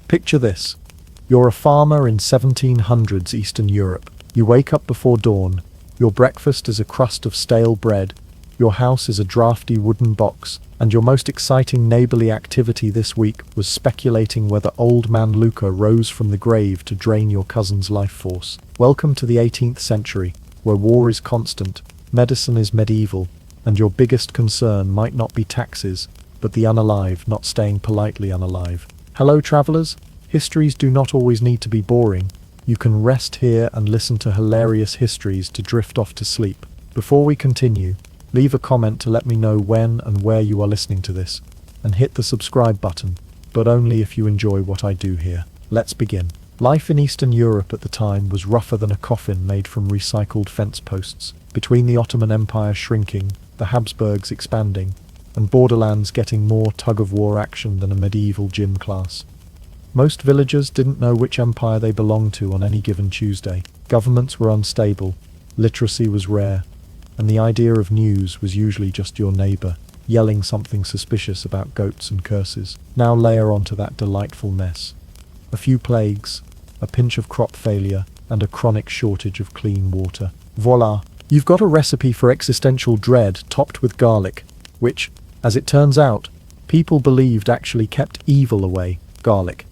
Picture this. You're a farmer in 1700s Eastern Europe. You wake up before dawn. Your breakfast is a crust of stale bread. Your house is a drafty wooden box. And your most exciting neighborly activity this week was speculating whether old man Luca rose from the grave to drain your cousin's life force. Welcome to the 18th century, where war is constant, medicine is medieval, and your biggest concern might not be taxes, but the unalive not staying politely unalive. Hello, travelers. Histories do not always need to be boring. You can rest here and listen to hilarious histories to drift off to sleep. Before we continue, leave a comment to let me know when and where you are listening to this, and hit the subscribe button, but only if you enjoy what I do here. Let's begin. Life in Eastern Europe at the time was rougher than a coffin made from recycled fence posts. Between the Ottoman Empire shrinking, the Habsburgs expanding, and borderlands getting more tug-of-war action than a medieval gym class. Most villagers didn't know which empire they belonged to on any given Tuesday. Governments were unstable, literacy was rare, and the idea of news was usually just your neighbor yelling something suspicious about goats and curses. Now layer onto that delightful mess a few plagues, a pinch of crop failure, and a chronic shortage of clean water. Voila! You've got a recipe for existential dread topped with garlic, which, as it turns out, people believed actually kept evil away. Garlic.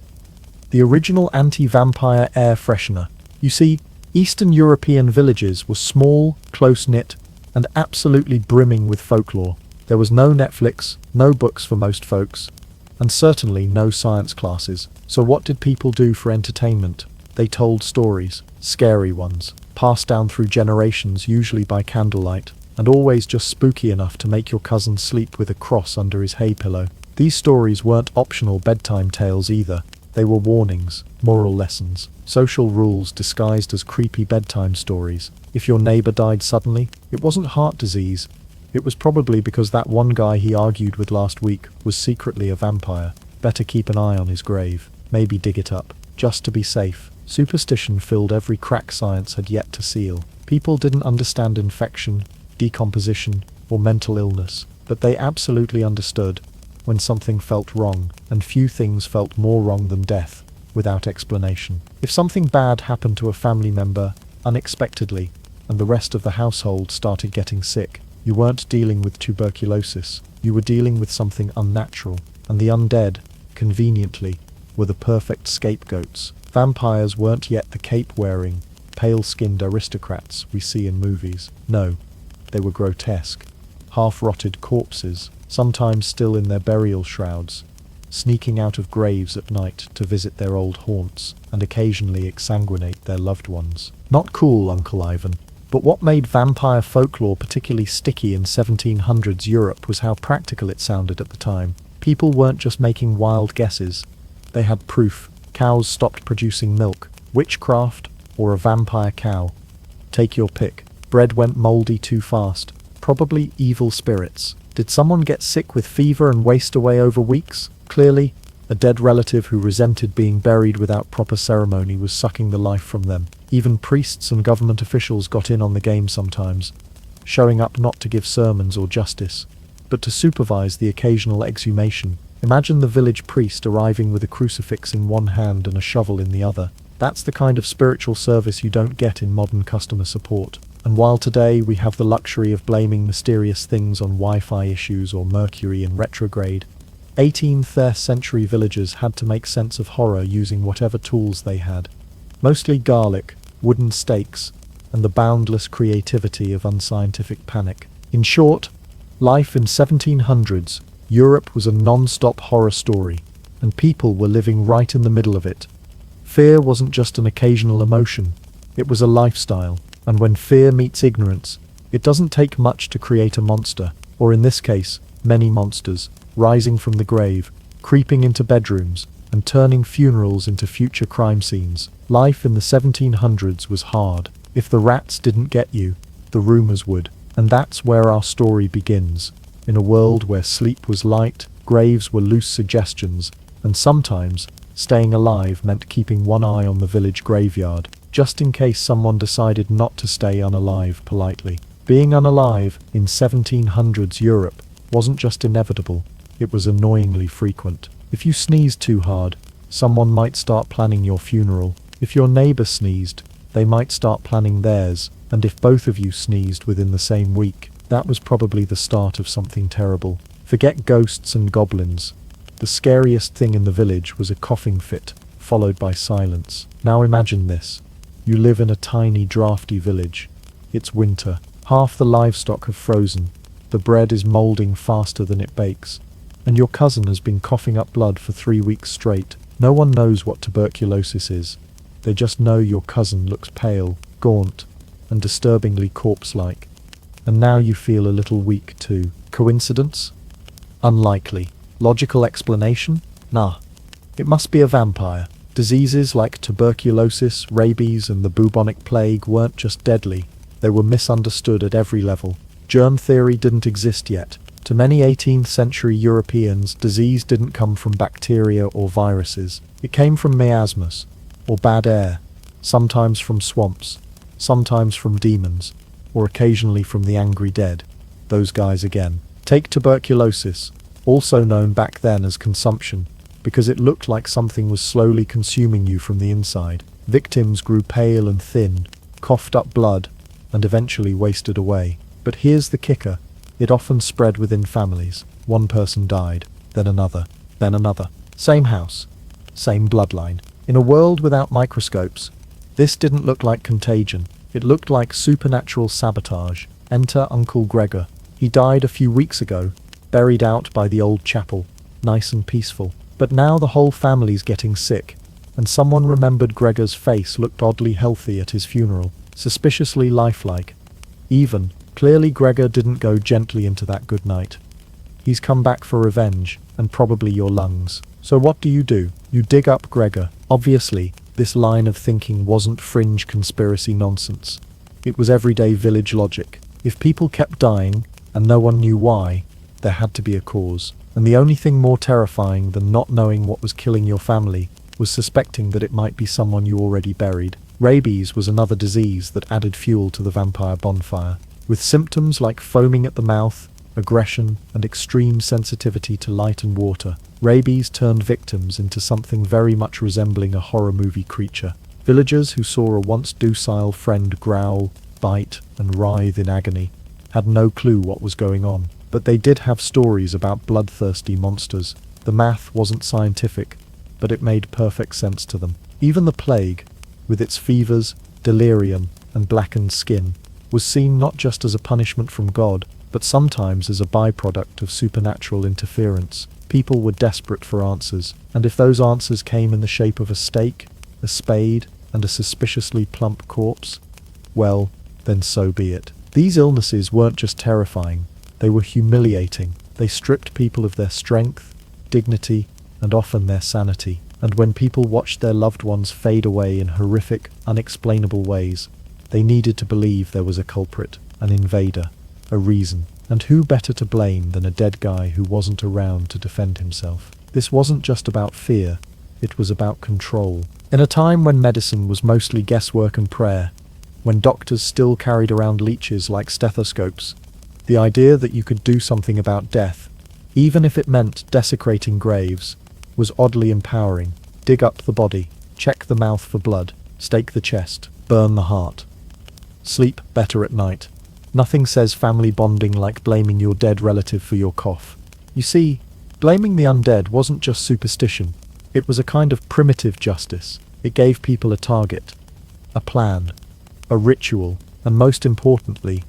The original anti-vampire air freshener. You see, Eastern European villages were small, close-knit, and absolutely brimming with folklore. There was no Netflix, no books for most folks, and certainly no science classes. So what did people do for entertainment? They told stories, scary ones, passed down through generations, usually by candlelight, and always just spooky enough to make your cousin sleep with a cross under his hay pillow. These stories weren't optional bedtime tales either. They were warnings, moral lessons, social rules disguised as creepy bedtime stories. If your neighbor died suddenly, it wasn't heart disease. It was probably because that one guy he argued with last week was secretly a vampire. Better keep an eye on his grave. Maybe dig it up, just to be safe. Superstition filled every crack science had yet to seal. People didn't understand infection, decomposition, or mental illness, but they absolutely understood when something felt wrong, and few things felt more wrong than death, without explanation. If something bad happened to a family member, unexpectedly, and the rest of the household started getting sick, you weren't dealing with tuberculosis, you were dealing with something unnatural, and the undead, conveniently, were the perfect scapegoats. Vampires weren't yet the cape-wearing, pale-skinned aristocrats we see in movies. No, they were grotesque, half-rotted corpses, sometimes still in their burial shrouds, sneaking out of graves at night to visit their old haunts and occasionally exsanguinate their loved ones. Not cool, Uncle Ivan. But what made vampire folklore particularly sticky in 1700s Europe was how practical it sounded at the time. People weren't just making wild guesses. They had proof. Cows stopped producing milk, witchcraft, or a vampire cow. Take your pick. Bread went moldy too fast. Probably evil spirits. Did someone get sick with fever and waste away over weeks? Clearly, a dead relative who resented being buried without proper ceremony was sucking the life from them. Even priests and government officials got in on the game sometimes, showing up not to give sermons or justice, but to supervise the occasional exhumation. Imagine the village priest arriving with a crucifix in one hand and a shovel in the other. That's the kind of spiritual service you don't get in modern customer support. And while today we have the luxury of blaming mysterious things on Wi-Fi issues or Mercury in retrograde, 18th century villagers had to make sense of horror using whatever tools they had. Mostly garlic, wooden stakes, and the boundless creativity of unscientific panic. In short, life in 1700s Europe was a non-stop horror story, and people were living right in the middle of it. Fear wasn't just an occasional emotion, it was a lifestyle, and when fear meets ignorance, it doesn't take much to create a monster, or in this case, many monsters, rising from the grave, creeping into bedrooms, and turning funerals into future crime scenes. Life in the 1700s was hard. If the rats didn't get you, the rumors would. And that's where our story begins. In a world where sleep was light, graves were loose suggestions, and sometimes, staying alive meant keeping one eye on the village graveyard, just in case someone decided not to stay unalive politely. Being unalive in 1700s Europe wasn't just inevitable, it was annoyingly frequent. If you sneezed too hard, someone might start planning your funeral. If your neighbor sneezed, they might start planning theirs, and if both of you sneezed within the same week, that was probably the start of something terrible. Forget ghosts and goblins. The scariest thing in the village was a coughing fit, followed by silence. Now imagine this. You live in a tiny, drafty village. It's winter. Half the livestock have frozen. The bread is molding faster than it bakes. And your cousin has been coughing up blood for 3 weeks straight. No one knows what tuberculosis is. They just know your cousin looks pale, gaunt, and disturbingly corpse-like. And now you feel a little weak too. Coincidence? Unlikely. Logical explanation? Nah. It must be a vampire. Diseases like tuberculosis, rabies, and the bubonic plague weren't just deadly. They were misunderstood at every level. Germ theory didn't exist yet. To many 18th century Europeans, disease didn't come from bacteria or viruses. It came from miasmas, or bad air, sometimes from swamps, sometimes from demons, or occasionally from the angry dead. Those guys again. Take tuberculosis, also known back then as consumption, because it looked like something was slowly consuming you from the inside. Victims grew pale and thin, coughed up blood, and eventually wasted away. But here's the kicker. It often spread within families. One person died, then another, then another. Same house, same bloodline. In a world without microscopes, this didn't look like contagion. It looked like supernatural sabotage. Enter Uncle Gregor. He died a few weeks ago, buried out by the old chapel, nice and peaceful. But now the whole family's getting sick, and someone remembered Gregor's face looked oddly healthy at his funeral, suspiciously lifelike. Even, clearly Gregor didn't go gently into that good night. He's come back for revenge, and probably your lungs. So what do? You dig up Gregor. Obviously, this line of thinking wasn't fringe conspiracy nonsense. It was everyday village logic. If people kept dying, and no one knew why, there had to be a cause. And the only thing more terrifying than not knowing what was killing your family was suspecting that it might be someone you already buried. Rabies was another disease that added fuel to the vampire bonfire. With symptoms like foaming at the mouth, aggression, and extreme sensitivity to light and water, rabies turned victims into something very much resembling a horror movie creature. Villagers who saw a once docile friend growl, bite, and writhe in agony had no clue what was going on. But they did have stories about bloodthirsty monsters. The math wasn't scientific, but it made perfect sense to them. Even the plague, with its fevers, delirium, and blackened skin, was seen not just as a punishment from God, but sometimes as a byproduct of supernatural interference. People were desperate for answers, and if those answers came in the shape of a stake, a spade, and a suspiciously plump corpse, well, then so be it. These illnesses weren't just terrifying, they were humiliating. They stripped people of their strength, dignity, and often their sanity. And when people watched their loved ones fade away in horrific, unexplainable ways, they needed to believe there was a culprit, an invader, a reason. And who better to blame than a dead guy who wasn't around to defend himself? This wasn't just about fear, it was about control. In a time when medicine was mostly guesswork and prayer, when doctors still carried around leeches like stethoscopes, the idea that you could do something about death, even if it meant desecrating graves, was oddly empowering. Dig up the body, check the mouth for blood, stake the chest, burn the heart. Sleep better at night. Nothing says family bonding like blaming your dead relative for your cough. You see, blaming the undead wasn't just superstition. It was a kind of primitive justice. It gave people a target, a plan, a ritual, and most importantly,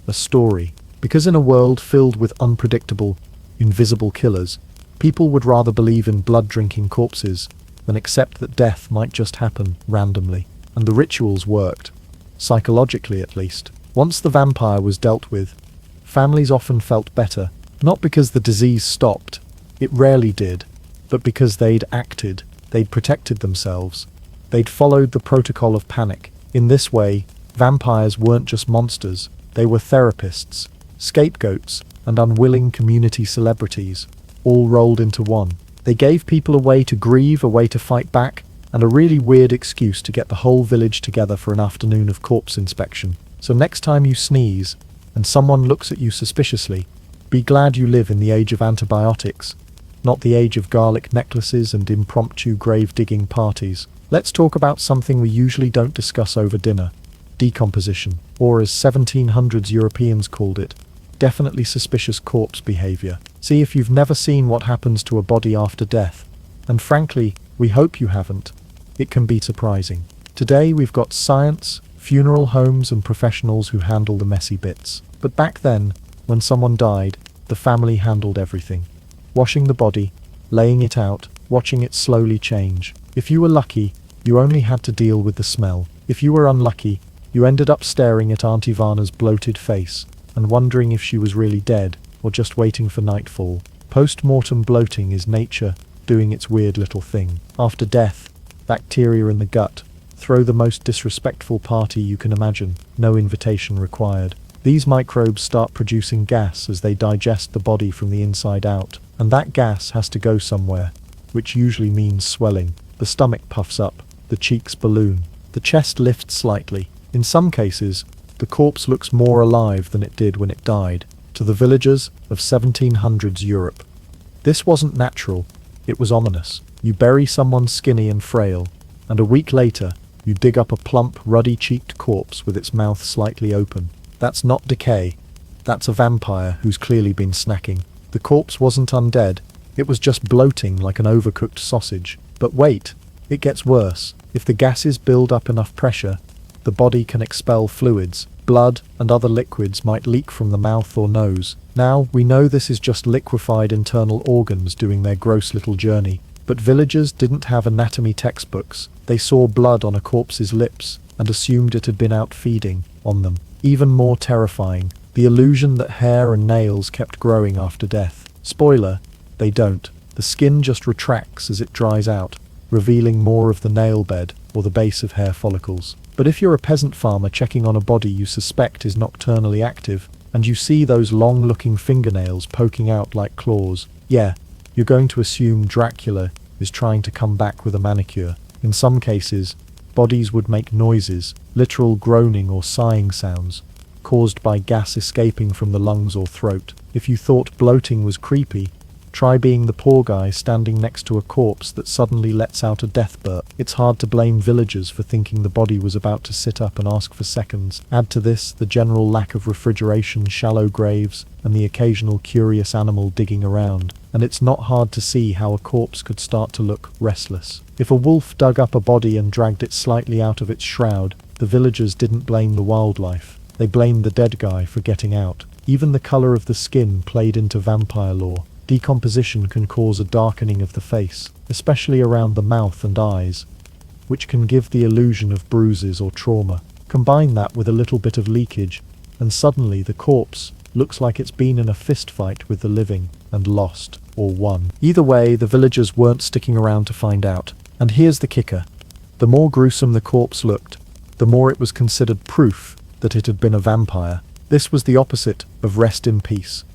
a story. Because in a world filled with unpredictable, invisible killers, people would rather believe in blood-drinking corpses than accept that death might just happen randomly. And the rituals worked, psychologically at least. Once the vampire was dealt with, families often felt better, not because the disease stopped, it rarely did, but because they'd acted, they'd protected themselves, they'd followed the protocol of panic. In this way, vampires weren't just monsters, they were therapists, scapegoats, and unwilling community celebrities, all rolled into one. They gave people a way to grieve, a way to fight back, and a really weird excuse to get the whole village together for an afternoon of corpse inspection. So next time you sneeze, and someone looks at you suspiciously, be glad you live in the age of antibiotics, not the age of garlic necklaces and impromptu grave-digging parties. Let's talk about something we usually don't discuss over dinner: decomposition, or as 1700s Europeans called it, definitely suspicious corpse behavior. See if you've never seen what happens to a body after death. And frankly, we hope you haven't. It can be surprising. Today we've got science, funeral homes and professionals who handle the messy bits. But back then, when someone died, the family handled everything. Washing the body, laying it out, watching it slowly change. If you were lucky, you only had to deal with the smell. If you were unlucky, you ended up staring at Auntie Varna's bloated face and wondering if she was really dead or just waiting for nightfall. Post-mortem bloating is nature doing its weird little thing. After death, bacteria in the gut throw the most disrespectful party you can imagine, no invitation required. These microbes start producing gas as they digest the body from the inside out, and that gas has to go somewhere, which usually means swelling. The stomach puffs up, the cheeks balloon, the chest lifts slightly. In some cases, the corpse looks more alive than it did when it died. To the villagers of 1700s Europe, this wasn't natural, it was ominous. You bury someone skinny and frail, and a week later, you dig up a plump, ruddy-cheeked corpse with its mouth slightly open. That's not decay. That's a vampire who's clearly been snacking. The corpse wasn't undead, it was just bloating like an overcooked sausage. But wait, it gets worse. If the gases build up enough pressure, the body can expel fluids. Blood and other liquids might leak from the mouth or nose. Now, we know this is just liquefied internal organs doing their gross little journey. But villagers didn't have anatomy textbooks. They saw blood on a corpse's lips and assumed it had been out feeding on them. Even more terrifying, the illusion that hair and nails kept growing after death. Spoiler, they don't. The skin just retracts as it dries out, revealing more of the nail bed or the base of hair follicles. But if you're a peasant farmer checking on a body you suspect is nocturnally active, and you see those long-looking fingernails poking out like claws, yeah, you're going to assume Dracula is trying to come back with a manicure. In some cases, bodies would make noises, literal groaning or sighing sounds, caused by gas escaping from the lungs or throat. If you thought bloating was creepy, try being the poor guy standing next to a corpse that suddenly lets out a death burp. It's hard to blame villagers for thinking the body was about to sit up and ask for seconds. Add to this the general lack of refrigeration, shallow graves, and the occasional curious animal digging around, and it's not hard to see how a corpse could start to look restless. If a wolf dug up a body and dragged it slightly out of its shroud, the villagers didn't blame the wildlife. They blamed the dead guy for getting out. Even the color of the skin played into vampire lore. Decomposition can cause a darkening of the face, especially around the mouth and eyes, which can give the illusion of bruises or trauma. Combine that with a little bit of leakage, and suddenly the corpse looks like it's been in a fist fight with the living and lost, or won. Either way, the villagers weren't sticking around to find out. And here's the kicker. The more gruesome the corpse looked, the more it was considered proof that it had been a vampire. This was the opposite of rest in peace.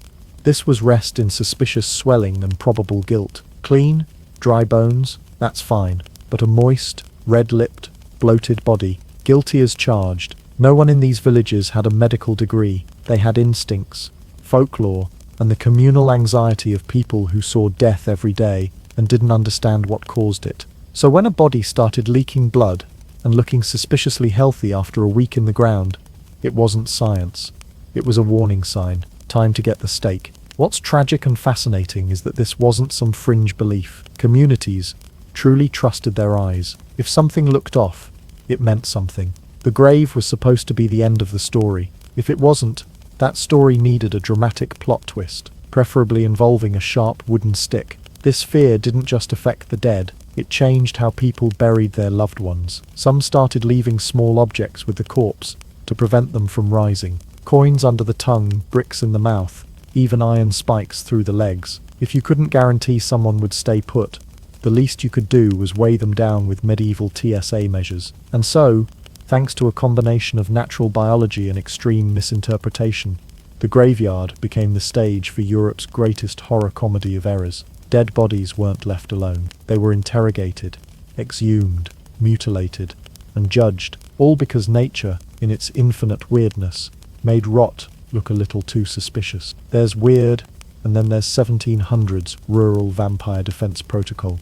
This was rest in suspicious swelling and probable guilt. Clean, dry bones, that's fine. But a moist, red-lipped, bloated body, guilty as charged. No one in these villages had a medical degree. They had instincts, folklore, and the communal anxiety of people who saw death every day and didn't understand what caused it. So when a body started leaking blood and looking suspiciously healthy after a week in the ground, it wasn't science. It was a warning sign. Time to get the stake. What's tragic and fascinating is that this wasn't some fringe belief. Communities truly trusted their eyes. If something looked off, it meant something. The grave was supposed to be the end of the story. If it wasn't, that story needed a dramatic plot twist, preferably involving a sharp wooden stick. This fear didn't just affect the dead, it changed how people buried their loved ones. Some started leaving small objects with the corpse to prevent them from rising. Coins under the tongue, bricks in the mouth, even iron spikes through the legs. If you couldn't guarantee someone would stay put, the least you could do was weigh them down with medieval TSA measures. And so, thanks to a combination of natural biology and extreme misinterpretation, the graveyard became the stage for Europe's greatest horror comedy of errors. Dead bodies weren't left alone. They were interrogated, exhumed, mutilated, and judged, all because nature, in its infinite weirdness, made rot look a little too suspicious. There's weird, And then there's 1700s rural vampire defense protocol.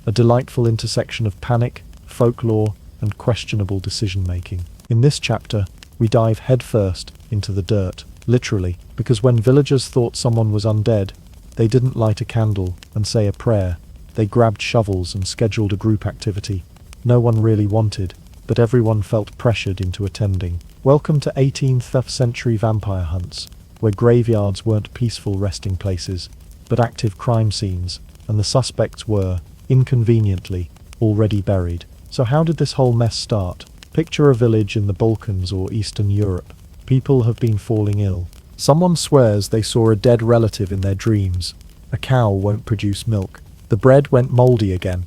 A delightful intersection of panic, folklore, and questionable decision-making. In this chapter, we dive headfirst into the dirt, literally, because when villagers thought someone was undead, they didn't light a candle and say a prayer. They grabbed shovels and scheduled a group activity no one really wanted, but everyone felt pressured into attending. Welcome to 18th century vampire hunts, where graveyards weren't peaceful resting places, but active crime scenes, and the suspects were, inconveniently, already buried. So how did this whole mess start? Picture a village in the Balkans or Eastern Europe. People have been falling ill. Someone swears they saw a dead relative in their dreams. A cow won't produce milk. The bread went moldy again.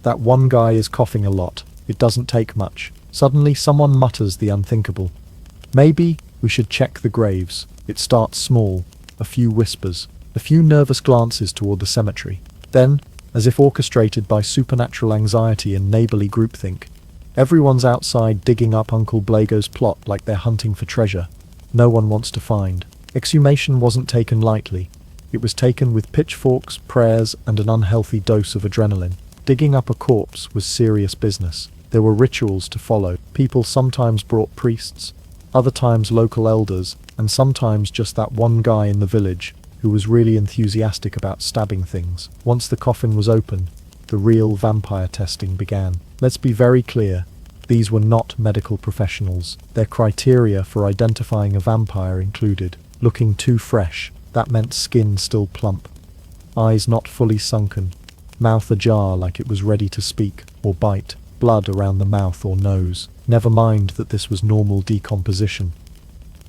That one guy is coughing a lot. It doesn't take much. Suddenly someone mutters the unthinkable. Maybe we should check the graves. It starts small. A few whispers. A few nervous glances toward the cemetery. Then, as if orchestrated by supernatural anxiety and neighborly groupthink, everyone's outside digging up Uncle Blago's plot like they're hunting for treasure no one wants to find. Exhumation wasn't taken lightly. It was taken with pitchforks, prayers, and an unhealthy dose of adrenaline. Digging up a corpse was serious business. There were rituals to follow. People sometimes brought priests, other times local elders, and sometimes just that one guy in the village who was really enthusiastic about stabbing things. Once the coffin was open, the real vampire testing began. Let's be very clear. These were not medical professionals. Their criteria for identifying a vampire included looking too fresh. That meant skin still plump, eyes not fully sunken, mouth ajar like it was ready to speak or bite, blood around the mouth or nose. Never mind that this was normal decomposition.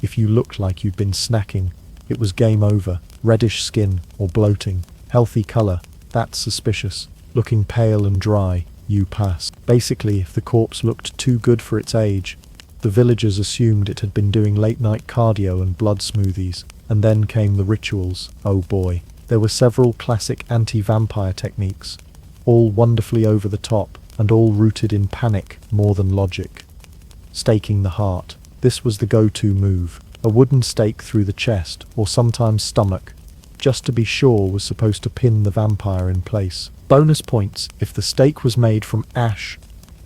If you looked like you'd been snacking, it was game over. Reddish skin or bloating, healthy color, that's suspicious. Looking pale and dry, you pass. Basically, if the corpse looked too good for its age, the villagers assumed it had been doing late-night cardio and blood smoothies. And then came the rituals. Oh boy. There were several classic anti-vampire techniques, all wonderfully over the top, and all rooted in panic more than logic. Staking the heart. This was the go-to move. A wooden stake through the chest, or sometimes stomach, just to be sure, was supposed to pin the vampire in place. Bonus points if the stake was made from ash,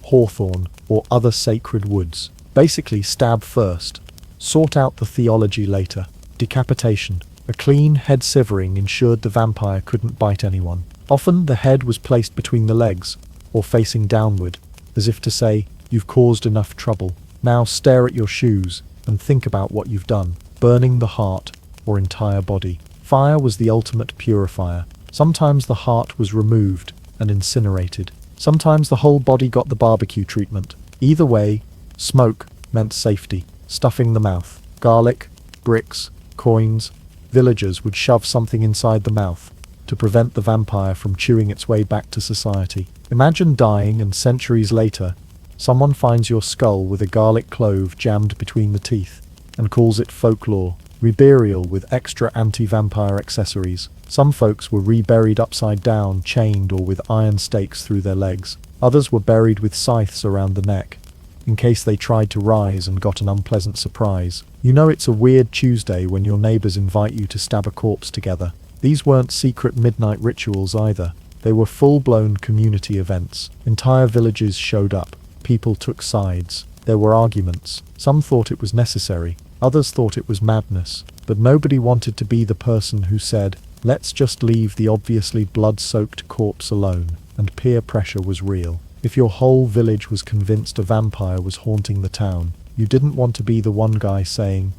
hawthorn, or other sacred woods. Basically, stab first. Sort out the theology later. Decapitation. A clean head severing ensured the vampire couldn't bite anyone. Often the head was placed between the legs, or facing downward, as if to say, you've caused enough trouble. Now stare at your shoes, and think about what you've done. Burning the heart, or entire body. Fire was the ultimate purifier. Sometimes the heart was removed and incinerated. Sometimes the whole body got the barbecue treatment. Either way, smoke meant safety. Stuffing the mouth. Garlic, bricks, coins. Villagers would shove something inside the mouth to prevent the vampire from chewing its way back to society. Imagine dying and centuries later, someone finds your skull with a garlic clove jammed between the teeth and calls it folklore. Reburial with extra anti-vampire accessories. Some folks were reburied upside down, chained, or with iron stakes through their legs. Others were buried with scythes around the neck, in case they tried to rise and got an unpleasant surprise. You know it's a weird Tuesday when your neighbors invite you to stab a corpse together. These weren't secret midnight rituals either. They were full-blown community events. Entire villages showed up. People took sides. There were arguments. Some thought it was necessary. Others thought it was madness. But nobody wanted to be the person who said, let's just leave the obviously blood-soaked corpse alone. And peer pressure was real. If your whole village was convinced a vampire was haunting the town, you didn't want to be the one guy saying,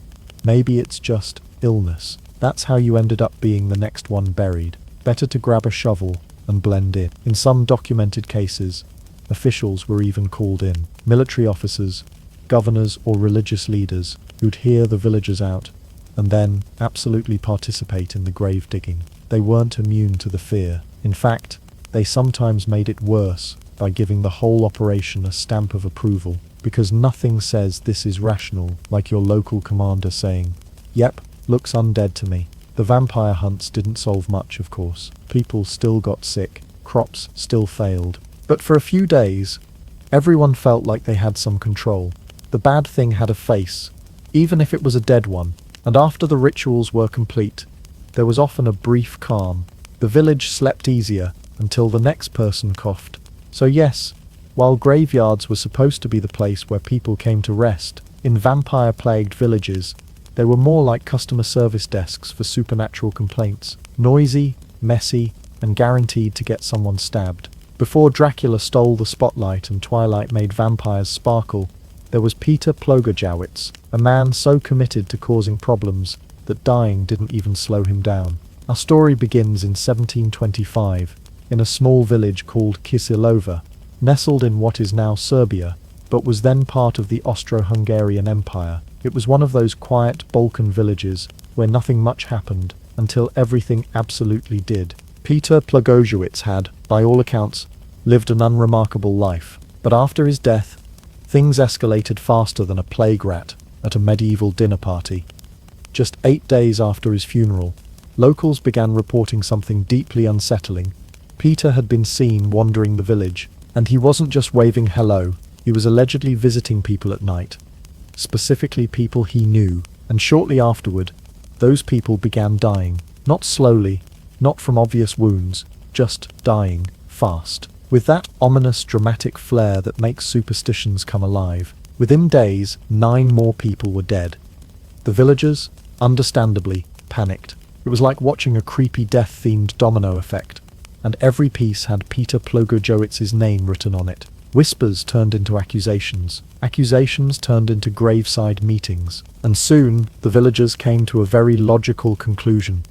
maybe it's just illness. That's how you ended up being the next one buried. Better to grab a shovel and blend in. In some documented cases, officials were even called in. Military officers, governors, or religious leaders who'd hear the villagers out and then absolutely participate in the grave digging. They weren't immune to the fear. In fact, they sometimes made it worse by giving the whole operation a stamp of approval, because nothing says this is rational like your local commander saying, yep, looks undead to me. The vampire hunts didn't solve much, of course. People still got sick, crops still failed. But for a few days, everyone felt like they had some control. The bad thing had a face, even if it was a dead one. And after the rituals were complete, there was often a brief calm. The village slept easier until the next person coughed. So yes, while graveyards were supposed to be the place where people came to rest, in vampire-plagued villages, they were more like customer service desks for supernatural complaints. Noisy, messy, and guaranteed to get someone stabbed. Before Dracula stole the spotlight and Twilight made vampires sparkle, there was Peter Plogajowicz, a man so committed to causing problems that dying didn't even slow him down. Our story begins in 1725, in a small village called Kisilova, nestled in what is now Serbia, but was then part of the Austro-Hungarian Empire. It was one of those quiet Balkan villages where nothing much happened until everything absolutely did. Peter Plogojewicz had, by all accounts, lived an unremarkable life, but after his death, things escalated faster than a plague rat at a medieval dinner party. Just 8 days after his funeral, locals began reporting something deeply unsettling. Peter had been seen wandering the village, and he wasn't just waving hello, he was allegedly visiting people at night, specifically people he knew, and shortly afterward, those people began dying, not slowly, not from obvious wounds, just dying, fast, with that ominous dramatic flair that makes superstitions come alive. Within days, 9 more people were dead. The villagers, understandably, panicked. It was like watching a creepy death-themed domino effect, and every piece had Peter Plogojowicz's name written on it. Whispers turned into accusations. Accusations turned into graveside meetings. And soon, the villagers came to a very logical conclusion.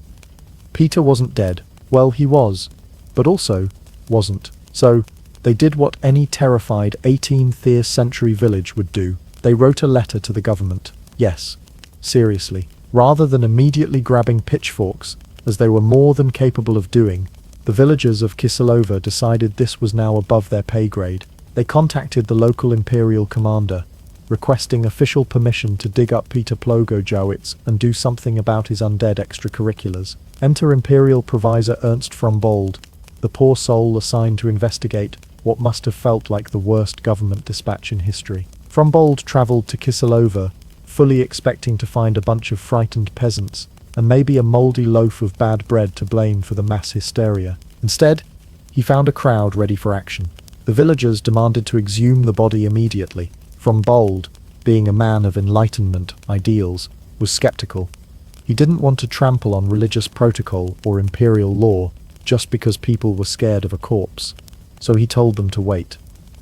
Peter wasn't dead. Well, he was, but also wasn't. So, they did what any terrified 18th century village would do. They wrote a letter to the government. Yes, seriously. Rather than immediately grabbing pitchforks, as they were more than capable of doing, the villagers of Kisilova decided this was now above their pay grade. They contacted the local imperial commander, requesting official permission to dig up Peter Plogojowicz and do something about his undead extracurriculars. Enter Imperial Provisor Ernst Frombold, the poor soul assigned to investigate what must have felt like the worst government dispatch in history. Frombold travelled to Kisilova, fully expecting to find a bunch of frightened peasants, and maybe a mouldy loaf of bad bread to blame for the mass hysteria. Instead, he found a crowd ready for action. The villagers demanded to exhume the body immediately. Frombold, being a man of Enlightenment ideals, was skeptical. He didn't want to trample on religious protocol or imperial law just because people were scared of a corpse, so he told them to wait.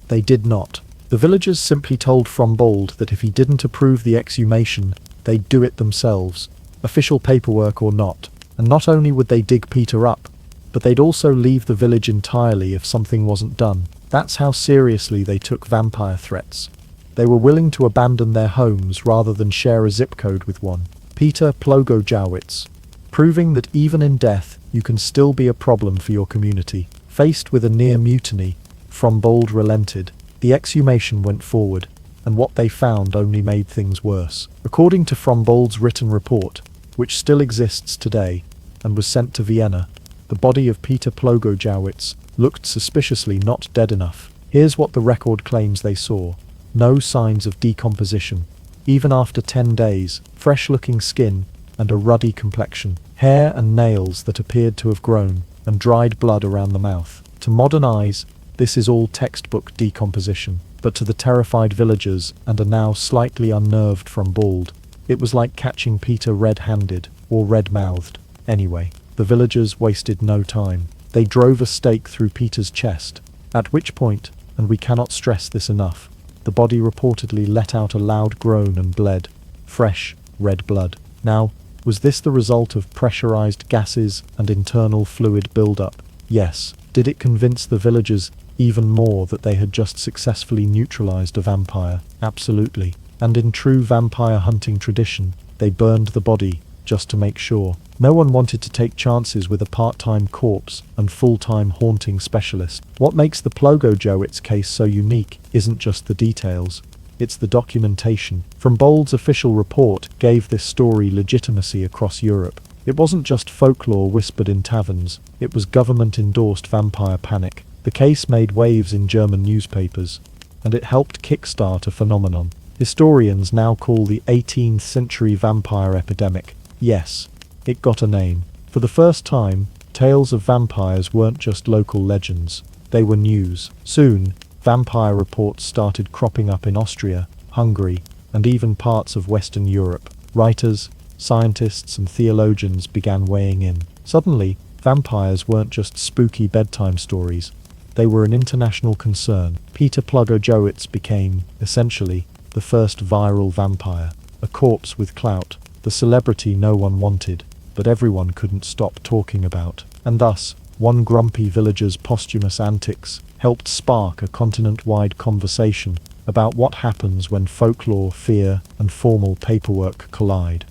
They did not. The villagers simply told Frombold that if he didn't approve the exhumation, they'd do it themselves, official paperwork or not, and not only would they dig Peter up, but they'd also leave the village entirely if something wasn't done. That's how seriously they took vampire threats. They were willing to abandon their homes rather than share a zip code with one. Peter Plogojowicz, proving that even in death, you can still be a problem for your community. Faced with a near mutiny, Frombold relented. The exhumation went forward, and what they found only made things worse. According to Frombold's written report, which still exists today, and was sent to Vienna, the body of Peter Plogojowicz looked suspiciously not dead enough. Here's what the record claims they saw. No signs of decomposition. Even after 10 days, fresh-looking skin and a ruddy complexion. Hair and nails that appeared to have grown, and dried blood around the mouth. To modern eyes, this is all textbook decomposition. But to the terrified villagers and a now slightly unnerved Frombold, it was like catching Peter red-handed, or red-mouthed. Anyway, the villagers wasted no time. They drove a stake through Peter's chest, at which point, and we cannot stress this enough, the body reportedly let out a loud groan and bled. Fresh, red blood. Now, was this the result of pressurized gases and internal fluid buildup? Yes. Did it convince the villagers even more that they had just successfully neutralized a vampire? Absolutely. And in true vampire hunting tradition, they burned the body, just to make sure. No one wanted to take chances with a part-time corpse and full-time haunting specialist. What makes the Plogojowicz case so unique isn't just the details, it's the documentation. Frombold's official report gave this story legitimacy across Europe. It wasn't just folklore whispered in taverns, it was government-endorsed vampire panic. The case made waves in German newspapers, and it helped kickstart a phenomenon historians now call the 18th century vampire epidemic. Yes, it got a name. For the first time, tales of vampires weren't just local legends, they were news. Soon, vampire reports started cropping up in Austria, Hungary, and even parts of Western Europe. Writers, scientists, and theologians began weighing in. Suddenly, vampires weren't just spooky bedtime stories, they were an international concern. Peter Pluggo-Jowitz became, essentially, the first viral vampire, a corpse with clout, the celebrity no one wanted, but everyone couldn't stop talking about. And thus, one grumpy villager's posthumous antics helped spark a continent-wide conversation about what happens when folklore, fear, and formal paperwork collide.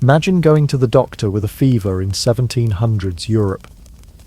Imagine going to the doctor with a fever in 1700s Europe.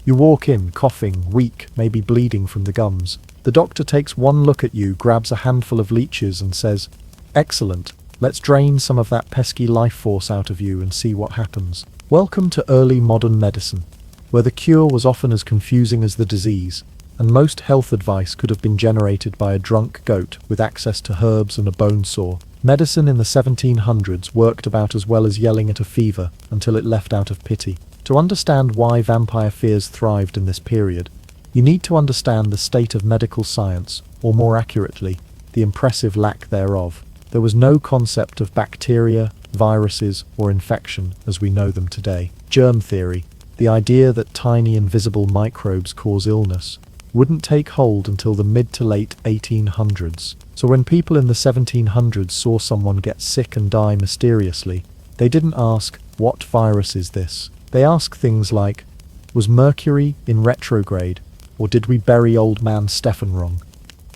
You walk in, coughing, weak, maybe bleeding from the gums. The doctor takes one look at you, grabs a handful of leeches and says, "Excellent, let's drain some of that pesky life force out of you and see what happens." Welcome to early modern medicine, where the cure was often as confusing as the disease, and most health advice could have been generated by a drunk goat with access to herbs and a bone saw. Medicine in the 1700s worked about as well as yelling at a fever until it left out of pity. To understand why vampire fears thrived in this period, you need to understand the state of medical science, or more accurately, the impressive lack thereof. There was no concept of bacteria, viruses, or infection as we know them today. Germ theory, the idea that tiny invisible microbes cause illness, wouldn't take hold until the mid to late 1800s. So when people in the 1700s saw someone get sick and die mysteriously, they didn't ask, "What virus is this?" They asked things like, "Was Mercury in retrograde, or did we bury old man Stefan wrong?"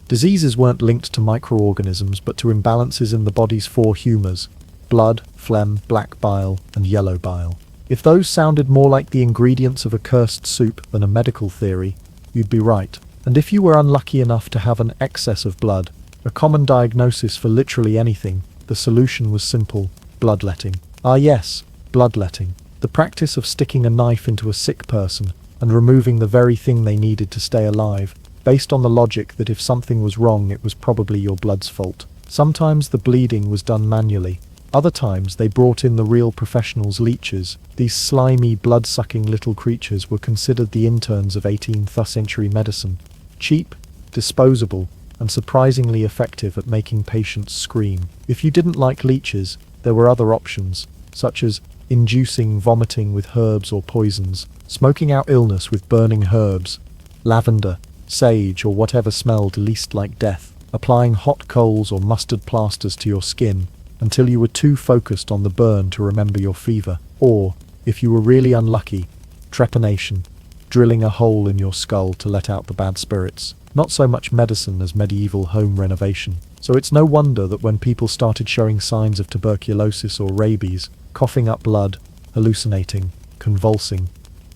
Diseases weren't linked to microorganisms but to imbalances in the body's four humours: blood, phlegm, black bile, and yellow bile. If those sounded more like the ingredients of a cursed soup than a medical theory, you'd be right. And if you were unlucky enough to have an excess of blood, a common diagnosis for literally anything, the solution was simple: bloodletting. Ah yes, bloodletting. The practice of sticking a knife into a sick person and removing the very thing they needed to stay alive, based on the logic that if something was wrong it was probably your blood's fault. Sometimes the bleeding was done manually. Other times they brought in the real professionals, leeches. These slimy, blood-sucking little creatures were considered the interns of 18th century medicine. Cheap, disposable, and surprisingly effective at making patients scream. If you didn't like leeches, there were other options, such as inducing vomiting with herbs or poisons, smoking out illness with burning herbs, lavender, sage, or whatever smelled least like death, applying hot coals or mustard plasters to your skin until you were too focused on the burn to remember your fever, or, if you were really unlucky, trepanation, drilling a hole in your skull to let out the bad spirits. Not so much medicine as medieval home renovation. So it's no wonder that when people started showing signs of tuberculosis or rabies, coughing up blood, hallucinating, convulsing,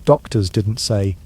doctors didn't say,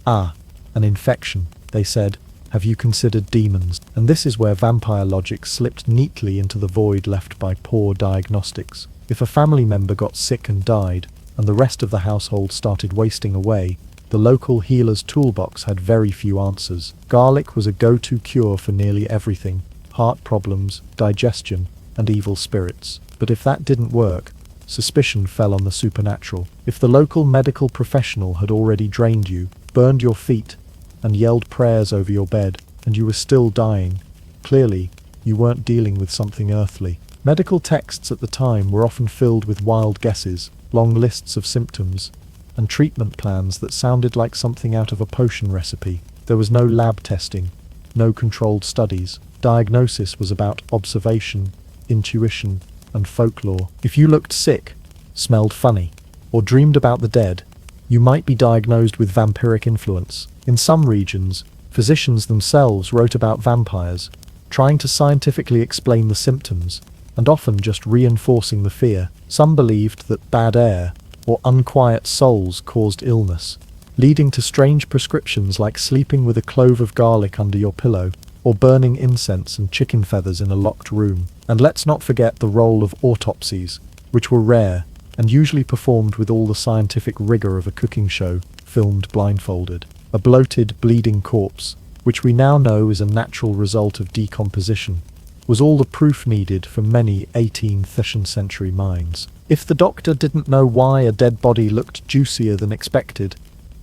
"Ah, an infection." They said, "Have you considered demons?" And this is where vampire logic slipped neatly into the void left by poor diagnostics. If a family member got sick and died, and the rest of the household started wasting away, the local healer's toolbox had very few answers. Garlic was a go-to cure for nearly everything: heart problems, digestion, and evil spirits. But if that didn't work, suspicion fell on the supernatural. If the local medical professional had already drained you, burned your feet, and yelled prayers over your bed, and you were still dying, clearly, you weren't dealing with something earthly. Medical texts at the time were often filled with wild guesses, long lists of symptoms, and treatment plans that sounded like something out of a potion recipe. There was no lab testing, no controlled studies. Diagnosis was about observation, intuition, and folklore. If you looked sick, smelled funny, or dreamed about the dead, you might be diagnosed with vampiric influence. In some regions, physicians themselves wrote about vampires, trying to scientifically explain the symptoms, and often just reinforcing the fear. Some believed that bad air or unquiet souls caused illness, leading to strange prescriptions like sleeping with a clove of garlic under your pillow, or burning incense and chicken feathers in a locked room. And let's not forget the role of autopsies, which were rare, and usually performed with all the scientific rigor of a cooking show, filmed blindfolded. A bloated, bleeding corpse, which we now know is a natural result of decomposition, was all the proof needed for many 18th century minds. If the doctor didn't know why a dead body looked juicier than expected,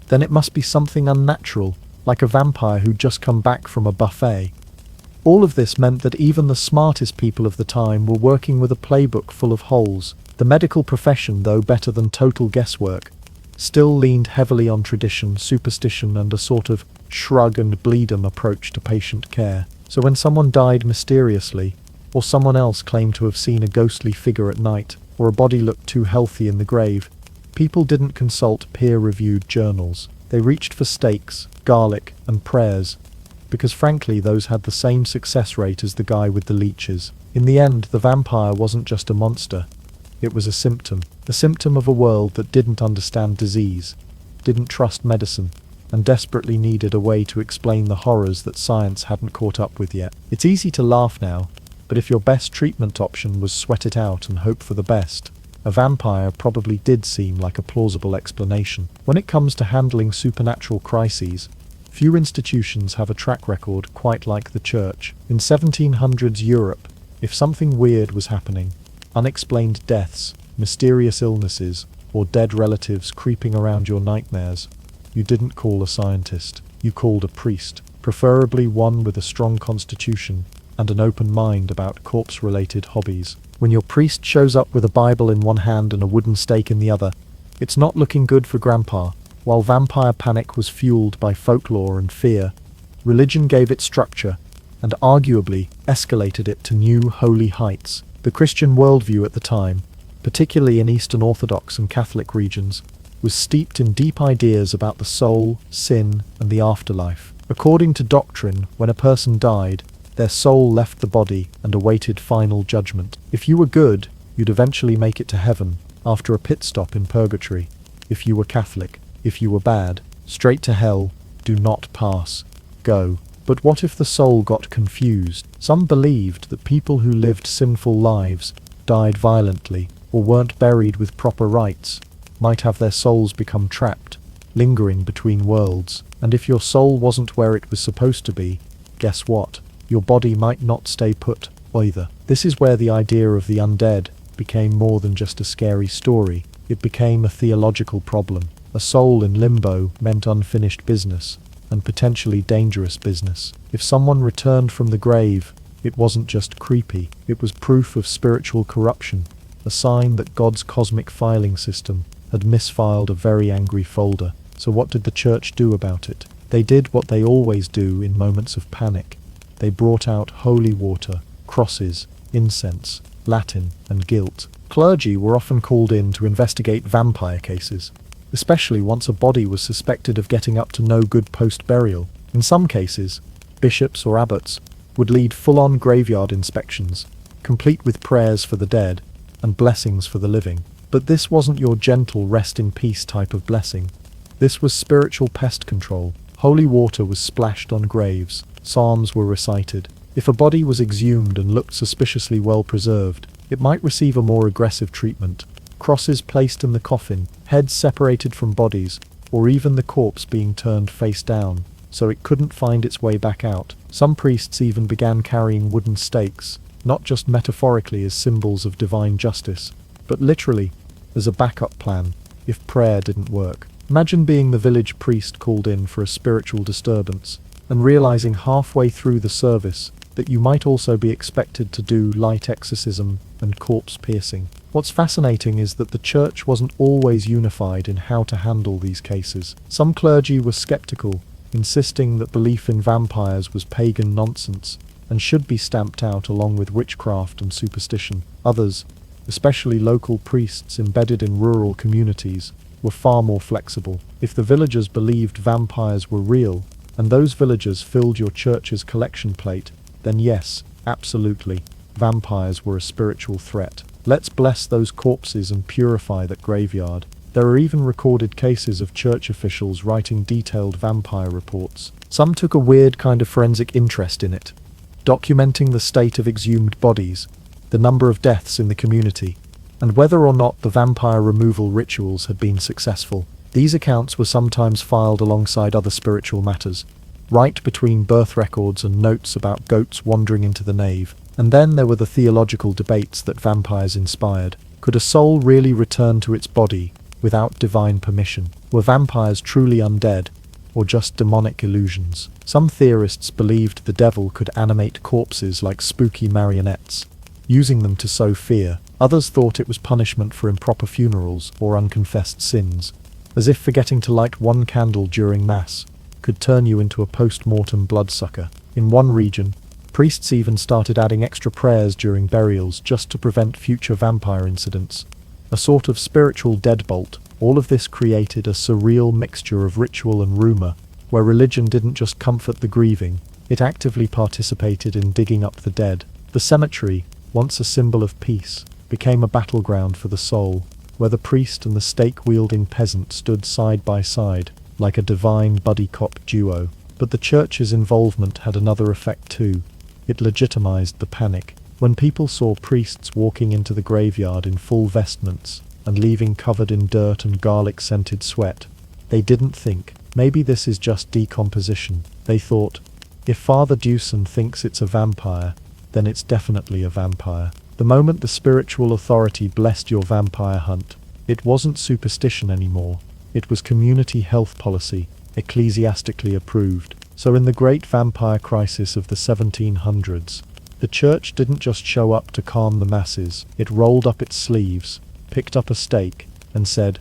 then it must be something unnatural, like a vampire who'd just come back from a buffet. All of this meant that even the smartest people of the time were working with a playbook full of holes. The medical profession, though better than total guesswork, still leaned heavily on tradition, superstition, and a sort of shrug and bleed 'em approach to patient care. So when someone died mysteriously, or someone else claimed to have seen a ghostly figure at night, or a body looked too healthy in the grave, people didn't consult peer-reviewed journals. They reached for steaks, garlic, and prayers, because frankly those had the same success rate as the guy with the leeches. In the end, the vampire wasn't just a monster. It was a symptom of a world that didn't understand disease, didn't trust medicine, and desperately needed a way to explain the horrors that science hadn't caught up with yet. It's easy to laugh now, but if your best treatment option was sweat it out and hope for the best, a vampire probably did seem like a plausible explanation. When it comes to handling supernatural crises, few institutions have a track record quite like the church. In 1700s Europe, if something weird was happening, unexplained deaths, mysterious illnesses, or dead relatives creeping around your nightmares, you didn't call a scientist. You called a priest, preferably one with a strong constitution and an open mind about corpse-related hobbies. When your priest shows up with a Bible in one hand and a wooden stake in the other, it's not looking good for Grandpa. While vampire panic was fueled by folklore and fear, religion gave it structure and arguably escalated it to new holy heights. The Christian worldview at the time, particularly in Eastern Orthodox and Catholic regions, was steeped in deep ideas about the soul, sin, and the afterlife. According to doctrine, when a person died, their soul left the body and awaited final judgment. If you were good, you'd eventually make it to heaven, after a pit stop in purgatory. If you were Catholic, if you were bad, straight to hell, do not pass, go. But what if the soul got confused? Some believed that people who lived sinful lives, died violently, or weren't buried with proper rites, might have their souls become trapped, lingering between worlds. And if your soul wasn't where it was supposed to be, guess what? Your body might not stay put, either. This is where the idea of the undead became more than just a scary story. It became a theological problem. A soul in limbo meant unfinished business, and potentially dangerous business. If someone returned from the grave, it wasn't just creepy, it was proof of spiritual corruption, a sign that God's cosmic filing system had misfiled a very angry folder. So what did the church do about it? They did what they always do in moments of panic. They brought out holy water, crosses, incense, Latin, and guilt. Clergy were often called in to investigate vampire cases, especially once a body was suspected of getting up to no good post-burial. In some cases, bishops or abbots would lead full-on graveyard inspections, complete with prayers for the dead and blessings for the living. But this wasn't your gentle rest-in-peace type of blessing. This was spiritual pest control. Holy water was splashed on graves, psalms were recited. If a body was exhumed and looked suspiciously well preserved, it might receive a more aggressive treatment. Crosses placed in the coffin, heads separated from bodies, or even the corpse being turned face down, so it couldn't find its way back out. Some priests even began carrying wooden stakes, not just metaphorically as symbols of divine justice, but literally as a backup plan if prayer didn't work. Imagine being the village priest called in for a spiritual disturbance, and realizing halfway through the service that you might also be expected to do light exorcism and corpse piercing. What's fascinating is that the church wasn't always unified in how to handle these cases. Some clergy were skeptical, insisting that belief in vampires was pagan nonsense and should be stamped out along with witchcraft and superstition. Others, especially local priests embedded in rural communities, were far more flexible. If the villagers believed vampires were real, and those villagers filled your church's collection plate, then yes, absolutely, vampires were a spiritual threat. Let's bless those corpses and purify that graveyard. There are even recorded cases of church officials writing detailed vampire reports. Some took a weird kind of forensic interest in it, documenting the state of exhumed bodies, the number of deaths in the community, and whether or not the vampire removal rituals had been successful. These accounts were sometimes filed alongside other spiritual matters, right between birth records and notes about goats wandering into the nave. And then there were the theological debates that vampires inspired. Could a soul really return to its body without divine permission? Were vampires truly undead, or just demonic illusions? Some theorists believed the devil could animate corpses like spooky marionettes, using them to sow fear. Others thought it was punishment for improper funerals or unconfessed sins, as if forgetting to light one candle during Mass could turn you into a post-mortem bloodsucker. In one region, priests even started adding extra prayers during burials just to prevent future vampire incidents. A sort of spiritual deadbolt. All of this created a surreal mixture of ritual and rumor, where religion didn't just comfort the grieving, it actively participated in digging up the dead. The cemetery, once a symbol of peace, became a battleground for the soul, where the priest and the stake-wielding peasant stood side by side, like a divine buddy-cop duo. But the church's involvement had another effect too. It legitimized the panic. When people saw priests walking into the graveyard in full vestments and leaving covered in dirt and garlic-scented sweat, they didn't think, maybe this is just decomposition. They thought, if Father Dewson thinks it's a vampire, then it's definitely a vampire. The moment the spiritual authority blessed your vampire hunt, it wasn't superstition anymore. It was community health policy, ecclesiastically approved. So in the great vampire crisis of the 1700s, the church didn't just show up to calm the masses. It rolled up its sleeves, picked up a stake, and said,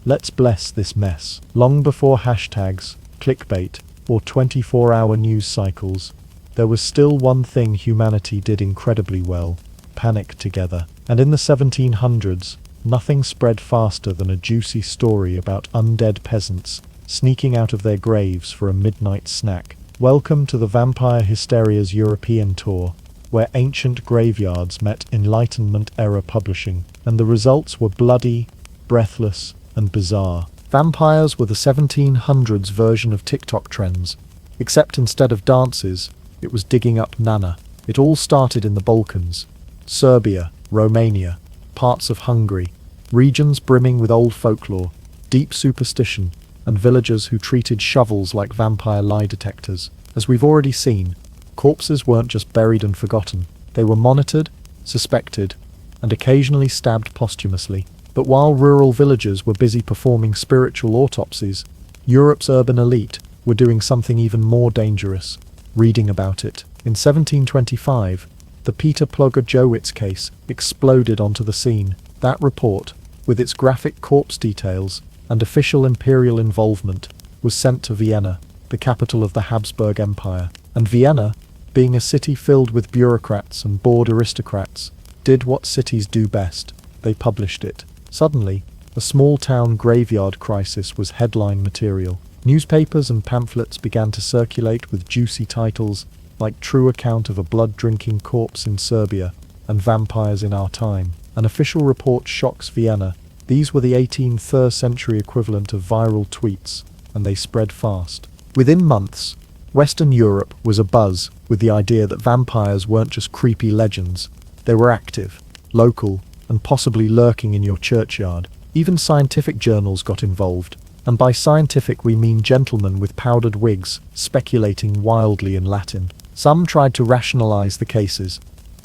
let's bless this mess. Long before hashtags, clickbait, or 24-hour news cycles, there was still one thing humanity did incredibly well: panic together. And in the 1700s, nothing spread faster than a juicy story about undead peasants sneaking out of their graves for a midnight snack. Welcome to the Vampire Hysteria's European tour, where ancient graveyards met Enlightenment-era publishing, and the results were bloody, breathless, and bizarre. Vampires were the 1700s version of TikTok trends, except instead of dances, it was digging up Nana. It all started in the Balkans, Serbia, Romania, parts of Hungary, regions brimming with old folklore, deep superstition, and villagers who treated shovels like vampire lie detectors. As we've already seen, corpses weren't just buried and forgotten. They were monitored, suspected, and occasionally stabbed posthumously. But while rural villagers were busy performing spiritual autopsies, Europe's urban elite were doing something even more dangerous: reading about it. In 1725, the Peter Plogger-Jowitz case exploded onto the scene. That report, with its graphic corpse details and official imperial involvement, was sent to Vienna, the capital of the Habsburg Empire. And Vienna, being a city filled with bureaucrats and bored aristocrats, did what cities do best: they published it. Suddenly, a small-town graveyard crisis was headline material. Newspapers and pamphlets began to circulate with juicy titles like True Account of a Blood-Drinking Corpse in Serbia and Vampires in Our Time. An official report shocks Vienna. These were the 18th century equivalent of viral tweets, and they spread fast. Within months, Western Europe was abuzz with the idea that vampires weren't just creepy legends. They were active, local, and possibly lurking in your churchyard. Even scientific journals got involved, and by scientific we mean gentlemen with powdered wigs speculating wildly in Latin. Some tried to rationalize the cases.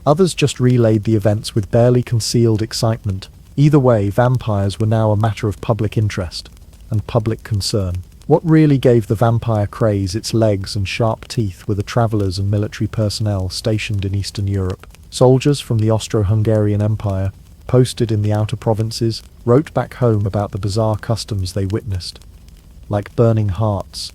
Others just relayed the events with barely concealed excitement. Either way, vampires were now a matter of public interest and public concern. What really gave the vampire craze its legs and sharp teeth were the travelers and military personnel stationed in Eastern Europe. Soldiers from the Austro-Hungarian Empire, posted in the outer provinces, wrote back home about the bizarre customs they witnessed, like burning hearts,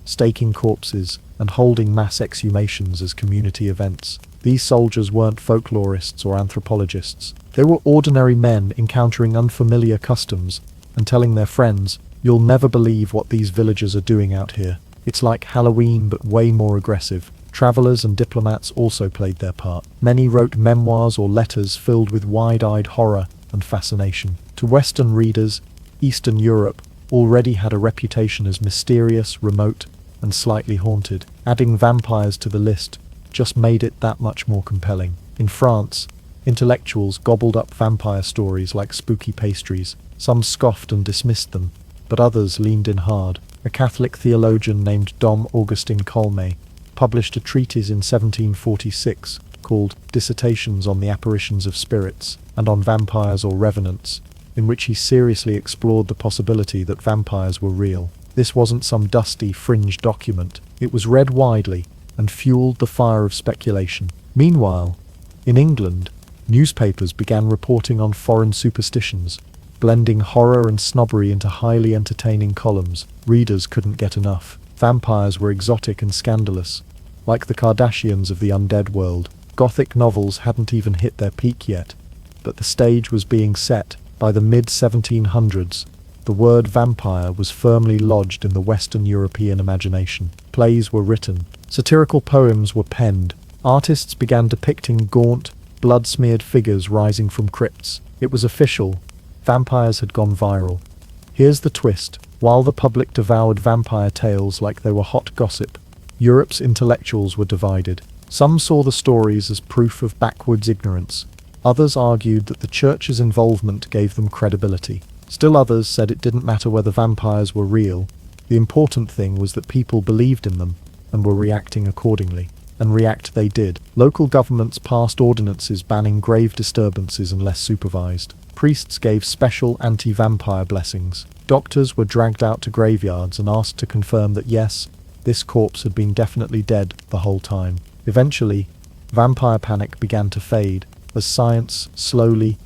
staking corpses, and holding mass exhumations as community events. These soldiers weren't folklorists or anthropologists. They were ordinary men encountering unfamiliar customs and telling their friends, "You'll never believe what these villagers are doing out here. It's like Halloween but way more aggressive." Travelers and diplomats also played their part. Many wrote memoirs or letters filled with wide-eyed horror and fascination. To Western readers, Eastern Europe already had a reputation as mysterious, remote, and slightly haunted. Adding vampires to the list just made it that much more compelling. In France, intellectuals gobbled up vampire stories like spooky pastries. Some scoffed and dismissed them, but others leaned in hard. A Catholic theologian named Dom Augustin Colme published a treatise in 1746 called Dissertations on the Apparitions of Spirits and on Vampires or Revenants, in which he seriously explored the possibility that vampires were real. This wasn't some dusty, fringe document. It was read widely and fueled the fire of speculation. Meanwhile, in England, newspapers began reporting on foreign superstitions, blending horror and snobbery into highly entertaining columns. Readers couldn't get enough. Vampires were exotic and scandalous, like the Kardashians of the undead world. Gothic novels hadn't even hit their peak yet, but the stage was being set. By the mid-1700s, the word vampire was firmly lodged in the Western European imagination. Plays were written, satirical poems were penned, artists began depicting gaunt, blood-smeared figures rising from crypts. It was official. Vampires had gone viral. Here's the twist. While the public devoured vampire tales like they were hot gossip, Europe's intellectuals were divided. Some saw the stories as proof of backwoods ignorance. Others argued that the church's involvement gave them credibility. Still others said it didn't matter whether vampires were real. The important thing was that people believed in them and were reacting accordingly. And react they did. Local governments passed ordinances banning grave disturbances unless supervised. Priests gave special anti-vampire blessings. Doctors were dragged out to graveyards and asked to confirm that yes, this corpse had been definitely dead the whole time. Eventually, vampire panic began to fade as science slowly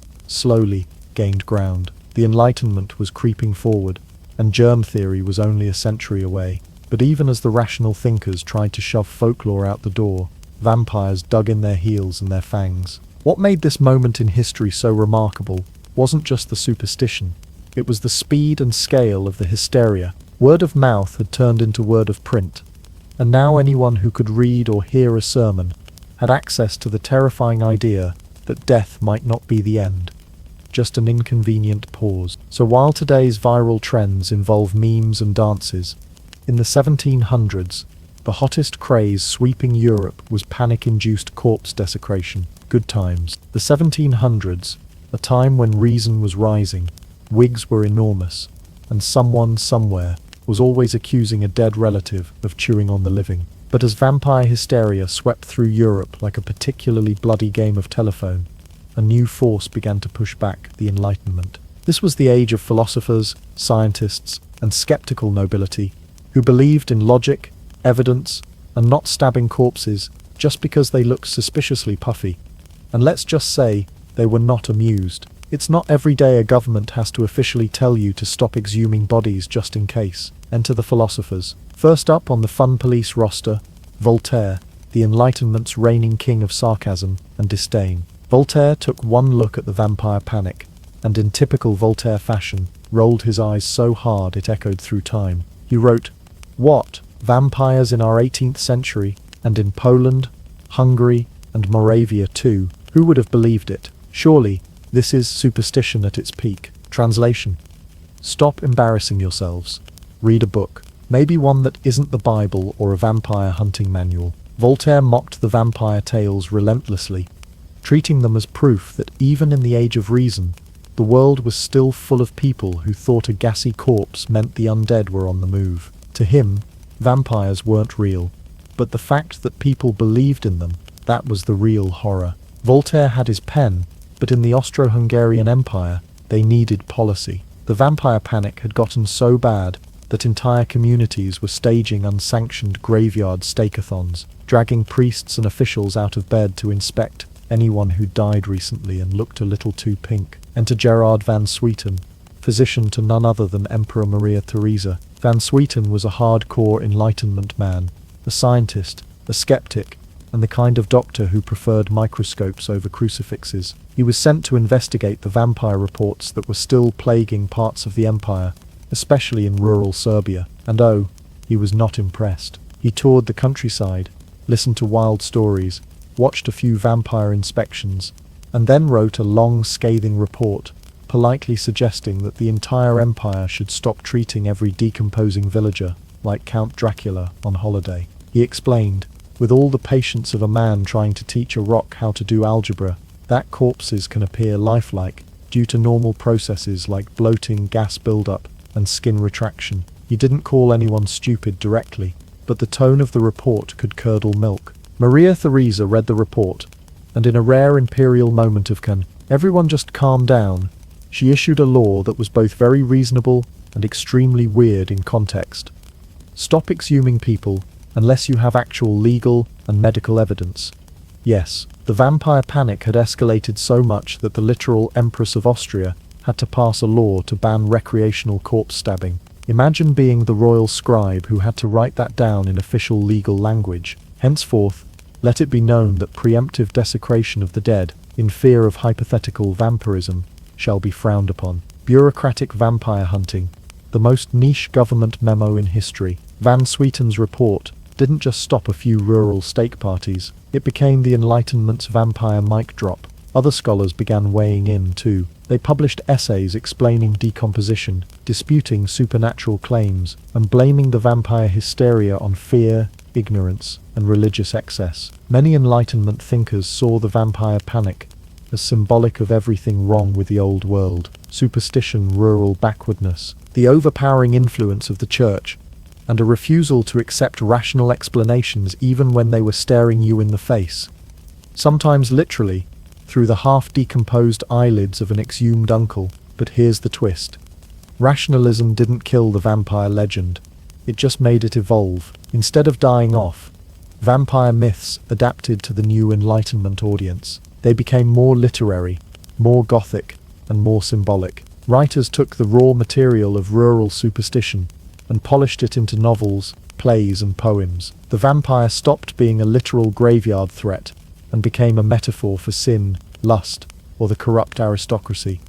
gained ground. The Enlightenment was creeping forward, and germ theory was only a century away. But even as the rational thinkers tried to shove folklore out the door, vampires dug in their heels and their fangs. What made this moment in history so remarkable wasn't just the superstition. It was the speed and scale of the hysteria. Word of mouth had turned into word of print, and now anyone who could read or hear a sermon had access to the terrifying idea that death might not be the end, just an inconvenient pause. So while today's viral trends involve memes and dances, in the 1700s, the hottest craze sweeping Europe was panic-induced corpse desecration. Good times. The 1700s, a time when reason was rising, wigs were enormous, and someone somewhere was always accusing a dead relative of chewing on the living. But as vampire hysteria swept through Europe like a particularly bloody game of telephone, a new force began to push back the Enlightenment. This was the age of philosophers, scientists, and skeptical nobility, who believed in logic, evidence, and not stabbing corpses just because they looked suspiciously puffy. And let's just say, they were not amused. It's not every day a government has to officially tell you to stop exhuming bodies just in case. Enter the philosophers. First up on the fun police roster, Voltaire, the Enlightenment's reigning king of sarcasm and disdain. Voltaire took one look at the vampire panic, and in typical Voltaire fashion, rolled his eyes so hard it echoed through time. He wrote, "What? Vampires in our 18th century, and in Poland, Hungary, and Moravia too? Who would have believed it? Surely, this is superstition at its peak." Translation: stop embarrassing yourselves. Read a book. Maybe one that isn't the Bible or a vampire hunting manual. Voltaire mocked the vampire tales relentlessly, treating them as proof that even in the age of reason, the world was still full of people who thought a gassy corpse meant the undead were on the move. To him, vampires weren't real, but the fact that people believed in them, that was the real horror. Voltaire had his pen, but in the Austro-Hungarian Empire, they needed policy. The vampire panic had gotten so bad that entire communities were staging unsanctioned graveyard stake-a-thons, dragging priests and officials out of bed to inspect anyone who died recently and looked a little too pink. Enter Gerard van Swieten, physician to none other than Emperor Maria Theresa. Van Swieten was a hardcore Enlightenment man, a scientist, a skeptic, and the kind of doctor who preferred microscopes over crucifixes. He was sent to investigate the vampire reports that were still plaguing parts of the empire, especially in rural Serbia, and oh, he was not impressed. He toured the countryside, listened to wild stories, watched a few vampire inspections, and then wrote a long, scathing report, politely suggesting that the entire empire should stop treating every decomposing villager like Count Dracula on holiday. He explained, with all the patience of a man trying to teach a rock how to do algebra, that corpses can appear lifelike due to normal processes like bloating, gas buildup, and skin retraction. He didn't call anyone stupid directly, but the tone of the report could curdle milk. Maria Theresa read the report, and in a rare imperial moment of can everyone just calm down, she issued a law that was both very reasonable and extremely weird in context. Stop exhuming people unless you have actual legal and medical evidence. Yes, the vampire panic had escalated so much that the literal Empress of Austria had to pass a law to ban recreational corpse stabbing. Imagine being the royal scribe who had to write that down in official legal language. Henceforth, let it be known that preemptive desecration of the dead, in fear of hypothetical vampirism, shall be frowned upon. Bureaucratic vampire hunting, the most niche government memo in history. Van Sweeten's report didn't just stop a few rural steak parties, it became the Enlightenment's vampire mic drop. Other scholars began weighing in too. They published essays explaining decomposition, disputing supernatural claims, and blaming the vampire hysteria on fear, ignorance, and religious excess. Many Enlightenment thinkers saw the vampire panic as symbolic of everything wrong with the old world: superstition, rural backwardness, the overpowering influence of the church, and a refusal to accept rational explanations even when they were staring you in the face. Sometimes literally, through the half-decomposed eyelids of an exhumed uncle. But here's the twist. Rationalism didn't kill the vampire legend, it just made it evolve. Instead of dying off, vampire myths adapted to the new Enlightenment audience. They became more literary, more gothic, and more symbolic. Writers took the raw material of rural superstition and polished it into novels, plays, and poems. The vampire stopped being a literal graveyard threat and became a metaphor for sin, lust, or the corrupt aristocracy.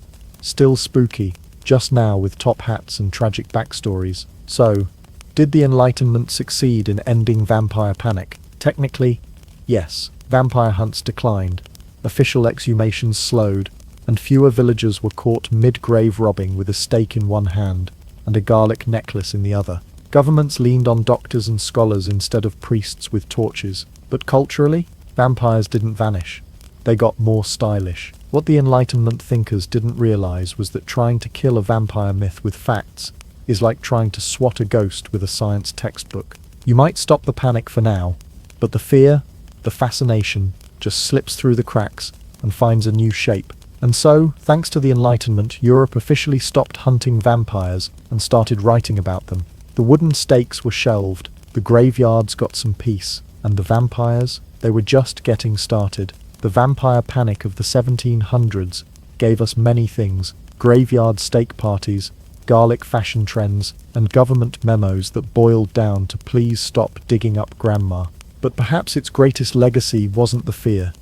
Still spooky, just now with top hats and tragic backstories. So, did the Enlightenment succeed in ending vampire panic? Technically, yes. Vampire hunts declined, official exhumations slowed, and fewer villagers were caught mid-grave robbing with a stake in one hand and a garlic necklace in the other. Governments leaned on doctors and scholars instead of priests with torches. But culturally, vampires didn't vanish. They got more stylish. What the Enlightenment thinkers didn't realize was that trying to kill a vampire myth with facts is like trying to swat a ghost with a science textbook. You might stop the panic for now, but the fear, the fascination, just slips through the cracks and finds a new shape. And so, thanks to the Enlightenment, Europe officially stopped hunting vampires and started writing about them. The wooden stakes were shelved, the graveyards got some peace, and the vampires, they were just getting started. The vampire panic of the 1700s gave us many things: graveyard steak parties, garlic fashion trends, and government memos that boiled down to please stop digging up grandma. But perhaps its greatest legacy wasn't the fear,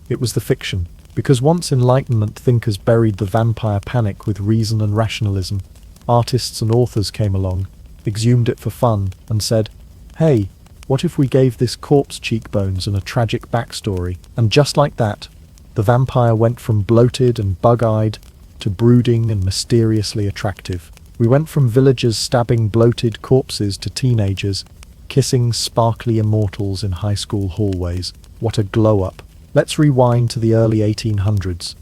it was the fiction. Because once Enlightenment thinkers buried the vampire panic with reason and rationalism, artists and authors came along, exhumed it for fun, and said, "Hey, what if we gave this corpse cheekbones and a tragic backstory?" And just like that, the vampire went from bloated and bug-eyed to brooding and mysteriously attractive. We went from villagers stabbing bloated corpses to teenagers kissing sparkly immortals in high school hallways. What a glow-up. Let's rewind to the early 1800s.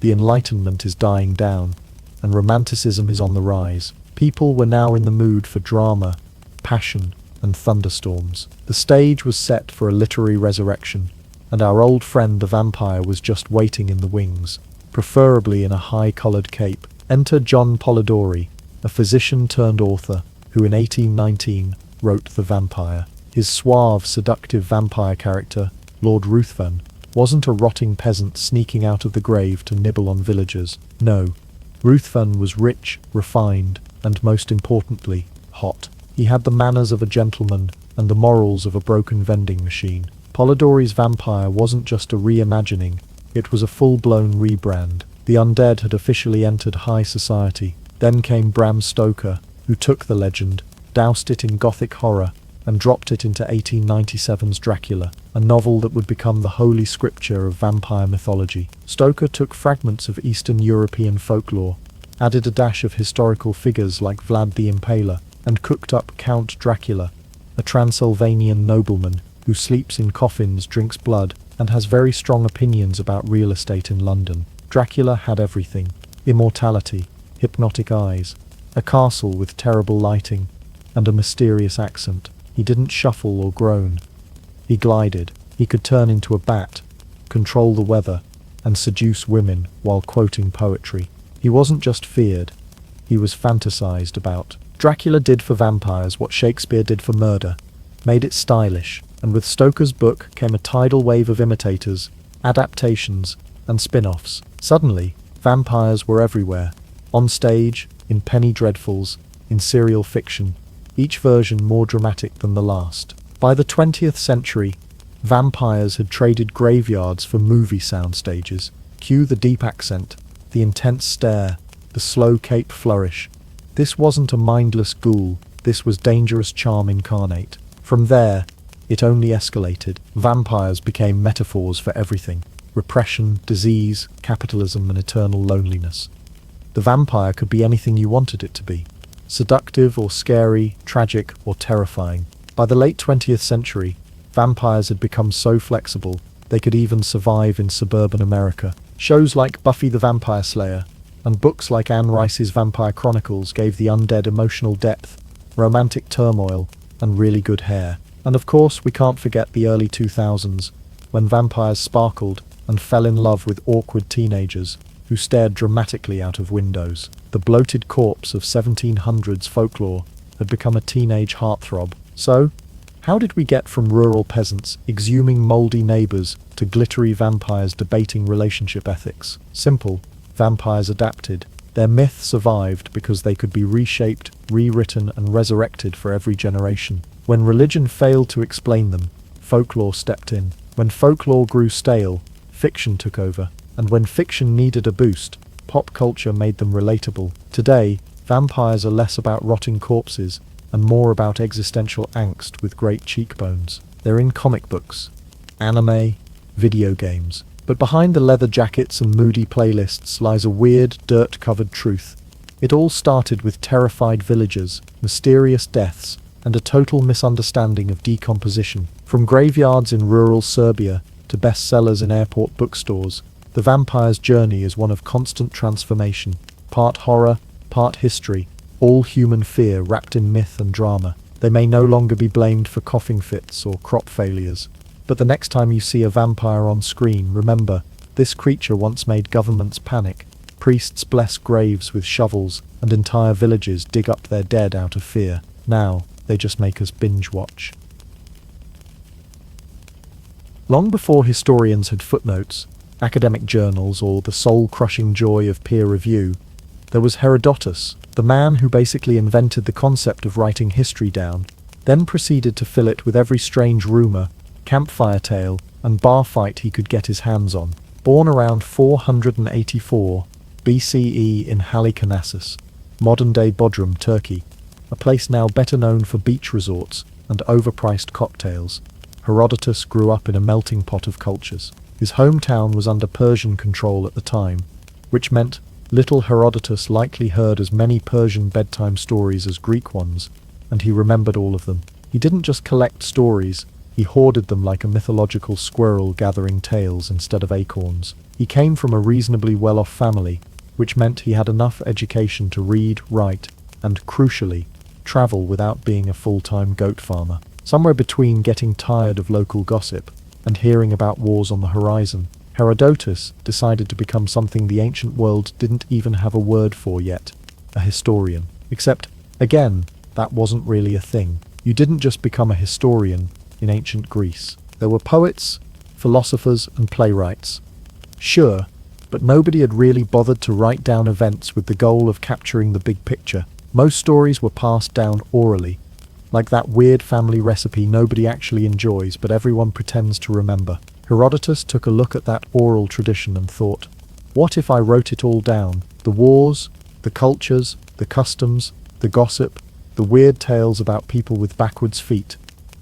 The Enlightenment is dying down, and Romanticism is on the rise. People were now in the mood for drama, passion, and thunderstorms. The stage was set for a literary resurrection, and our old friend the vampire was just waiting in the wings, preferably in a high-collared cape. Enter John Polidori, a physician-turned-author, who in 1819 wrote The Vampire. His suave, seductive vampire character, Lord Ruthven, wasn't a rotting peasant sneaking out of the grave to nibble on villagers. No, Ruthven was rich, refined, and most importantly, hot. He had the manners of a gentleman and the morals of a broken vending machine. Polidori's vampire wasn't just a reimagining, it was a full-blown rebrand. The undead had officially entered high society. Then came Bram Stoker, who took the legend, doused it in gothic horror, and dropped it into 1897's Dracula, a novel that would become the holy scripture of vampire mythology. Stoker took fragments of Eastern European folklore, added a dash of historical figures like Vlad the Impaler, and cooked up Count Dracula, a Transylvanian nobleman who sleeps in coffins, drinks blood, and has very strong opinions about real estate in London. Dracula had everything: immortality, hypnotic eyes, a castle with terrible lighting, and a mysterious accent. He didn't shuffle or groan. He glided. He could turn into a bat, control the weather, and seduce women while quoting poetry. He wasn't just feared, he was fantasized about. Dracula did for vampires what Shakespeare did for murder, made it stylish, and with Stoker's book came a tidal wave of imitators, adaptations, and spin-offs. Suddenly, vampires were everywhere, on stage, in penny dreadfuls, in serial fiction, each version more dramatic than the last. By the 20th century, vampires had traded graveyards for movie sound stages. Cue the deep accent, the intense stare, the slow cape flourish. This wasn't a mindless ghoul, this was dangerous charm incarnate. From there, it only escalated. Vampires became metaphors for everything: repression, disease, capitalism, and eternal loneliness. The vampire could be anything you wanted it to be: seductive or scary, tragic or terrifying. By the late 20th century, vampires had become so flexible, they could even survive in suburban America. Shows like Buffy the Vampire Slayer and books like Anne Rice's Vampire Chronicles gave the undead emotional depth, romantic turmoil, and really good hair. And of course, we can't forget the early 2000s, when vampires sparkled and fell in love with awkward teenagers who stared dramatically out of windows. The bloated corpse of 1700s folklore had become a teenage heartthrob. So, how did we get from rural peasants exhuming mouldy neighbors to glittery vampires debating relationship ethics? Simple. Vampires adapted. Their myth survived because they could be reshaped, rewritten, and resurrected for every generation. When religion failed to explain them, folklore stepped in. When folklore grew stale, fiction took over. And when fiction needed a boost, pop culture made them relatable. Today, vampires are less about rotting corpses and more about existential angst with great cheekbones. They're in comic books, anime, video games. But behind the leather jackets and moody playlists lies a weird, dirt-covered truth. It all started with terrified villagers, mysterious deaths, and a total misunderstanding of decomposition. From graveyards in rural Serbia to bestsellers in airport bookstores, the vampire's journey is one of constant transformation, part horror, part history, all human fear wrapped in myth and drama. They may no longer be blamed for coughing fits or crop failures. But the next time you see a vampire on screen, remember, this creature once made governments panic, priests bless graves with shovels, and entire villages dig up their dead out of fear. Now, they just make us binge watch. Long before historians had footnotes, academic journals, or the soul-crushing joy of peer review, there was Herodotus, the man who basically invented the concept of writing history down, then proceeded to fill it with every strange rumor, campfire tale, and bar fight he could get his hands on. Born around 484 BCE in Halicarnassus, modern-day Bodrum, Turkey, a place now better known for beach resorts and overpriced cocktails, Herodotus grew up in a melting pot of cultures. His hometown was under Persian control at the time, which meant little Herodotus likely heard as many Persian bedtime stories as Greek ones, and he remembered all of them. He didn't just collect stories, he hoarded them like a mythological squirrel gathering tales instead of acorns. He came from a reasonably well-off family, which meant he had enough education to read, write, and, crucially, travel without being a full-time goat farmer. Somewhere between getting tired of local gossip and hearing about wars on the horizon, Herodotus decided to become something the ancient world didn't even have a word for yet: a historian. Except, again, that wasn't really a thing. You didn't just become a historian in ancient Greece. There were poets, philosophers, and playwrights. Sure, but nobody had really bothered to write down events with the goal of capturing the big picture. Most stories were passed down orally, like that weird family recipe nobody actually enjoys but everyone pretends to remember. Herodotus took a look at that oral tradition and thought, what if I wrote it all down? The wars, the cultures, the customs, the gossip, the weird tales about people with backwards feet,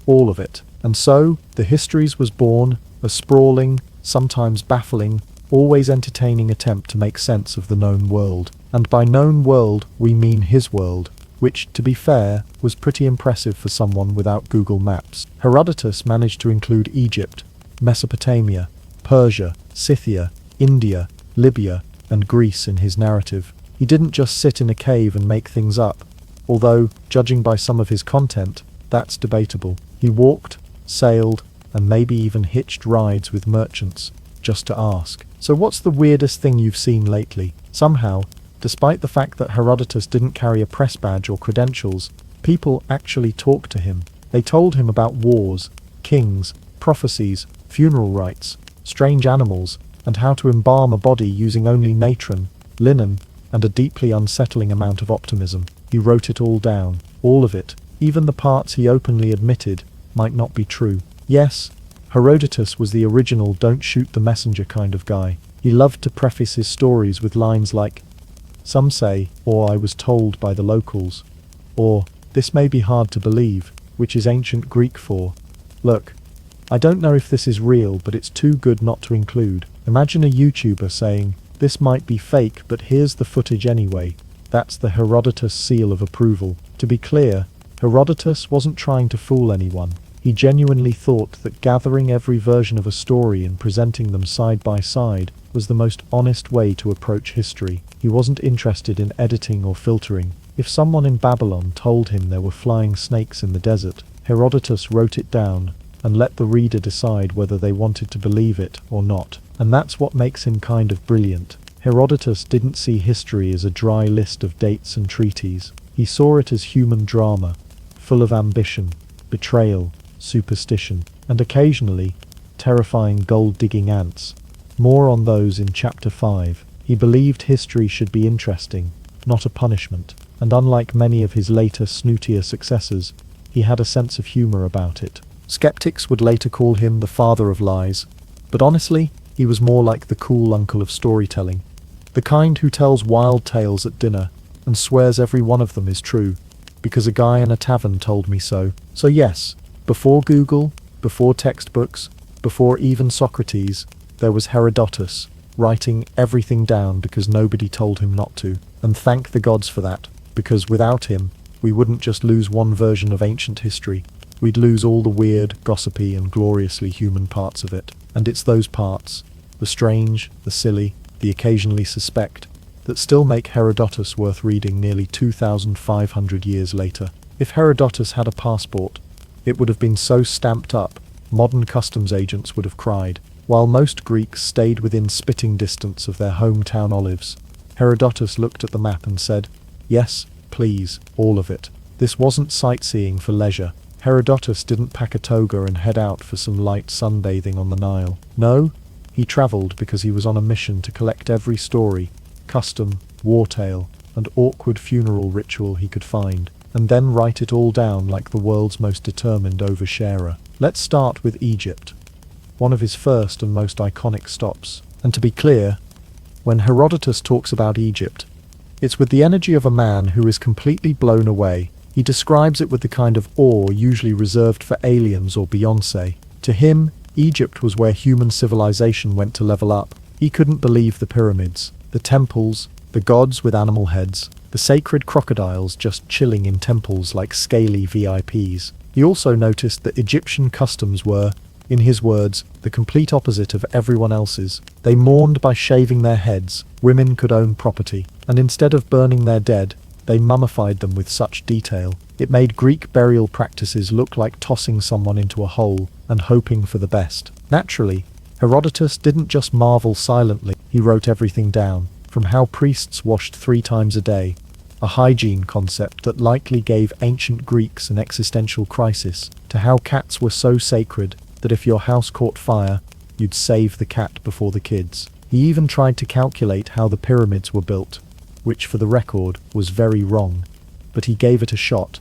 all of it. And so, the Histories was born, a sprawling, sometimes baffling, always entertaining attempt to make sense of the known world. And by known world, we mean his world, which, to be fair, was pretty impressive for someone without Google Maps. Herodotus managed to include Egypt, Mesopotamia, Persia, Scythia, India, Libya, and Greece in his narrative. He didn't just sit in a cave and make things up, although, judging by some of his content, that's debatable. He walked, sailed, and maybe even hitched rides with merchants, just to ask. So what's the weirdest thing you've seen lately? Somehow, despite the fact that Herodotus didn't carry a press badge or credentials, people actually talked to him. They told him about wars, kings, prophecies, funeral rites, strange animals, and how to embalm a body using only natron, linen, and a deeply unsettling amount of optimism. He wrote it all down, all of it, even the parts he openly admitted might not be true. Yes, Herodotus was the original don't shoot the messenger kind of guy. He loved to preface his stories with lines like, "Some say," or "I was told by the locals," or "This may be hard to believe," which is ancient Greek for, "Look, I don't know if this is real, but it's too good not to include." Imagine a YouTuber saying, "This might be fake, but here's the footage anyway." That's the Herodotus seal of approval. To be clear, Herodotus wasn't trying to fool anyone. He genuinely thought that gathering every version of a story and presenting them side by side was the most honest way to approach history. He wasn't interested in editing or filtering. If someone in Babylon told him there were flying snakes in the desert, Herodotus wrote it down and let the reader decide whether they wanted to believe it or not. And that's what makes him kind of brilliant. Herodotus didn't see history as a dry list of dates and treaties. He saw it as human drama, full of ambition, betrayal, superstition, and occasionally, terrifying gold-digging ants. More on those in Chapter 5. He believed history should be interesting, not a punishment, and unlike many of his later, snootier successors, he had a sense of humor about it. Skeptics would later call him the father of lies, but honestly, he was more like the cool uncle of storytelling, the kind who tells wild tales at dinner and swears every one of them is true, because a guy in a tavern told me so. So yes, before Google, before textbooks, before even Socrates, there was Herodotus, writing everything down because nobody told him not to. And thank the gods for that, because without him, we wouldn't just lose one version of ancient history, we'd lose all the weird, gossipy, and gloriously human parts of it. And it's those parts, the strange, the silly, the occasionally suspect, that still make Herodotus worth reading nearly 2,500 years later. If Herodotus had a passport, it would have been so stamped up, modern customs agents would have cried. While most Greeks stayed within spitting distance of their hometown olives, Herodotus looked at the map and said, "Yes, please, all of it." This wasn't sightseeing for leisure. Herodotus didn't pack a toga and head out for some light sunbathing on the Nile. No, he travelled because he was on a mission to collect every story, custom, war tale, and awkward funeral ritual he could find, and then write it all down like the world's most determined oversharer. Let's start with Egypt, one of his first and most iconic stops. And to be clear, when Herodotus talks about Egypt, it's with the energy of a man who is completely blown away. He describes it with the kind of awe usually reserved for aliens or Beyoncé. To him, Egypt was where human civilization went to level up. He couldn't believe the pyramids, the temples, the gods with animal heads, the sacred crocodiles just chilling in temples like scaly VIPs. He also noticed that Egyptian customs were, in his words, the complete opposite of everyone else's. They mourned by shaving their heads, women could own property, and instead of burning their dead, they mummified them with such detail. It made Greek burial practices look like tossing someone into a hole and hoping for the best. Naturally, Herodotus didn't just marvel silently, he wrote everything down, from how priests washed 3 times a day, a hygiene concept that likely gave ancient Greeks an existential crisis, to how cats were so sacred that if your house caught fire, you'd save the cat before the kids. He even tried to calculate how the pyramids were built, which for the record was very wrong, but he gave it a shot.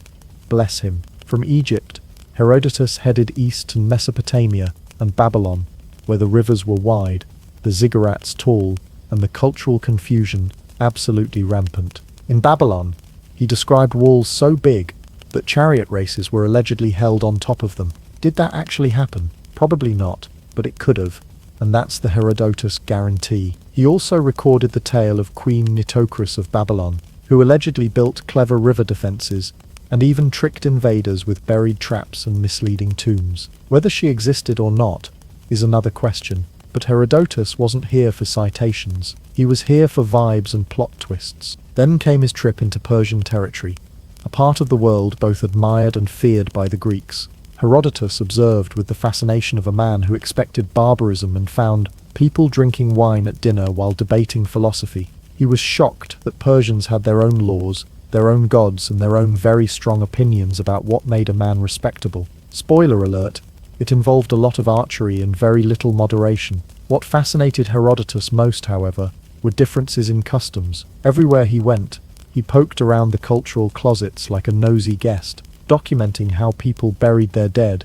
Bless him. From Egypt, Herodotus headed east to Mesopotamia and Babylon, where the rivers were wide, the ziggurats tall, and the cultural confusion absolutely rampant. In Babylon, he described walls so big that chariot races were allegedly held on top of them. Did that actually happen? Probably not, but it could have, and that's the Herodotus guarantee. He also recorded the tale of Queen Nitocris of Babylon, who allegedly built clever river defenses and even tricked invaders with buried traps and misleading tombs. Whether she existed or not is another question, but Herodotus wasn't here for citations. He was here for vibes and plot twists. Then came his trip into Persian territory, a part of the world both admired and feared by the Greeks. Herodotus observed with the fascination of a man who expected barbarism and found people drinking wine at dinner while debating philosophy. He was shocked that Persians had their own laws, their own gods, and their own very strong opinions about what made a man respectable. Spoiler alert, it involved a lot of archery and very little moderation. What fascinated Herodotus most, however, were differences in customs. Everywhere he went, he poked around the cultural closets like a nosy guest, documenting how people buried their dead,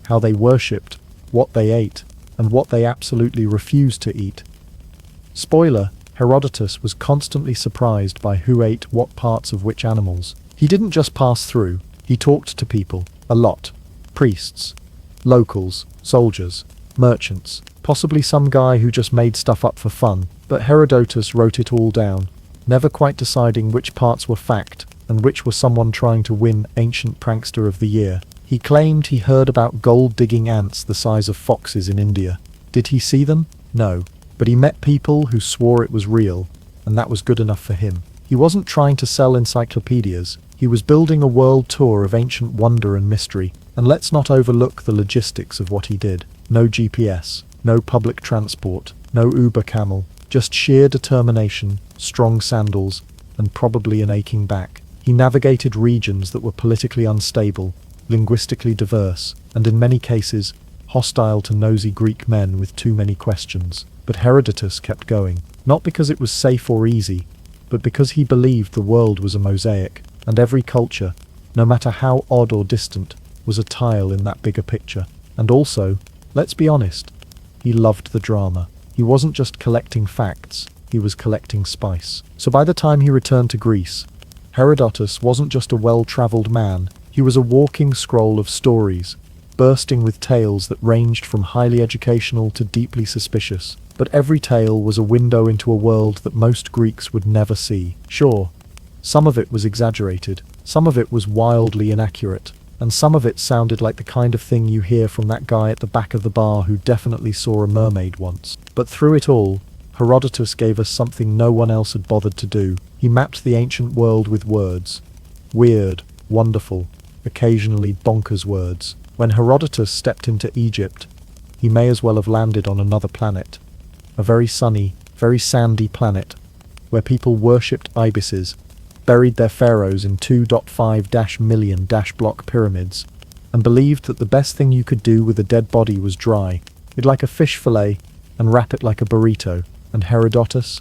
how they worshipped, what they ate, and what they absolutely refused to eat. Spoiler, Herodotus was constantly surprised by who ate what parts of which animals. He didn't just pass through, he talked to people, a lot. Priests, locals, soldiers, merchants, possibly some guy who just made stuff up for fun, but Herodotus wrote it all down, never quite deciding which parts were fact and which were someone trying to win Ancient Prankster of the Year. He claimed he heard about gold-digging ants the size of foxes in India. Did he see them? No. But he met people who swore it was real, and that was good enough for him. He wasn't trying to sell encyclopedias, he was building a world tour of ancient wonder and mystery. And let's not overlook the logistics of what he did. No GPS, no public transport, no Uber camel, just sheer determination, strong sandals, and probably an aching back. He navigated regions that were politically unstable, linguistically diverse, and in many cases, hostile to nosy Greek men with too many questions. But Herodotus kept going, not because it was safe or easy, but because he believed the world was a mosaic, and every culture, no matter how odd or distant, was a tile in that bigger picture. And also, let's be honest, he loved the drama. He wasn't just collecting facts, he was collecting spice. So by the time he returned to Greece, Herodotus wasn't just a well-traveled man, he was a walking scroll of stories, bursting with tales that ranged from highly educational to deeply suspicious. But every tale was a window into a world that most Greeks would never see. Sure, some of it was exaggerated, some of it was wildly inaccurate, and some of it sounded like the kind of thing you hear from that guy at the back of the bar who definitely saw a mermaid once. But through it all, Herodotus gave us something no one else had bothered to do. He mapped the ancient world with words. Weird, wonderful, occasionally bonkers words. When Herodotus stepped into Egypt, he may as well have landed on another planet. A very sunny, very sandy planet, where people worshipped ibises, buried their pharaohs in 2.5 million block pyramids, and believed that the best thing you could do with a dead body was dry it like a fish fillet and wrap it like a burrito. And Herodotus?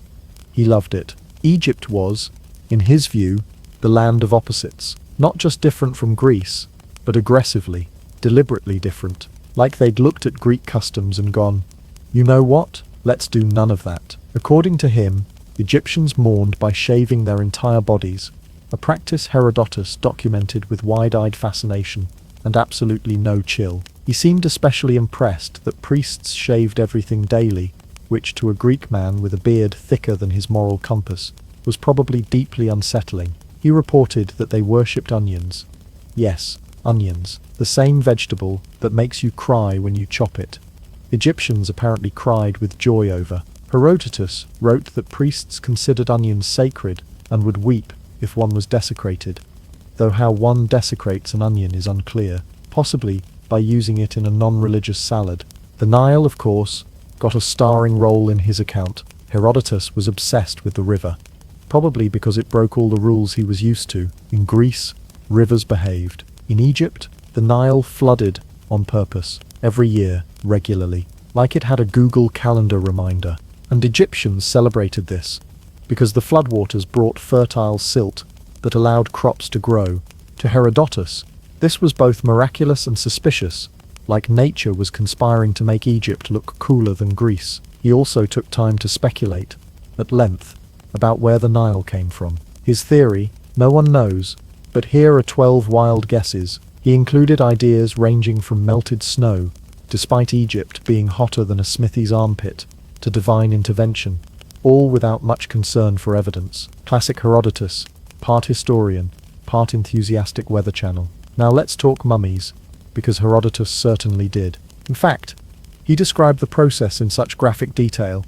He loved it. Egypt was, in his view, the land of opposites. Not just different from Greece, but aggressively, deliberately different. Like they'd looked at Greek customs and gone, you know what? Let's do none of that. According to him, Egyptians mourned by shaving their entire bodies, a practice Herodotus documented with wide-eyed fascination and absolutely no chill. He seemed especially impressed that priests shaved everything daily, which to a Greek man with a beard thicker than his moral compass was probably deeply unsettling. He reported that they worshipped onions. Yes, onions, the same vegetable that makes you cry when you chop it. Egyptians apparently cried with joy over. Herodotus wrote that priests considered onions sacred and would weep if one was desecrated, though how one desecrates an onion is unclear, possibly by using it in a non-religious salad. The Nile, of course, got a starring role in his account. Herodotus was obsessed with the river, probably because it broke all the rules he was used to. In Greece, rivers behaved. In Egypt, the Nile flooded on purpose, every year, regularly, like it had a Google Calendar reminder. And Egyptians celebrated this, because the floodwaters brought fertile silt that allowed crops to grow. To Herodotus, this was both miraculous and suspicious, like nature was conspiring to make Egypt look cooler than Greece. He also took time to speculate, at length, about where the Nile came from. His theory, no one knows, but here are 12 wild guesses. He included ideas ranging from melted snow, despite Egypt being hotter than a smithy's armpit, to divine intervention, all without much concern for evidence. Classic Herodotus, part historian, part enthusiastic Weather Channel. Now let's talk mummies, because Herodotus certainly did. In fact, he described the process in such graphic detail,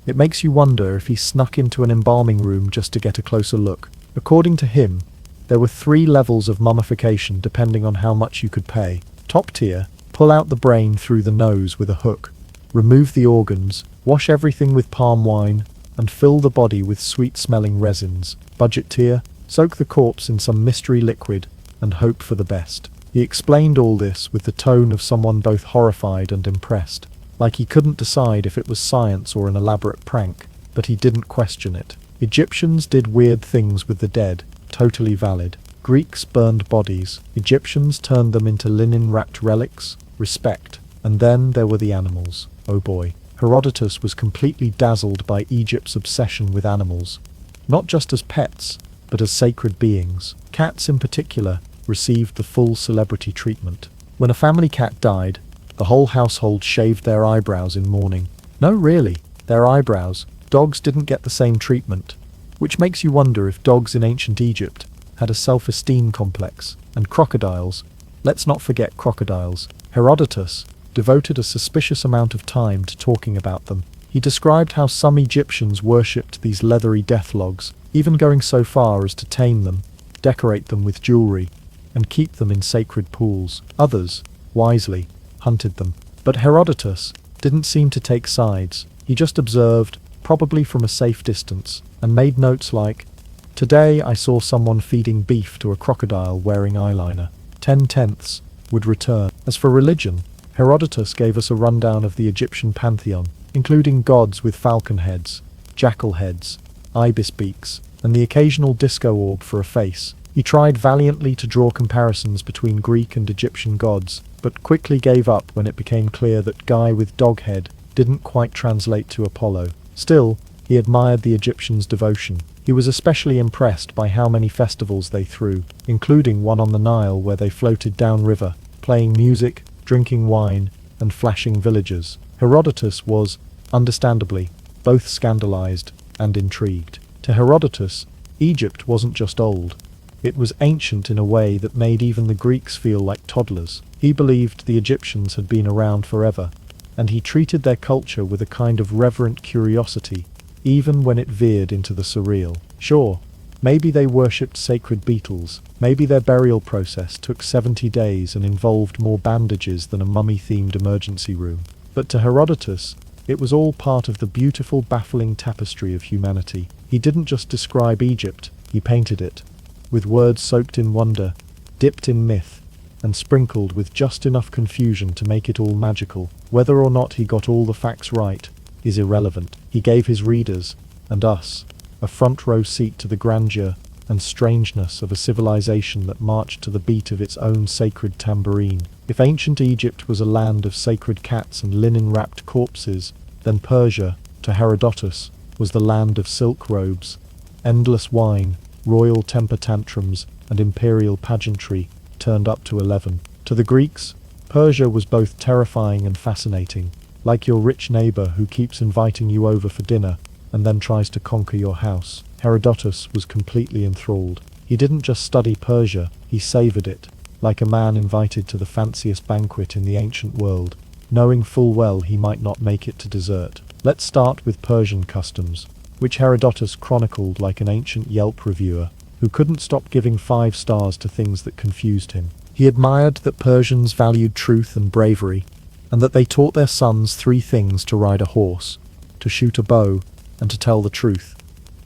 it makes you wonder if he snuck into an embalming room just to get a closer look. According to him, there were 3 levels of mummification depending on how much you could pay. Top tier, pull out the brain through the nose with a hook, remove the organs, Wash everything with palm wine, and fill the body with sweet-smelling resins. Budget tier, soak the corpse in some mystery liquid, and hope for the best. He explained all this with the tone of someone both horrified and impressed, like he couldn't decide if it was science or an elaborate prank, but he didn't question it. Egyptians did weird things with the dead, totally valid. Greeks burned bodies, Egyptians turned them into linen-wrapped relics, respect. And then there were the animals. Oh boy. Herodotus was completely dazzled by Egypt's obsession with animals, not just as pets, but as sacred beings. Cats in particular received the full celebrity treatment. When a family cat died, the whole household shaved their eyebrows in mourning. No, really, their eyebrows. Dogs didn't get the same treatment, which makes you wonder if dogs in ancient Egypt had a self-esteem complex. And crocodiles. Let's not forget crocodiles. Herodotus devoted a suspicious amount of time to talking about them. He described how some Egyptians worshipped these leathery death logs, even going so far as to tame them, decorate them with jewelry, and keep them in sacred pools. Others, wisely, hunted them. But Herodotus didn't seem to take sides. He just observed, probably from a safe distance, and made notes like, "Today I saw someone feeding beef to a crocodile wearing eyeliner. 10/10 would return." As for religion, Herodotus gave us a rundown of the Egyptian pantheon, including gods with falcon heads, jackal heads, ibis beaks, and the occasional disco orb for a face. He tried valiantly to draw comparisons between Greek and Egyptian gods, but quickly gave up when it became clear that guy with dog head didn't quite translate to Apollo. Still, he admired the Egyptians' devotion. He was especially impressed by how many festivals they threw, including one on the Nile where they floated downriver, playing music, drinking wine, and flashing villagers. Herodotus was, understandably, both scandalized and intrigued. To Herodotus, Egypt wasn't just old. It was ancient in a way that made even the Greeks feel like toddlers. He believed the Egyptians had been around forever, and he treated their culture with a kind of reverent curiosity, even when it veered into the surreal. Sure, maybe they worshipped sacred beetles, maybe their burial process took 70 days and involved more bandages than a mummy-themed emergency room. But to Herodotus, it was all part of the beautiful, baffling tapestry of humanity. He didn't just describe Egypt, he painted it, with words soaked in wonder, dipped in myth, and sprinkled with just enough confusion to make it all magical. Whether or not he got all the facts right is irrelevant. He gave his readers, and us, a front-row seat to the grandeur and strangeness of a civilization that marched to the beat of its own sacred tambourine. If ancient Egypt was a land of sacred cats and linen-wrapped corpses, then Persia, to Herodotus, was the land of silk robes, endless wine, royal temper tantrums, and imperial pageantry turned up to 11. To the Greeks, Persia was both terrifying and fascinating, like your rich neighbor who keeps inviting you over for dinner and then tries to conquer your house. Herodotus was completely enthralled. He didn't just study Persia, he savored it, like a man invited to the fanciest banquet in the ancient world, knowing full well he might not make it to dessert. Let's start with Persian customs, which Herodotus chronicled like an ancient Yelp reviewer who couldn't stop giving 5 stars to things that confused him. He admired that Persians valued truth and bravery, and that they taught their sons 3 things: to ride a horse, to shoot a bow, and to tell the truth,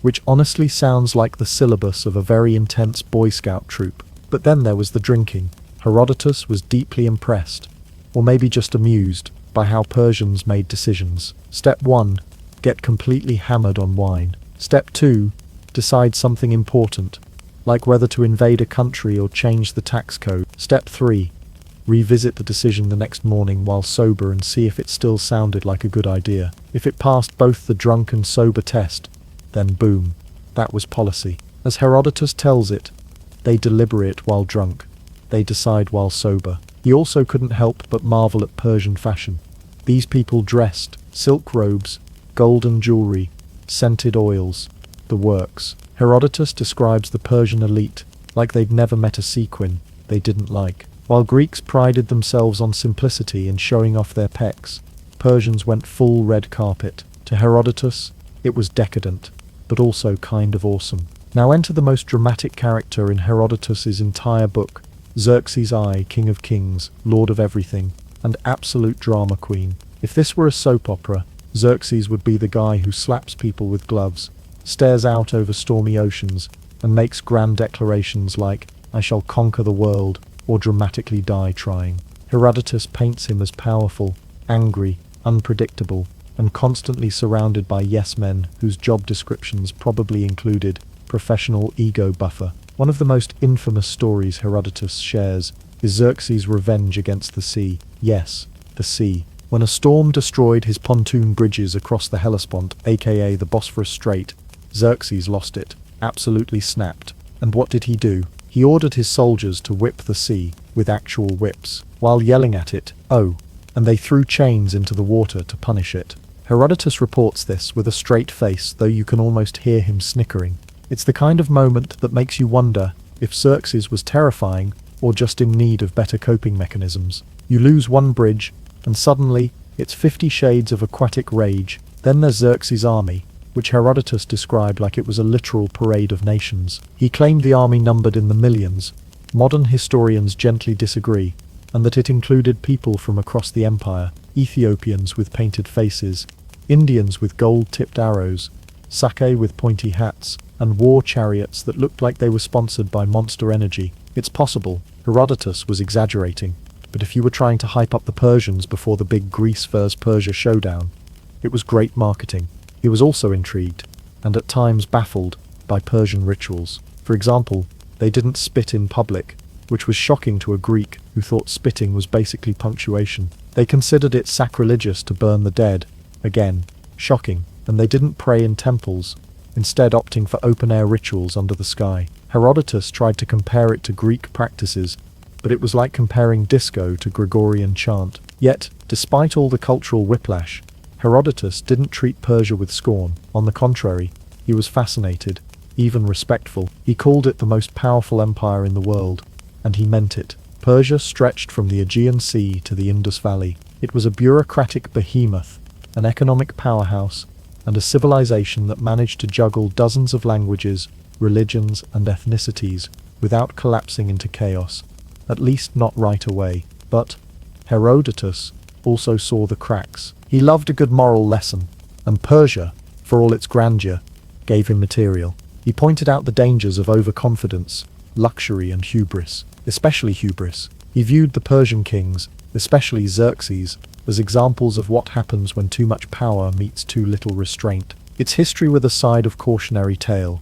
which honestly sounds like the syllabus of a very intense Boy Scout troop. But then there was the drinking. Herodotus was deeply impressed, or maybe just amused, by how Persians made decisions. Step 1. Get completely hammered on wine. Step 2. Decide something important, like whether to invade a country or change the tax code. Step 3. Revisit the decision the next morning while sober and see if it still sounded like a good idea. If it passed both the drunk and sober test, then boom, that was policy. As Herodotus tells it, they deliberate while drunk, they decide while sober. He also couldn't help but marvel at Persian fashion. These people dressed, silk robes, golden jewelry, scented oils, the works. Herodotus describes the Persian elite like they'd never met a sequin they didn't like. While Greeks prided themselves on simplicity and showing off their pecs, Persians went full red carpet. To Herodotus, it was decadent, but also kind of awesome. Now enter the most dramatic character in Herodotus's entire book, Xerxes I, King of Kings, Lord of Everything, and absolute drama queen. If this were a soap opera, Xerxes would be the guy who slaps people with gloves, stares out over stormy oceans, and makes grand declarations like, "I shall conquer the world," or dramatically die trying. Herodotus paints him as powerful, angry, unpredictable, and constantly surrounded by yes-men whose job descriptions probably included professional ego buffer. One of the most infamous stories Herodotus shares is Xerxes' revenge against the sea. Yes, the sea. When a storm destroyed his pontoon bridges across the Hellespont, aka the Bosphorus Strait, Xerxes lost it, absolutely snapped. And what did he do? He ordered his soldiers to whip the sea with actual whips, while yelling at it, "Oh," and they threw chains into the water to punish it. Herodotus reports this with a straight face, though you can almost hear him snickering. It's the kind of moment that makes you wonder if Xerxes was terrifying or just in need of better coping mechanisms. You lose one bridge, and suddenly it's 50 shades of aquatic rage. Then there's Xerxes' army, which Herodotus described like it was a literal parade of nations. He claimed the army numbered in the millions. Modern historians gently disagree, and that it included people from across the empire, Ethiopians with painted faces, Indians with gold-tipped arrows, sake with pointy hats, and war chariots that looked like they were sponsored by Monster Energy. It's possible Herodotus was exaggerating, but if you were trying to hype up the Persians before the big Greece vs. Persia showdown, it was great marketing. He was also intrigued, and at times baffled, by Persian rituals. For example, they didn't spit in public, which was shocking to a Greek who thought spitting was basically punctuation. They considered it sacrilegious to burn the dead. Again, shocking. And they didn't pray in temples, instead opting for open-air rituals under the sky. Herodotus tried to compare it to Greek practices, but it was like comparing disco to Gregorian chant. Yet, despite all the cultural whiplash, Herodotus didn't treat Persia with scorn. On the contrary, he was fascinated, even respectful. He called it the most powerful empire in the world, and he meant it. Persia stretched from the Aegean Sea to the Indus Valley. It was a bureaucratic behemoth, an economic powerhouse, and a civilization that managed to juggle dozens of languages, religions, and ethnicities without collapsing into chaos, at least not right away. But Herodotus also saw the cracks. He loved a good moral lesson, and Persia, for all its grandeur, gave him material. He pointed out the dangers of overconfidence, luxury, and hubris, especially hubris. He viewed the Persian kings, especially Xerxes, as examples of what happens when too much power meets too little restraint. It's history with a side of cautionary tale,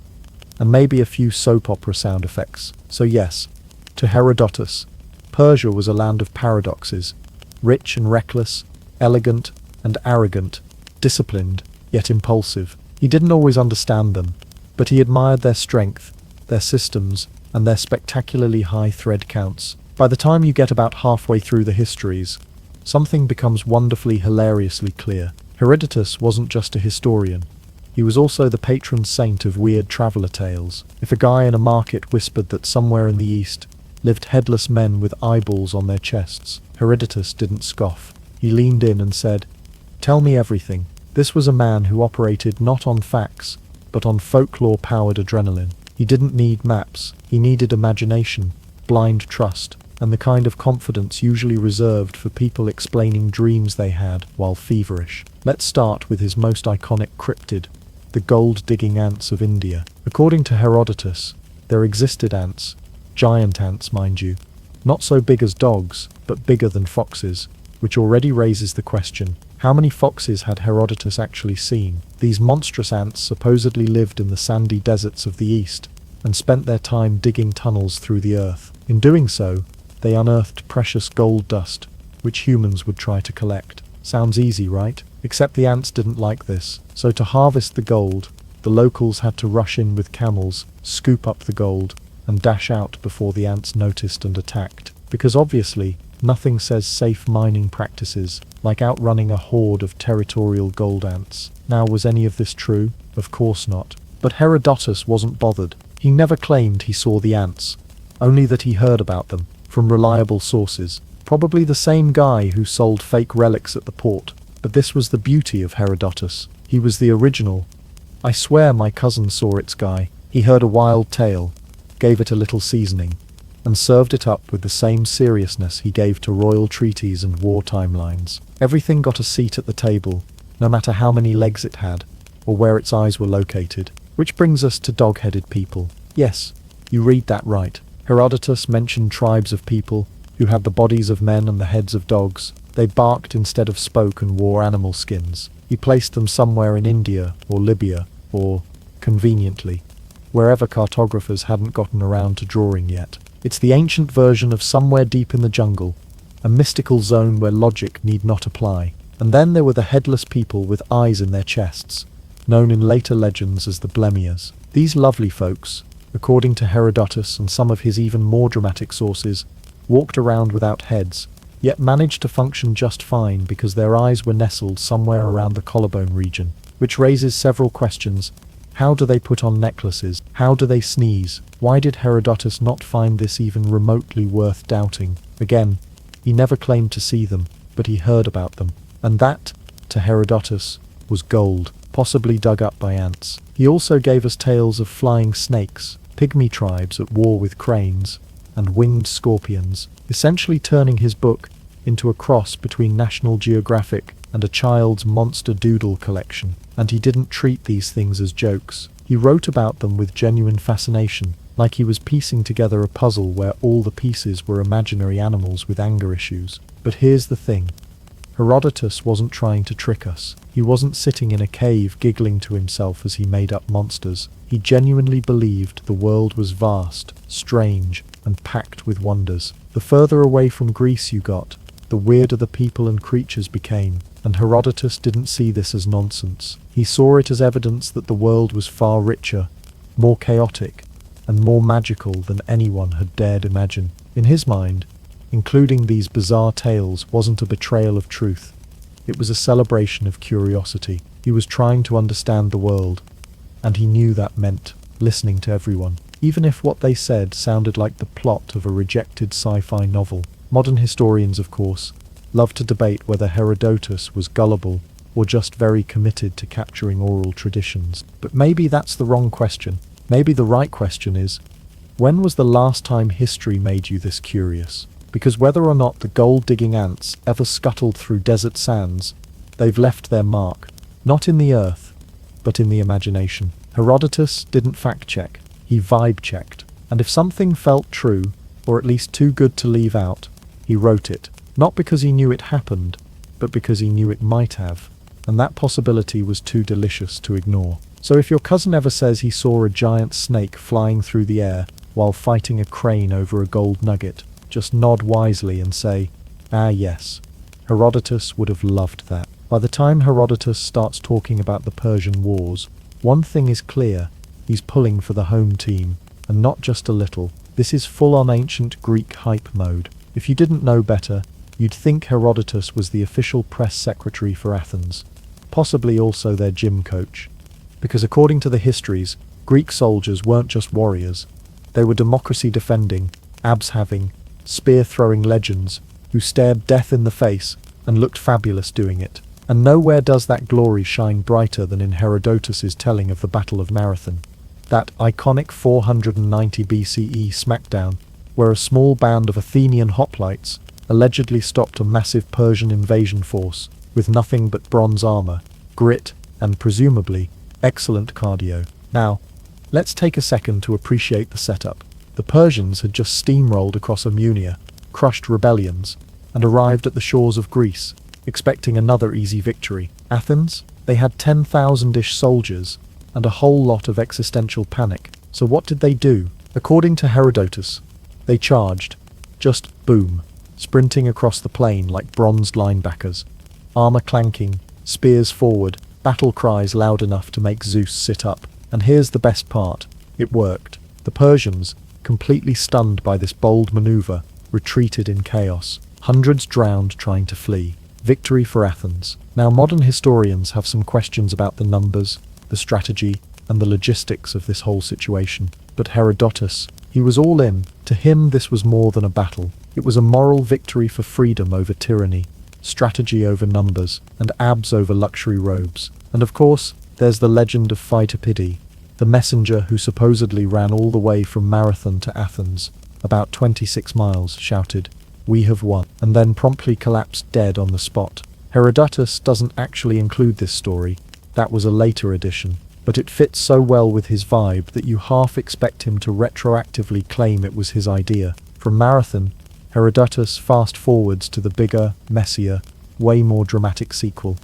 and maybe a few soap opera sound effects. So yes, to Herodotus, Persia was a land of paradoxes, rich and reckless, elegant and arrogant, disciplined yet impulsive. He didn't always understand them, but he admired their strength, their systems, and their spectacularly high thread counts. By the time you get about halfway through the histories, something becomes wonderfully, hilariously clear. Herodotus wasn't just a historian. He was also the patron saint of weird traveller tales. If a guy in a market whispered that somewhere in the east lived headless men with eyeballs on their chests, Herodotus didn't scoff. He leaned in and said, "Tell me everything." This was a man who operated not on facts, but on folklore-powered adrenaline. He didn't need maps. He needed imagination, blind trust, and the kind of confidence usually reserved for people explaining dreams they had while feverish. Let's start with his most iconic cryptid, the gold-digging ants of India. According to Herodotus, there existed ants, giant ants mind you, not so big as dogs, but bigger than foxes, which already raises the question, how many foxes had Herodotus actually seen? These monstrous ants supposedly lived in the sandy deserts of the east, and spent their time digging tunnels through the earth. In doing so, they unearthed precious gold dust, which humans would try to collect. Sounds easy, right? Except the ants didn't like this. So to harvest the gold, the locals had to rush in with camels, scoop up the gold, and dash out before the ants noticed and attacked. Because obviously, nothing says safe mining practices like outrunning a horde of territorial gold ants. Now, was any of this true? Of course not. But Herodotus wasn't bothered. He never claimed he saw the ants, only that he heard about them from reliable sources, probably the same guy who sold fake relics at the port. But this was the beauty of Herodotus. He was the original. I swear my cousin saw its guy. He heard a wild tale, gave it a little seasoning, and served it up with the same seriousness he gave to royal treaties and war timelines. Everything got a seat at the table, no matter how many legs it had, or where its eyes were located. Which brings us to dog-headed people. Yes, you read that right. Herodotus mentioned tribes of people who had the bodies of men and the heads of dogs. They barked instead of spoke and wore animal skins. He placed them somewhere in India or Libya or, conveniently, wherever cartographers hadn't gotten around to drawing yet. It's the ancient version of somewhere deep in the jungle, a mystical zone where logic need not apply. And then there were the headless people with eyes in their chests, known in later legends as the Blemias. These lovely folks, according to Herodotus and some of his even more dramatic sources, walked around without heads, yet managed to function just fine because their eyes were nestled somewhere around the collarbone region, which raises several questions. How do they put on necklaces? How do they sneeze? Why did Herodotus not find this even remotely worth doubting? Again, he never claimed to see them, but he heard about them. And that, to Herodotus, was gold, possibly dug up by ants. He also gave us tales of flying snakes, pygmy tribes at war with cranes, and winged scorpions, essentially turning his book into a cross between National Geographic and a child's monster doodle collection. And he didn't treat these things as jokes. He wrote about them with genuine fascination, like he was piecing together a puzzle where all the pieces were imaginary animals with anger issues. But here's the thing. Herodotus wasn't trying to trick us. He wasn't sitting in a cave giggling to himself as he made up monsters. He genuinely believed the world was vast, strange, and packed with wonders. The further away from Greece you got, the weirder the people and creatures became. And Herodotus didn't see this as nonsense. He saw it as evidence that the world was far richer, more chaotic, and more magical than anyone had dared imagine. In his mind, including these bizarre tales wasn't a betrayal of truth. It was a celebration of curiosity. He was trying to understand the world, and he knew that meant listening to everyone, even if what they said sounded like the plot of a rejected sci-fi novel. Modern historians, of course, love to debate whether Herodotus was gullible or just very committed to capturing oral traditions. But maybe that's the wrong question. Maybe the right question is, when was the last time history made you this curious? Because whether or not the gold-digging ants ever scuttled through desert sands, they've left their mark, not in the earth, but in the imagination. Herodotus didn't fact-check, he vibe-checked. And if something felt true, or at least too good to leave out, he wrote it. Not because he knew it happened, but because he knew it might have. And that possibility was too delicious to ignore. So if your cousin ever says he saw a giant snake flying through the air while fighting a crane over a gold nugget, just nod wisely and say, "Ah yes, Herodotus would have loved that." By the time Herodotus starts talking about the Persian Wars, one thing is clear, he's pulling for the home team, and not just a little. This is full-on ancient Greek hype mode. If you didn't know better, you'd think Herodotus was the official press secretary for Athens, possibly also their gym coach. Because according to the histories, Greek soldiers weren't just warriors, they were democracy-defending, abs-having, spear-throwing legends who stared death in the face and looked fabulous doing it. And nowhere does that glory shine brighter than in Herodotus's telling of the Battle of Marathon, that iconic 490 BCE smackdown where a small band of Athenian hoplites allegedly stopped a massive Persian invasion force with nothing but bronze armor, grit, and presumably excellent cardio. Now, let's take a second to appreciate the setup. The Persians had just steamrolled across Amunia, crushed rebellions, and arrived at the shores of Greece, expecting another easy victory. Athens? They had 10,000-ish soldiers, and a whole lot of existential panic. So what did they do? According to Herodotus, they charged. Just boom, sprinting across the plain like bronzed linebackers. Armor clanking, spears forward, battle cries loud enough to make Zeus sit up. And here's the best part. It worked. The Persians, completely stunned by this bold maneuver, retreated in chaos. Hundreds drowned trying to flee. Victory for Athens. Now, modern historians have some questions about the numbers, the strategy, and the logistics of this whole situation. But Herodotus, he was all in. To him, this was more than a battle. It was a moral victory for freedom over tyranny, strategy over numbers, and abs over luxury robes. And of course, there's the legend of Phytopides, the messenger who supposedly ran all the way from Marathon to Athens, about 26 miles, shouted, "We have won," and then promptly collapsed dead on the spot. Herodotus doesn't actually include this story, that was a later addition, but it fits so well with his vibe that you half expect him to retroactively claim it was his idea. From Marathon, Herodotus fast forwards to the bigger, messier, way more dramatic sequel,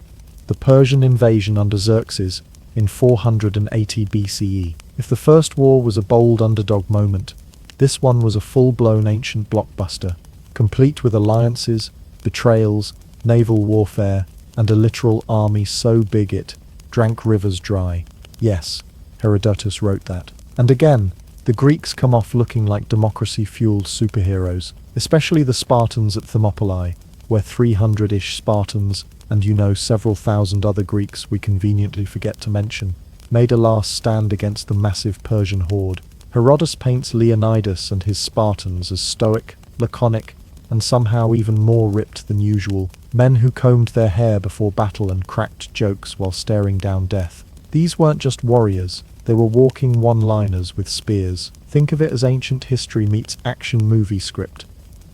the Persian invasion under Xerxes in 480 BCE. If the First War was a bold underdog moment, this one was a full-blown ancient blockbuster, complete with alliances, betrayals, naval warfare, and a literal army so big it drank rivers dry. Yes, Herodotus wrote that. And again, the Greeks come off looking like democracy-fueled superheroes, especially the Spartans at Thermopylae, where 300-ish Spartans, and several thousand other Greeks we conveniently forget to mention, made a last stand against the massive Persian horde. Herodotus paints Leonidas and his Spartans as stoic, laconic, and somehow even more ripped than usual, men who combed their hair before battle and cracked jokes while staring down death. These weren't just warriors, they were walking one-liners with spears. Think of it as ancient history meets action movie script.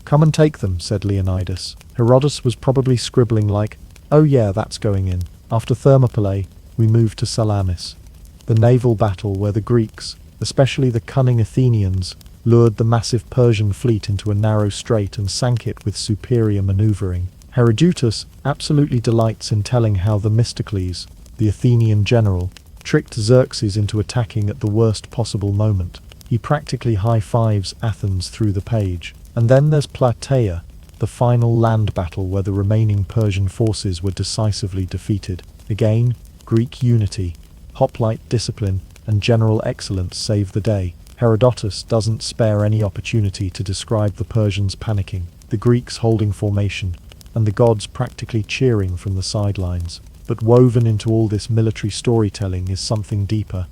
"Come and take them," said Leonidas. Herodotus was probably scribbling like, "Oh yeah, that's going in." After Thermopylae, we moved to Salamis, the naval battle where the Greeks, especially the cunning Athenians, lured the massive Persian fleet into a narrow strait and sank it with superior maneuvering. Herodotus absolutely delights in telling how Themistocles, the Athenian general, tricked Xerxes into attacking at the worst possible moment. He practically high-fives Athens through the page. And then there's Plataea, the final land battle where the remaining Persian forces were decisively defeated. Again, Greek unity, hoplite discipline, and general excellence save the day. Herodotus doesn't spare any opportunity to describe the Persians panicking, the Greeks holding formation, and the gods practically cheering from the sidelines. But woven into all this military storytelling is something deeper,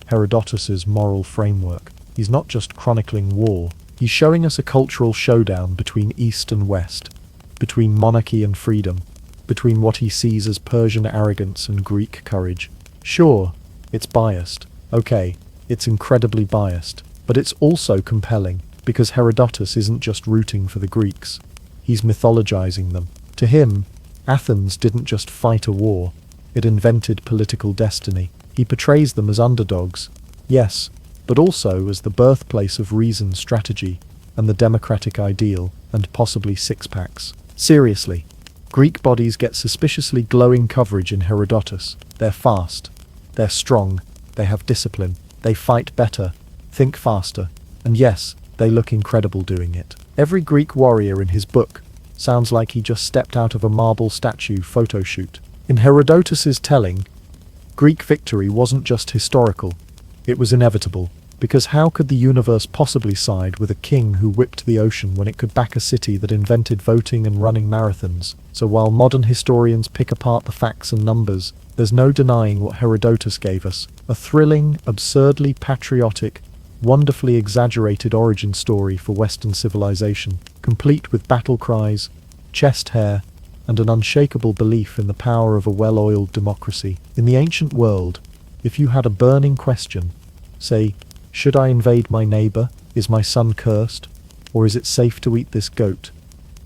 Herodotus's moral framework. He's not just chronicling war, he's showing us a cultural showdown between East and West, between monarchy and freedom, between what he sees as Persian arrogance and Greek courage. Sure, it's biased. Okay, it's incredibly biased, but it's also compelling, because Herodotus isn't just rooting for the Greeks, he's mythologizing them. To him, Athens didn't just fight a war, it invented political destiny. He portrays them as underdogs, yes, but also as the birthplace of reason, strategy, and the democratic ideal, and possibly six-packs. Seriously, Greek bodies get suspiciously glowing coverage in Herodotus. They're fast, they're strong, they have discipline, they fight better, think faster, and yes, they look incredible doing it. Every Greek warrior in his book sounds like he just stepped out of a marble statue photo shoot. In Herodotus's telling, Greek victory wasn't just historical, it was inevitable, because how could the universe possibly side with a king who whipped the ocean when it could back a city that invented voting and running marathons? So while modern historians pick apart the facts and numbers, there's no denying what Herodotus gave us, a thrilling, absurdly patriotic, wonderfully exaggerated origin story for Western civilization, complete with battle cries, chest hair, and an unshakable belief in the power of a well-oiled democracy. In the ancient world, if you had a burning question, say, should I invade my neighbor? Is my son cursed? Or is it safe to eat this goat?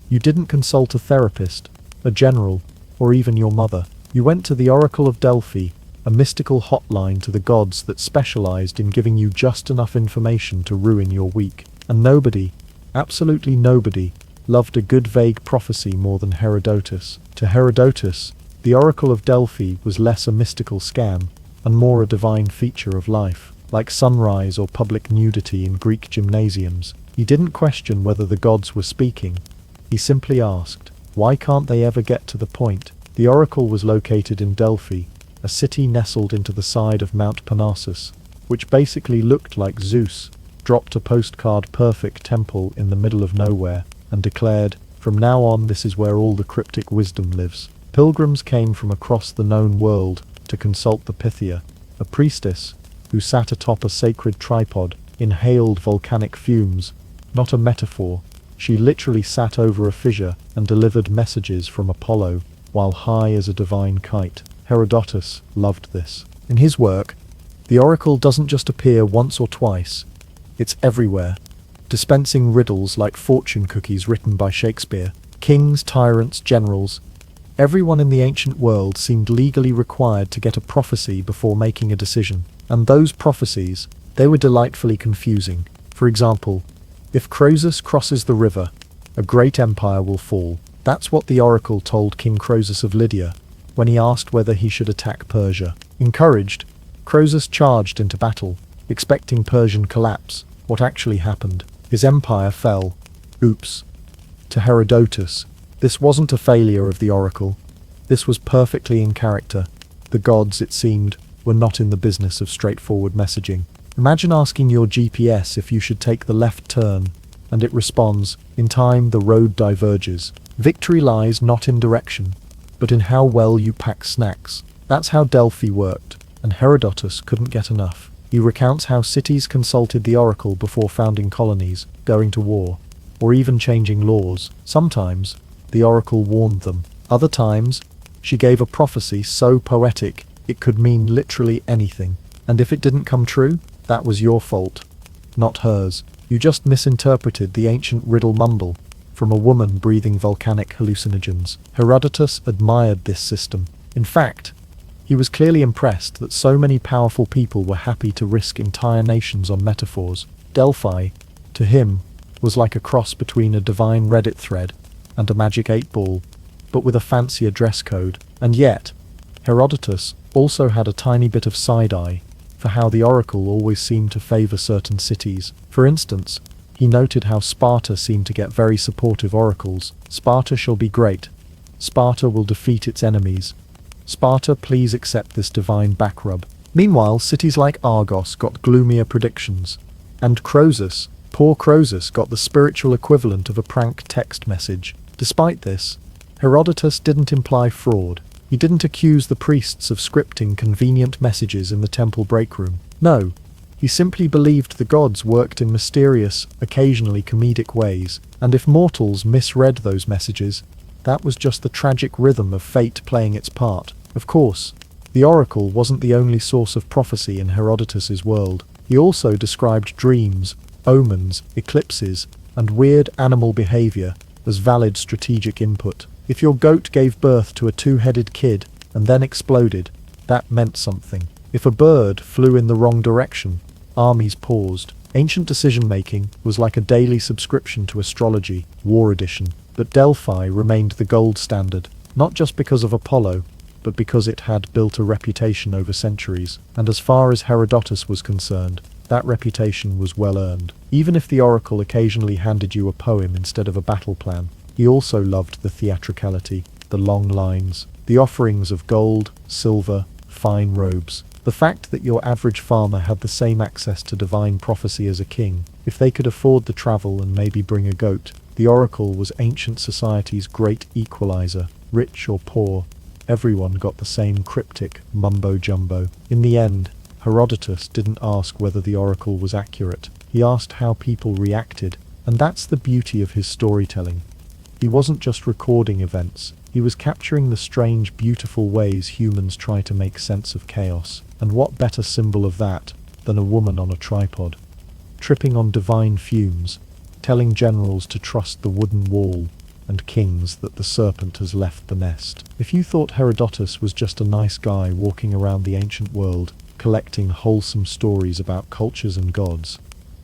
You didn't consult a therapist, a general, or even your mother. You went to the Oracle of Delphi, a mystical hotline to the gods that specialized in giving you just enough information to ruin your week. And nobody, absolutely nobody, loved a good vague prophecy more than Herodotus. To Herodotus, the Oracle of Delphi was less a mystical scam, and more a divine feature of life. Like sunrise or public nudity in Greek gymnasiums, he didn't question whether the gods were speaking. He simply asked, why can't they ever get to the point? The oracle was located in Delphi, a city nestled into the side of Mount Parnassus, which basically looked like Zeus dropped a postcard perfect temple in the middle of nowhere and declared, from now on this is where all the cryptic wisdom lives. Pilgrims came from across the known world to consult the Pythia, a priestess who sat atop a sacred tripod, inhaled volcanic fumes, not a metaphor. She literally sat over a fissure and delivered messages from Apollo, while high as a divine kite. Herodotus loved this. In his work, the oracle doesn't just appear once or twice, it's everywhere, dispensing riddles like fortune cookies written by Shakespeare. Kings, tyrants, generals, Everyone in the ancient world seemed legally required to get a prophecy before making a decision. And those prophecies, they were delightfully confusing. For example, if Croesus crosses the river, a great empire will fall. That's what the oracle told King Croesus of Lydia when he asked whether he should attack Persia. Encouraged, Croesus charged into battle, expecting Persian collapse. What actually happened? His empire fell. Oops. To Herodotus, this wasn't a failure of the oracle. This was perfectly in character. The gods, it seemed, were not in the business of straightforward messaging. Imagine asking your GPS if you should take the left turn, and it responds, in time the road diverges. Victory lies not in direction, but in how well you pack snacks. That's how Delphi worked, and Herodotus couldn't get enough. He recounts how cities consulted the oracle before founding colonies, going to war, or even changing laws. Sometimes, the oracle warned them. Other times, she gave a prophecy so poetic it could mean literally anything. And if it didn't come true, that was your fault, not hers. You just misinterpreted the ancient riddle mumble from a woman breathing volcanic hallucinogens. Herodotus admired this system. In fact, he was clearly impressed that so many powerful people were happy to risk entire nations on metaphors. Delphi, to him, was like a cross between a divine Reddit thread and a magic 8-ball, but with a fancier dress code. And yet, Herodotus also had a tiny bit of side-eye for how the oracle always seemed to favor certain cities. For instance, he noted how Sparta seemed to get very supportive oracles. Sparta shall be great. Sparta will defeat its enemies. Sparta, please accept this divine backrub. Meanwhile, cities like Argos got gloomier predictions. And Croesus, poor Croesus, got the spiritual equivalent of a prank text message. Despite this, Herodotus didn't imply fraud. He didn't accuse the priests of scripting convenient messages in the temple break room. No, he simply believed the gods worked in mysterious, occasionally comedic ways, and if mortals misread those messages, that was just the tragic rhythm of fate playing its part. Of course, the oracle wasn't the only source of prophecy in Herodotus's world. He also described dreams, omens, eclipses, and weird animal behavior as valid strategic input. If your goat gave birth to a two-headed kid and then exploded, that meant something. If a bird flew in the wrong direction, armies paused. Ancient decision-making was like a daily subscription to astrology, War Edition. But Delphi remained the gold standard, not just because of Apollo, but because it had built a reputation over centuries. And as far as Herodotus was concerned, that reputation was well earned. Even if the oracle occasionally handed you a poem instead of a battle plan, he also loved the theatricality, the long lines, the offerings of gold, silver, fine robes. The fact that your average farmer had the same access to divine prophecy as a king, if they could afford the travel and maybe bring a goat. The oracle was ancient society's great equalizer. Rich or poor, everyone got the same cryptic mumbo-jumbo. In the end, Herodotus didn't ask whether the oracle was accurate. He asked how people reacted, and that's the beauty of his storytelling. He wasn't just recording events, he was capturing the strange, beautiful ways humans try to make sense of chaos. And what better symbol of that than a woman on a tripod, tripping on divine fumes, telling generals to trust the wooden wall, and kings that the serpent has left the nest. If you thought Herodotus was just a nice guy walking around the ancient world, collecting wholesome stories about cultures and gods,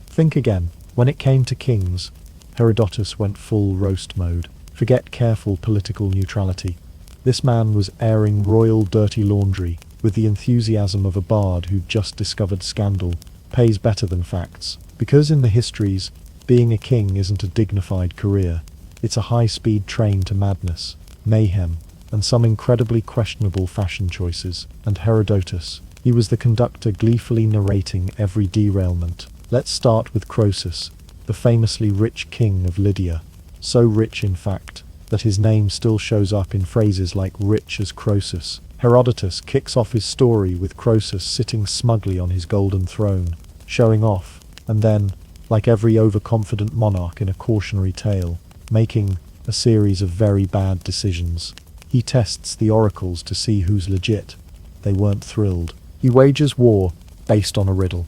think again. When it came to kings, Herodotus went full roast mode. Forget careful political neutrality. This man was airing royal dirty laundry with the enthusiasm of a bard who'd just discovered scandal. Pays better than facts. Because in the histories, being a king isn't a dignified career. It's a high-speed train to madness, mayhem, and some incredibly questionable fashion choices. And Herodotus, he was the conductor gleefully narrating every derailment. Let's start with Croesus, the famously rich king of Lydia. So rich, in fact, that his name still shows up in phrases like rich as Croesus. Herodotus kicks off his story with Croesus sitting smugly on his golden throne, showing off, and then, like every overconfident monarch in a cautionary tale, making a series of very bad decisions. He tests the oracles to see who's legit. They weren't thrilled. He wages war based on a riddle.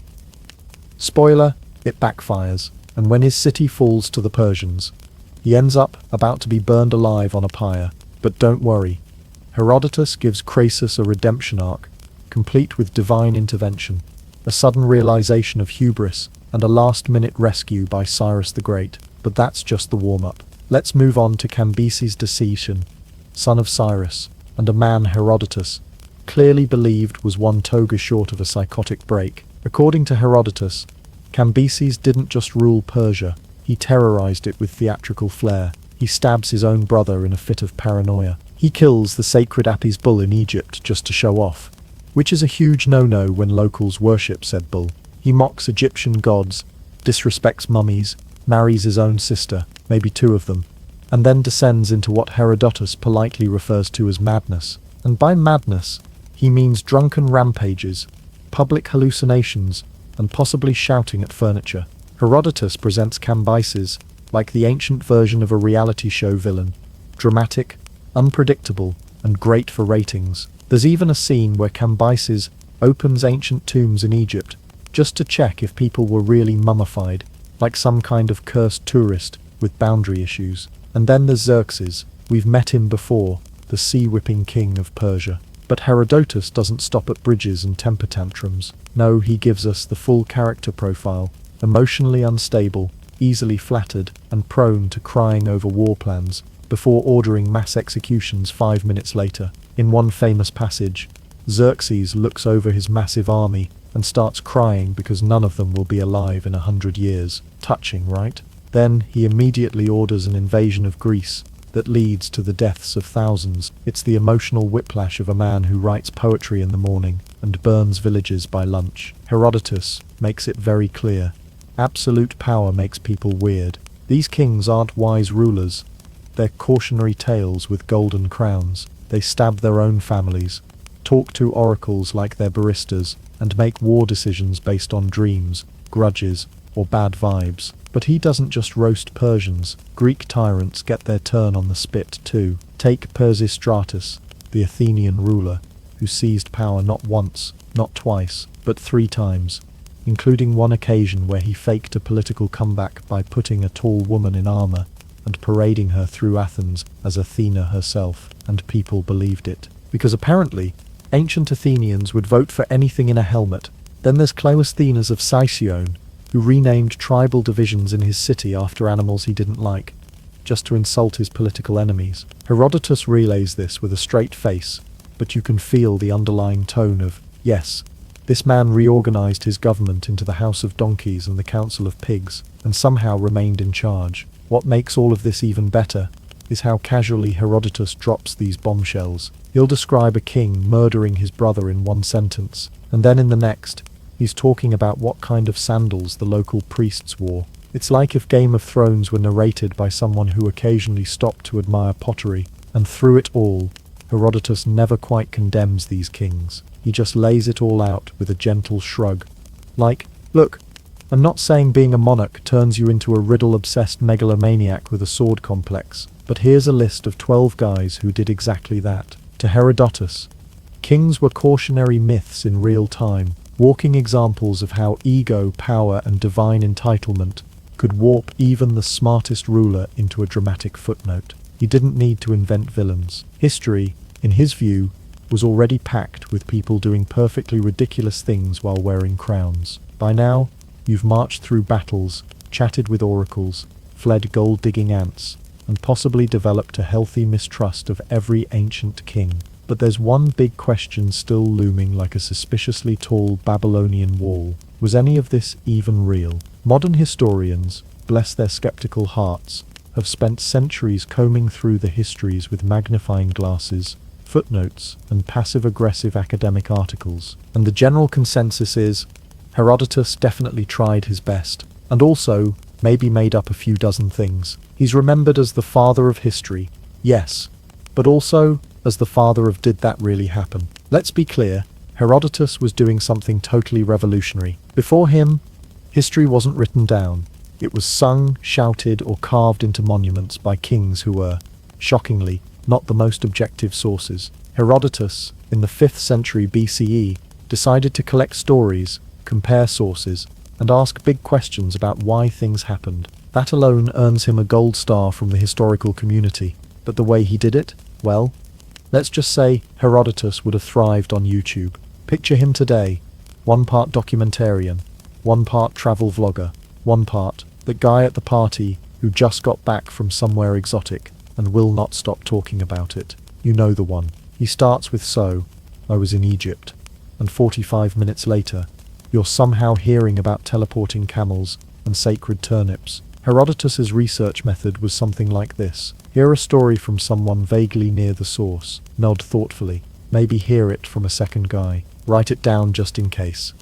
Spoiler, it backfires, and when his city falls to the Persians, he ends up about to be burned alive on a pyre. But don't worry, Herodotus gives Croesus a redemption arc, complete with divine intervention, a sudden realization of hubris, and a last-minute rescue by Cyrus the Great. But that's just the warm-up. Let's move on to Cambyses' Decision, son of Cyrus, and a man Herodotus clearly believed was one toga short of a psychotic break. According to Herodotus, Cambyses didn't just rule Persia, he terrorized it with theatrical flair. He stabs his own brother in a fit of paranoia. He kills the sacred Apis bull in Egypt just to show off, which is a huge no-no when locals worship said bull. He mocks Egyptian gods, disrespects mummies, marries his own sister, maybe two of them, and then descends into what Herodotus politely refers to as madness. And by madness, he means drunken rampages, public hallucinations, and possibly shouting at furniture. Herodotus presents Cambyses like the ancient version of a reality show villain, dramatic, unpredictable, and great for ratings. There's even a scene where Cambyses opens ancient tombs in Egypt just to check if people were really mummified, like some kind of cursed tourist with boundary issues. And then there's Xerxes. We've met him before, the sea-whipping king of Persia. But Herodotus doesn't stop at bridges and temper tantrums. No, he gives us the full character profile, emotionally unstable, easily flattered, and prone to crying over war plans, before ordering mass executions 5 minutes later. In one famous passage, Xerxes looks over his massive army and starts crying because none of them will be alive in 100 years. Touching, right? Then he immediately orders an invasion of Greece that leads to the deaths of thousands. It's the emotional whiplash of a man who writes poetry in the morning and burns villages by lunch. Herodotus makes it very clear. Absolute power makes people weird. These kings aren't wise rulers. They're cautionary tales with golden crowns. They stab their own families, talk to oracles like they're baristas, and make war decisions based on dreams, grudges, or bad vibes. But he doesn't just roast Persians. Greek tyrants get their turn on the spit too. Take Persistratus, the Athenian ruler, who seized power not once, not twice, but 3 times, including one occasion where he faked a political comeback by putting a tall woman in armor and parading her through Athens as Athena herself, and people believed it. Because apparently, ancient Athenians would vote for anything in a helmet. Then there's Cleisthenes of Sicyon, who renamed tribal divisions in his city after animals he didn't like, just to insult his political enemies. Herodotus relays this with a straight face, but you can feel the underlying tone of, yes, this man reorganized his government into the House of Donkeys and the Council of Pigs, and somehow remained in charge. What makes all of this even better is how casually Herodotus drops these bombshells. He'll describe a king murdering his brother in one sentence, and then in the next, he's talking about what kind of sandals the local priests wore. It's like if Game of Thrones were narrated by someone who occasionally stopped to admire pottery, and through it all, Herodotus never quite condemns these kings. He just lays it all out with a gentle shrug. Like, look, I'm not saying being a monarch turns you into a riddle-obsessed megalomaniac with a sword complex, but here's a list of 12 guys who did exactly that. To Herodotus, kings were cautionary myths in real time, walking examples of how ego, power, and divine entitlement could warp even the smartest ruler into a dramatic footnote. He didn't need to invent villains. History, in his view, was already packed with people doing perfectly ridiculous things while wearing crowns. By now, you've marched through battles, chatted with oracles, fled gold-digging ants, and possibly developed a healthy mistrust of every ancient king. But there's one big question still looming like a suspiciously tall Babylonian wall. Was any of this even real? Modern historians, bless their skeptical hearts, have spent centuries combing through the histories with magnifying glasses, footnotes, and passive-aggressive academic articles. And the general consensus is, Herodotus definitely tried his best, and also maybe made up a few dozen things. He's remembered as the father of history, yes, but also as the father of did that really happen? Let's be clear, Herodotus was doing something totally revolutionary. Before him, history wasn't written down. It was sung, shouted, or carved into monuments by kings who were, shockingly, not the most objective sources. Herodotus, in the 5th century BCE, decided to collect stories, compare sources, and ask big questions about why things happened. That alone earns him a gold star from the historical community. But the way he did it? Well, Let's just say Herodotus would have thrived on YouTube. Picture him today, one part documentarian, one part travel vlogger, one part the guy at the party who just got back from somewhere exotic and will not stop talking about it. You know the one. He starts with "So, I was in Egypt," and 45 minutes later, you're somehow hearing about teleporting camels and sacred turnips. Herodotus's research method was something like this. Hear a story from someone vaguely near the source. Nod thoughtfully. Maybe hear it from a second guy. Write it down just in case.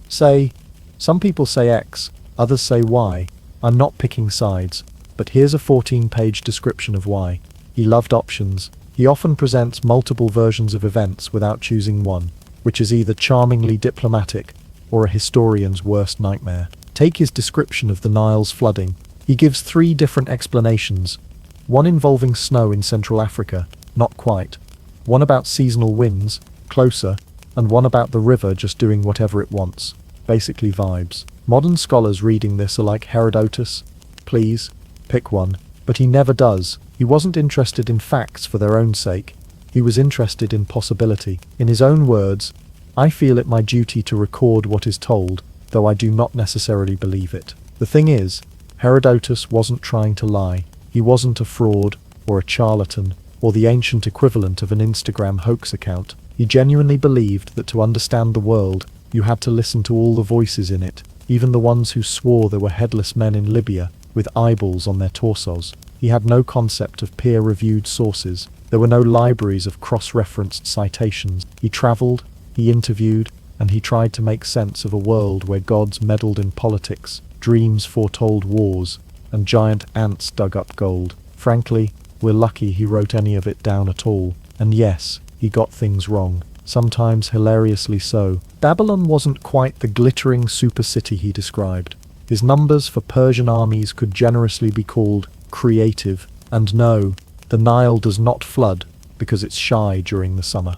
Say, some people say X, others say Y. I'm not picking sides, but here's a 14-page description of why. He loved options. He often presents multiple versions of events without choosing one, which is either charmingly diplomatic or a historian's worst nightmare. Take his description of the Nile's flooding. He gives 3 different explanations. One involving snow in Central Africa, not quite. One about seasonal winds, closer, and one about the river just doing whatever it wants. Basically vibes. Modern scholars reading this are like, Herodotus, please, pick one. But he never does. He wasn't interested in facts for their own sake. He was interested in possibility. In his own words, "I feel it my duty to record what is told, though I do not necessarily believe it." The thing is, Herodotus wasn't trying to lie. He wasn't a fraud, or a charlatan, or the ancient equivalent of an Instagram hoax account. He genuinely believed that to understand the world, you had to listen to all the voices in it, even the ones who swore there were headless men in Libya, with eyeballs on their torsos. He had no concept of peer-reviewed sources. There were no libraries of cross-referenced citations. He traveled, he interviewed, and he tried to make sense of a world where gods meddled in politics, dreams foretold wars, and giant ants dug up gold. Frankly, we're lucky he wrote any of it down at all. And yes, he got things wrong. Sometimes hilariously so. Babylon wasn't quite the glittering super city he described. His numbers for Persian armies could generously be called creative. And no, the Nile does not flood because it's shy during the summer.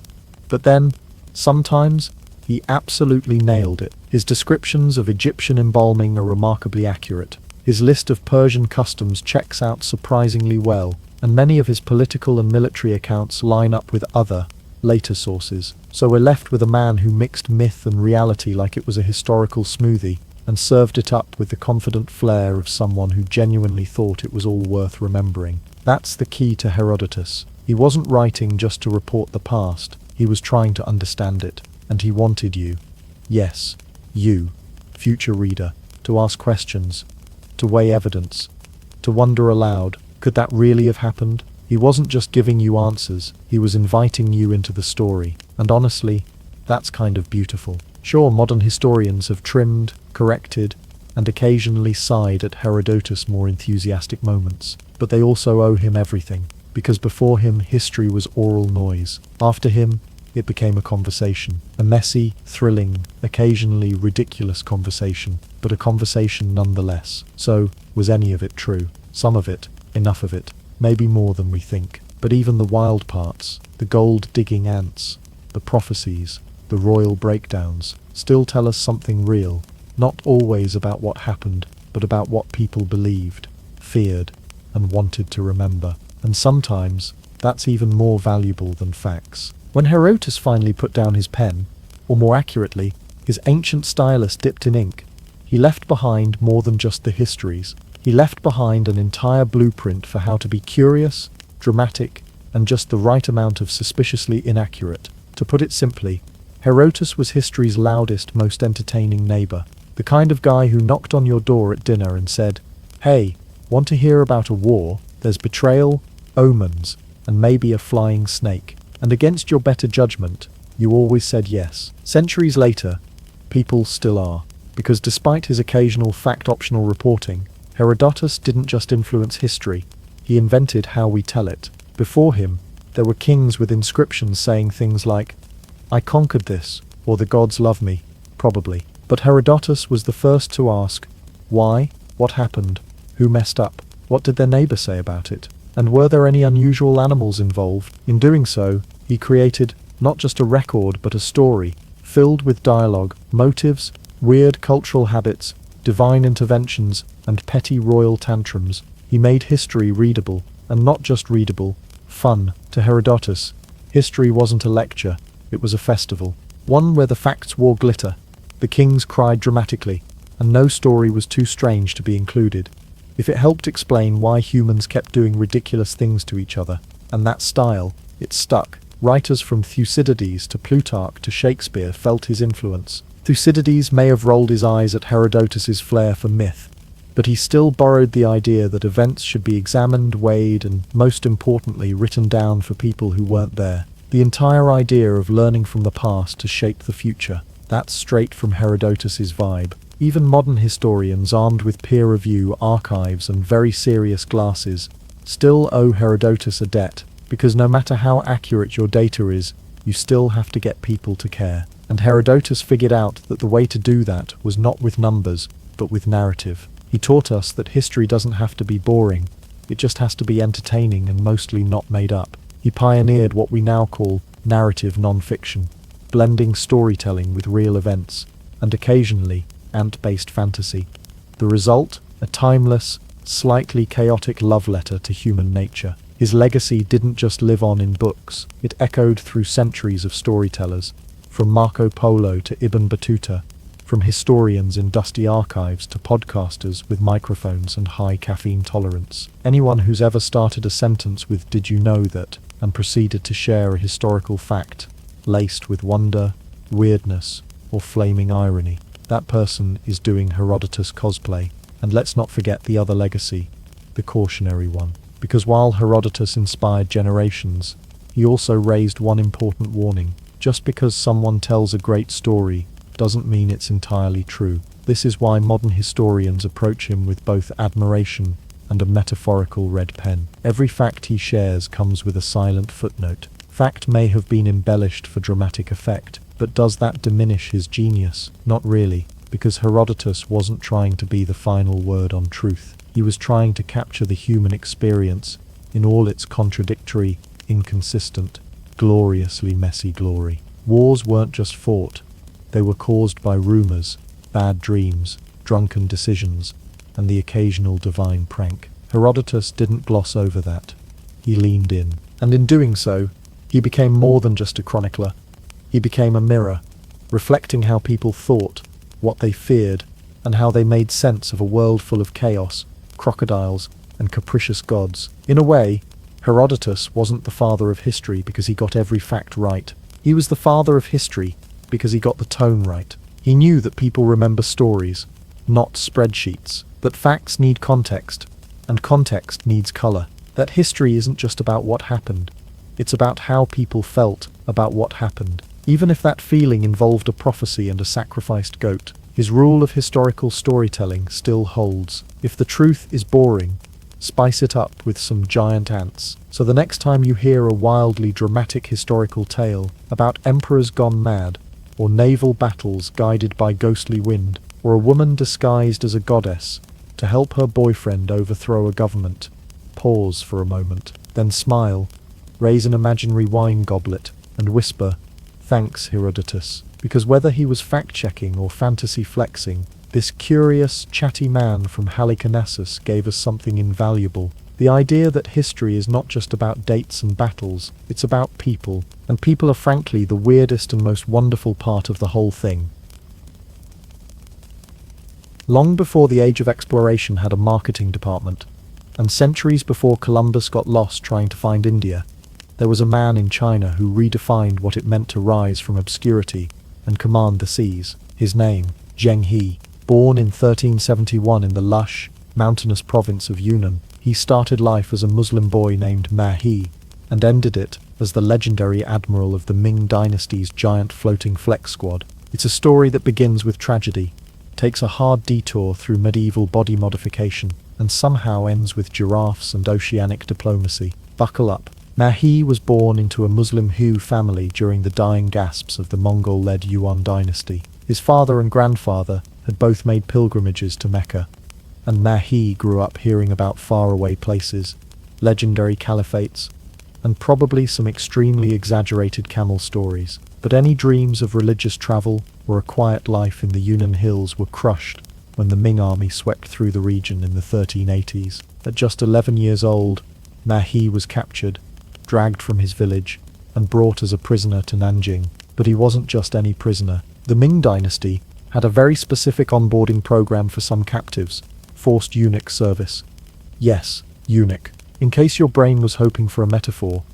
But then, sometimes, he absolutely nailed it. His descriptions of Egyptian embalming are remarkably accurate. His list of Persian customs checks out surprisingly well, and many of his political and military accounts line up with other, later sources. So we're left with a man who mixed myth and reality like it was a historical smoothie, and served it up with the confident flair of someone who genuinely thought it was all worth remembering. That's the key to Herodotus. He wasn't writing just to report the past, he was trying to understand it, and he wanted you, yes, you, future reader, to ask questions, to weigh evidence, to wonder aloud, could that really have happened? He wasn't just giving you answers, he was inviting you into the story, and honestly, that's kind of beautiful. Sure, modern historians have trimmed, corrected, and occasionally sighed at Herodotus' more enthusiastic moments, but they also owe him everything, because before him history was oral noise. After him, it became a conversation. A messy, thrilling, occasionally ridiculous conversation, but a conversation nonetheless. So, was any of it true? Some of it, enough of it, maybe more than we think. But even the wild parts, the gold-digging ants, the prophecies, the royal breakdowns, still tell us something real, not always about what happened, but about what people believed, feared, and wanted to remember. And sometimes, that's even more valuable than facts. When Herodotus finally put down his pen, or more accurately, his ancient stylus dipped in ink, he left behind more than just the histories. He left behind an entire blueprint for how to be curious, dramatic, and just the right amount of suspiciously inaccurate. To put it simply, Herodotus was history's loudest, most entertaining neighbor. The kind of guy who knocked on your door at dinner and said, "Hey, want to hear about a war? There's betrayal, omens, and maybe a flying snake." And against your better judgment, you always said yes. Centuries later, people still are. Because despite his occasional fact-optional reporting, Herodotus didn't just influence history, he invented how we tell it. Before him, there were kings with inscriptions saying things like, "I conquered this," or "the gods love me," probably. But Herodotus was the first to ask, why? What happened? Who messed up? What did their neighbor say about it? And were there any unusual animals involved? In doing so, he created not just a record but a story, filled with dialogue, motives, weird cultural habits, divine interventions, and petty royal tantrums. He made history readable, and not just readable, fun. To Herodotus, history wasn't a lecture, it was a festival. One where the facts wore glitter, the kings cried dramatically, and no story was too strange to be included. If it helped explain why humans kept doing ridiculous things to each other, and that style, it stuck. Writers from Thucydides to Plutarch to Shakespeare felt his influence. Thucydides may have rolled his eyes at Herodotus's flair for myth, but he still borrowed the idea that events should be examined, weighed, and, most importantly, written down for people who weren't there. The entire idea of learning from the past to shape the future, that's straight from Herodotus's vibe. Even modern historians armed with peer review, archives, and very serious glasses still owe Herodotus a debt, because no matter how accurate your data is, you still have to get people to care. And Herodotus figured out that the way to do that was not with numbers, but with narrative. He taught us that history doesn't have to be boring, it just has to be entertaining and mostly not made up. He pioneered what we now call narrative non-fiction, blending storytelling with real events, and occasionally, ant-based fantasy. The result? A timeless, slightly chaotic love letter to human nature. His legacy didn't just live on in books, it echoed through centuries of storytellers, from Marco Polo to Ibn Battuta, from historians in dusty archives to podcasters with microphones and high caffeine tolerance. Anyone who's ever started a sentence with "did you know that?" and proceeded to share a historical fact, laced with wonder, weirdness, or flaming irony, that person is doing Herodotus cosplay. And let's not forget the other legacy, the cautionary one. Because while Herodotus inspired generations, he also raised one important warning. Just because someone tells a great story doesn't mean it's entirely true. This is why modern historians approach him with both admiration and a metaphorical red pen. Every fact he shares comes with a silent footnote. Fact may have been embellished for dramatic effect, but does that diminish his genius? Not really, because Herodotus wasn't trying to be the final word on truth. He was trying to capture the human experience in all its contradictory, inconsistent, gloriously messy glory. Wars weren't just fought, they were caused by rumors, bad dreams, drunken decisions, and the occasional divine prank. Herodotus didn't gloss over that. He leaned in. And in doing so, he became more than just a chronicler. He became a mirror, reflecting how people thought, what they feared, and how they made sense of a world full of chaos, crocodiles, and capricious gods. In a way, Herodotus wasn't the father of history because he got every fact right. He was the father of history because he got the tone right. He knew that people remember stories, not spreadsheets, that facts need context, and context needs color, that history isn't just about what happened, it's about how people felt about what happened, even if that feeling involved a prophecy and a sacrificed goat. His rule of historical storytelling still holds. If the truth is boring, spice it up with some giant ants. So the next time you hear a wildly dramatic historical tale about emperors gone mad, or naval battles guided by ghostly wind, or a woman disguised as a goddess to help her boyfriend overthrow a government, pause for a moment, then smile, raise an imaginary wine goblet, and whisper, "Thanks, Herodotus," because whether he was fact-checking or fantasy flexing, this curious, chatty man from Halicarnassus gave us something invaluable. The idea that history is not just about dates and battles, it's about people, and people are frankly the weirdest and most wonderful part of the whole thing. Long before the age of exploration had a marketing department, and centuries before Columbus got lost trying to find India, there was a man in China who redefined what it meant to rise from obscurity and command the seas. His name, Zheng He. Born in 1371 in the lush, mountainous province of Yunnan, he started life as a Muslim boy named Ma He, and ended it as the legendary admiral of the Ming dynasty's giant floating flex squad. It's a story that begins with tragedy, takes a hard detour through medieval body modification, and somehow ends with giraffes and oceanic diplomacy. Buckle up. Mahi was born into a Muslim Hu family during the dying gasps of the Mongol-led Yuan dynasty. His father and grandfather had both made pilgrimages to Mecca, and Mahi grew up hearing about faraway places, legendary caliphates, and probably some extremely exaggerated camel stories. But any dreams of religious travel or a quiet life in the Yunnan hills were crushed when the Ming army swept through the region in the 1380s. At just 11 years old, Mahi was captured, dragged from his village, and brought as a prisoner to Nanjing. But he wasn't just any prisoner. The Ming Dynasty had a very specific onboarding program for some captives: forced eunuch service. Yes, eunuch. In case your brain was hoping for a metaphor,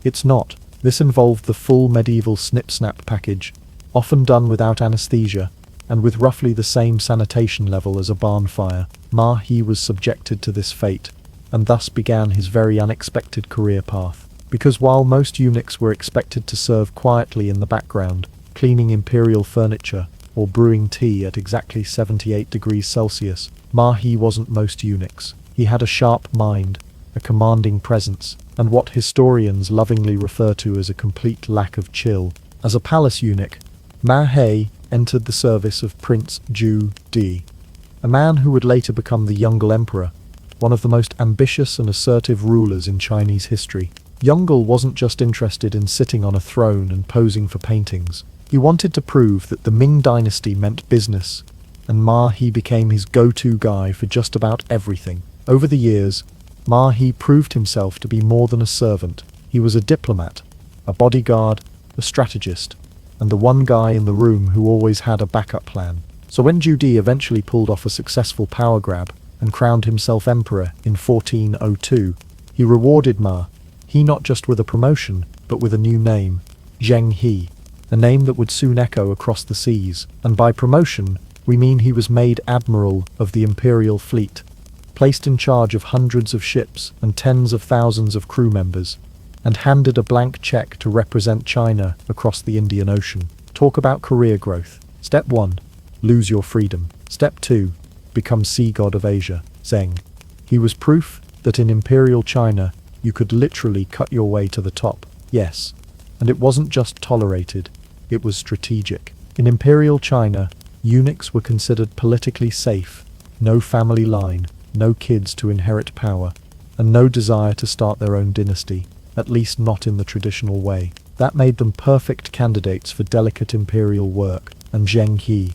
it's not. This involved the full medieval snip-snap package, often done without anesthesia, and with roughly the same sanitation level as a barn fire. Ma He was subjected to this fate, and thus began his very unexpected career path. Because while most eunuchs were expected to serve quietly in the background, cleaning imperial furniture, or brewing tea at exactly 78 degrees Celsius, Ma He wasn't most eunuchs. He had a sharp mind, a commanding presence, and what historians lovingly refer to as a complete lack of chill. As a palace eunuch, Ma He entered the service of Prince Ju Di, a man who would later become the Yongle Emperor, one of the most ambitious and assertive rulers in Chinese history. Yongle wasn't just interested in sitting on a throne and posing for paintings. He wanted to prove that the Ming Dynasty meant business, and Ma He became his go-to guy for just about everything. Over the years, Ma He proved himself to be more than a servant. He was a diplomat, a bodyguard, a strategist, and the one guy in the room who always had a backup plan. So when Ju Di eventually pulled off a successful power grab and crowned himself emperor in 1402, he rewarded Ma He not just with a promotion, but with a new name, Zheng He, a name that would soon echo across the seas. And by promotion, we mean he was made admiral of the imperial fleet, placed in charge of hundreds of ships and tens of thousands of crew members, and handed a blank check to represent China across the Indian Ocean. Talk about career growth. Step 1. Lose your freedom. Step 2. Become sea god of Asia, Zheng. He was proof that in imperial China, you could literally cut your way to the top. Yes, and it wasn't just tolerated, it was strategic. In imperial China, eunuchs were considered politically safe, no family line, no kids to inherit power, and no desire to start their own dynasty, at least not in the traditional way. That made them perfect candidates for delicate imperial work, and Zheng He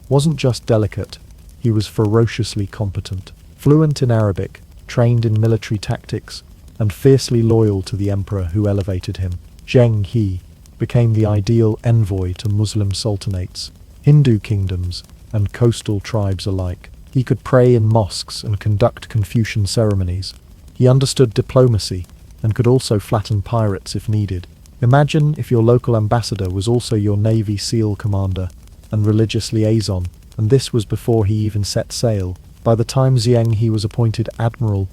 wasn't just delicate, he was ferociously competent. Fluent in Arabic, trained in military tactics, and fiercely loyal to the emperor who elevated him, Zheng He became the ideal envoy to Muslim sultanates, Hindu kingdoms, and coastal tribes alike. He could pray in mosques and conduct Confucian ceremonies. He understood diplomacy and could also flatten pirates if needed. Imagine if your local ambassador was also your Navy SEAL commander and religious liaison, and this was before he even set sail. By the time Zheng He was appointed admiral,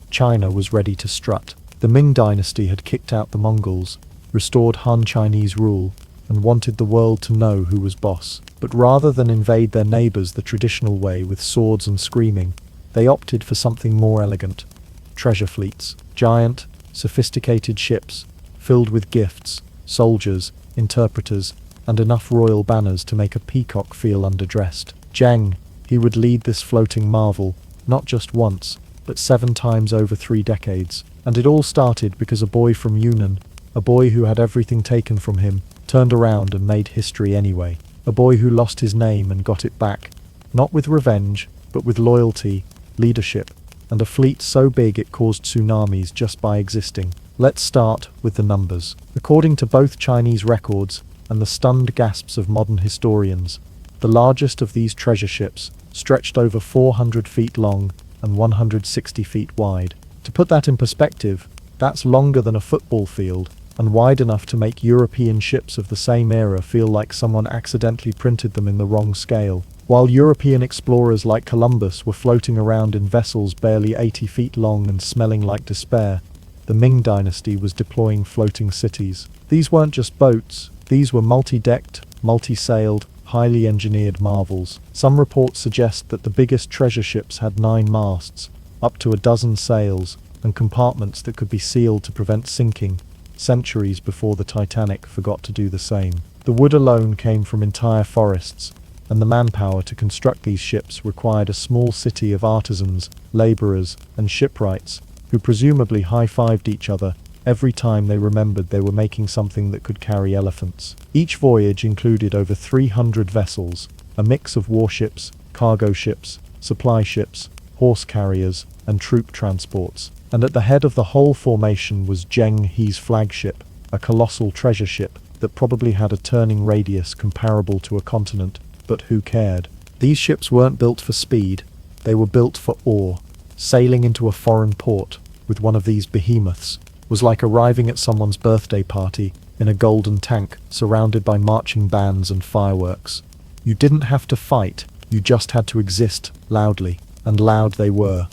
China was ready to strut. The Ming Dynasty had kicked out the Mongols, restored Han Chinese rule, and wanted the world to know who was boss. But rather than invade their neighbors the traditional way with swords and screaming, they opted for something more elegant. Treasure fleets. Giant, sophisticated ships, filled with gifts, soldiers, interpreters, and enough royal banners to make a peacock feel underdressed. Zheng He would lead this floating marvel, not just once, but 7 times over 3 decades. And it all started because a boy from Yunnan, a boy who had everything taken from him, turned around and made history anyway. A boy who lost his name and got it back, not with revenge, but with loyalty, leadership, and a fleet so big it caused tsunamis just by existing. Let's start with the numbers. According to both Chinese records and the stunned gasps of modern historians, the largest of these treasure ships stretched over 400 feet long and 160 feet wide. To put that in perspective, that's longer than a football field, and wide enough to make European ships of the same era feel like someone accidentally printed them in the wrong scale. While European explorers like Columbus were floating around in vessels barely 80 feet long and smelling like despair, the Ming Dynasty was deploying floating cities. These weren't just boats, these were multi-decked, multi-sailed, highly engineered marvels. Some reports suggest that the biggest treasure ships had 9 masts, up to a dozen sails, and compartments that could be sealed to prevent sinking, centuries before the Titanic forgot to do the same. The wood alone came from entire forests, and the manpower to construct these ships required a small city of artisans, laborers, and shipwrights, who presumably high-fived each other every time they remembered they were making something that could carry elephants. Each voyage included over 300 vessels, a mix of warships, cargo ships, supply ships, horse carriers, and troop transports. and at the head of the whole formation was Zheng He's flagship, a colossal treasure ship that probably had a turning radius comparable to a continent, but who cared? These ships weren't built for speed, they were built for awe. Sailing into a foreign port with one of these behemoths was like arriving at someone's birthday party in a golden tank surrounded by marching bands and fireworks. You didn't have to fight, you just had to exist loudly, and loud they were.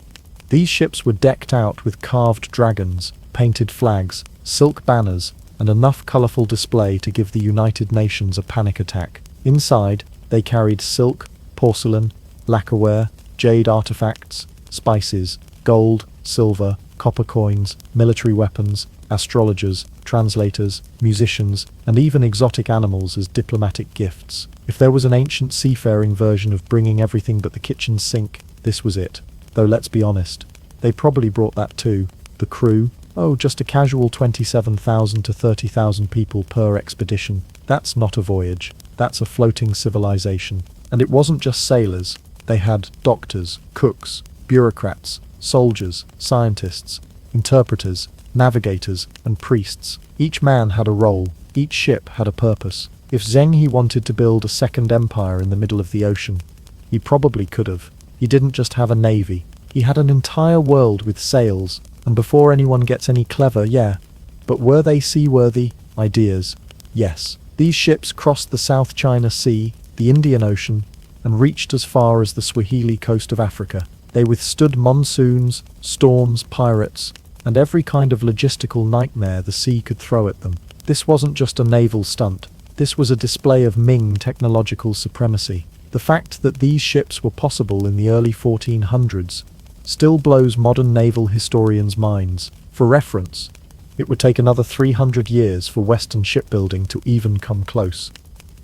These ships were decked out with carved dragons, painted flags, silk banners, and enough colourful display to give the United Nations a panic attack. Inside, they carried silk, porcelain, lacquerware, jade artifacts, spices, gold, silver, copper coins, military weapons, astrologers, translators, musicians, and even exotic animals as diplomatic gifts. If there was an ancient seafaring version of bringing everything but the kitchen sink, this was it. Though let's be honest, they probably brought that too. The crew? Oh, just a casual 27,000 to 30,000 people per expedition. That's not a voyage. That's a floating civilization. And it wasn't just sailors. They had doctors, cooks, bureaucrats, soldiers, scientists, interpreters, navigators, and priests. Each man had a role. Each ship had a purpose. If Zheng He wanted to build a second empire in the middle of the ocean, he probably could have. He didn't just have a navy. He had an entire world with sails. And before anyone gets any clever, yeah. But were they seaworthy? Ideas. Yes. These ships crossed the South China Sea, the Indian Ocean, and reached as far as the Swahili coast of Africa. They withstood monsoons, storms, pirates, and every kind of logistical nightmare the sea could throw at them. This wasn't just a naval stunt. This was a display of Ming technological supremacy. The fact that these ships were possible in the early 1400s still blows modern naval historians' minds. For reference, it would take another 300 years for Western shipbuilding to even come close.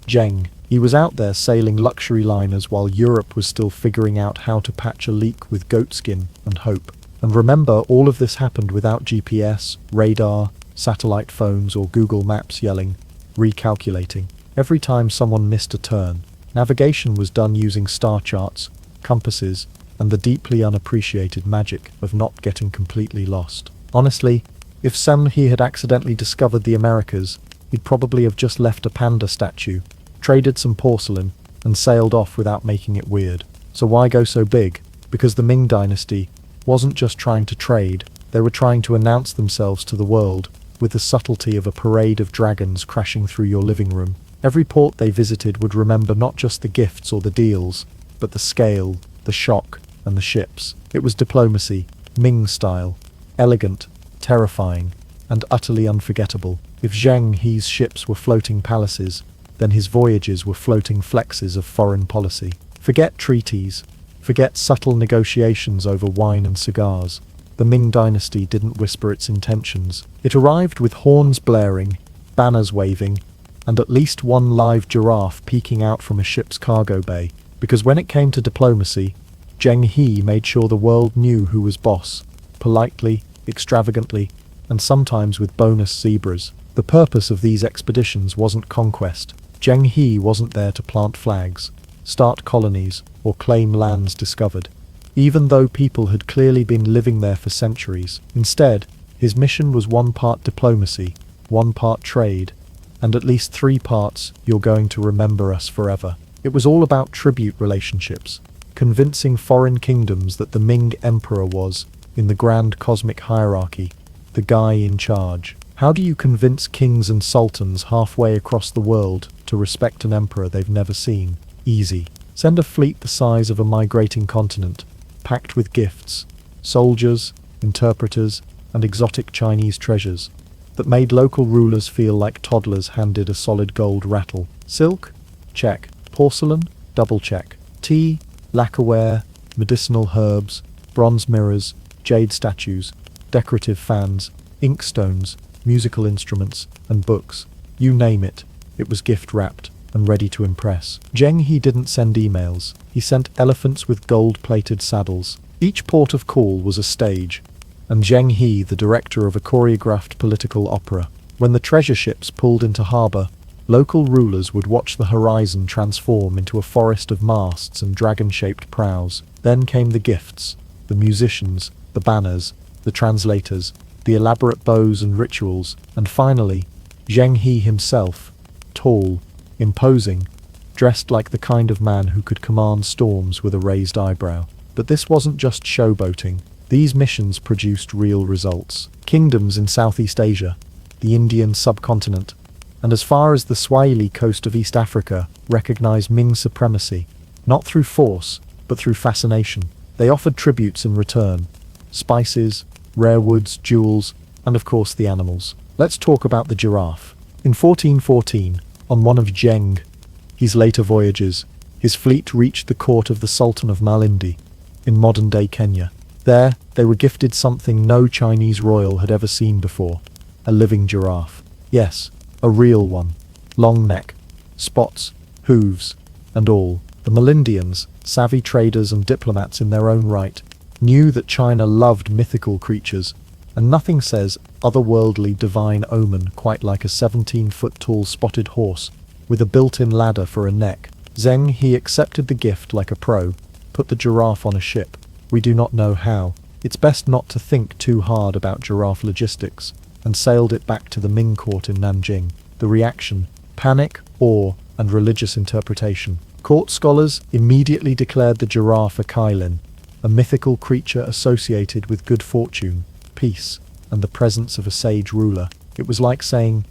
Zheng, he was out there sailing luxury liners while Europe was still figuring out how to patch a leak with goatskin and hope. And remember, all of this happened without GPS, radar, satellite phones, or Google Maps yelling, recalculating. Every time someone missed a turn, navigation was done using star charts, compasses, and the deeply unappreciated magic of not getting completely lost. Honestly, if Zheng He had accidentally discovered the Americas, he'd probably have just left a panda statue, traded some porcelain, and sailed off without making it weird. So why go so big? Because the Ming dynasty wasn't just trying to trade, they were trying to announce themselves to the world with the subtlety of a parade of dragons crashing through your living room. Every port they visited would remember not just the gifts or the deals, but the scale, the shock, and the ships. It was diplomacy, Ming style, elegant, terrifying, and utterly unforgettable. If Zheng He's ships were floating palaces, then his voyages were floating flexes of foreign policy. Forget treaties, forget subtle negotiations over wine and cigars. The Ming dynasty didn't whisper its intentions. It arrived with horns blaring, banners waving, and at least one live giraffe peeking out from a ship's cargo bay. Because when it came to diplomacy, Zheng He made sure the world knew who was boss, politely, extravagantly, and sometimes with bonus zebras. The purpose of these expeditions wasn't conquest. Zheng He wasn't there to plant flags, start colonies, or claim lands discovered, even though people had clearly been living there for centuries. Instead, his mission was one part diplomacy, one part trade, and at least 3 parts you're going to remember us forever. It was all about tribute relationships, convincing foreign kingdoms that the Ming emperor was, in the grand cosmic hierarchy, the guy in charge. How do you convince kings and sultans halfway across the world to respect an emperor they've never seen? Easy. Send a fleet the size of a migrating continent, packed with gifts, soldiers, interpreters, and exotic Chinese treasures, that made local rulers feel like toddlers handed a solid gold rattle. Silk? Check. Porcelain? Double check. Tea? Lacquerware? Medicinal herbs? Bronze mirrors? Jade statues? Decorative fans? Inkstones? Musical instruments? And books? You name it. It was gift-wrapped and ready to impress. Zheng He didn't send emails. He sent elephants with gold-plated saddles. Each port of call was a stage, and Zheng He the director of a choreographed political opera. When the treasure ships pulled into harbour, local rulers would watch the horizon transform into a forest of masts and dragon-shaped prows. Then came the gifts, the musicians, the banners, the translators, the elaborate bows and rituals, and finally, Zheng He himself, tall, imposing, dressed like the kind of man who could command storms with a raised eyebrow. But this wasn't just showboating. These missions produced real results. Kingdoms in Southeast Asia, the Indian subcontinent, and as far as the Swahili coast of East Africa recognized Ming supremacy, not through force, but through fascination. They offered tributes in return: spices, rare woods, jewels, and of course the animals. Let's talk about the giraffe. In 1414, on one of Zheng He's later voyages, his fleet reached the court of the Sultan of Malindi, in modern-day Kenya. There, they were gifted something no Chinese royal had ever seen before: a living giraffe. Yes, a real one. Long neck, spots, hooves, and all. The Malindians, savvy traders and diplomats in their own right, knew that China loved mythical creatures, and nothing says otherworldly divine omen quite like a 17-foot-tall spotted horse with a built-in ladder for a neck. Zheng He accepted the gift like a pro, put the giraffe on a ship. We do not know how. It's best not to think too hard about giraffe logistics, and sailed it back to the Ming court in Nanjing. The reaction: panic, awe, and religious interpretation. Court scholars immediately declared the giraffe a kailin, a mythical creature associated with good fortune, peace, and the presence of a sage ruler. It was like saying,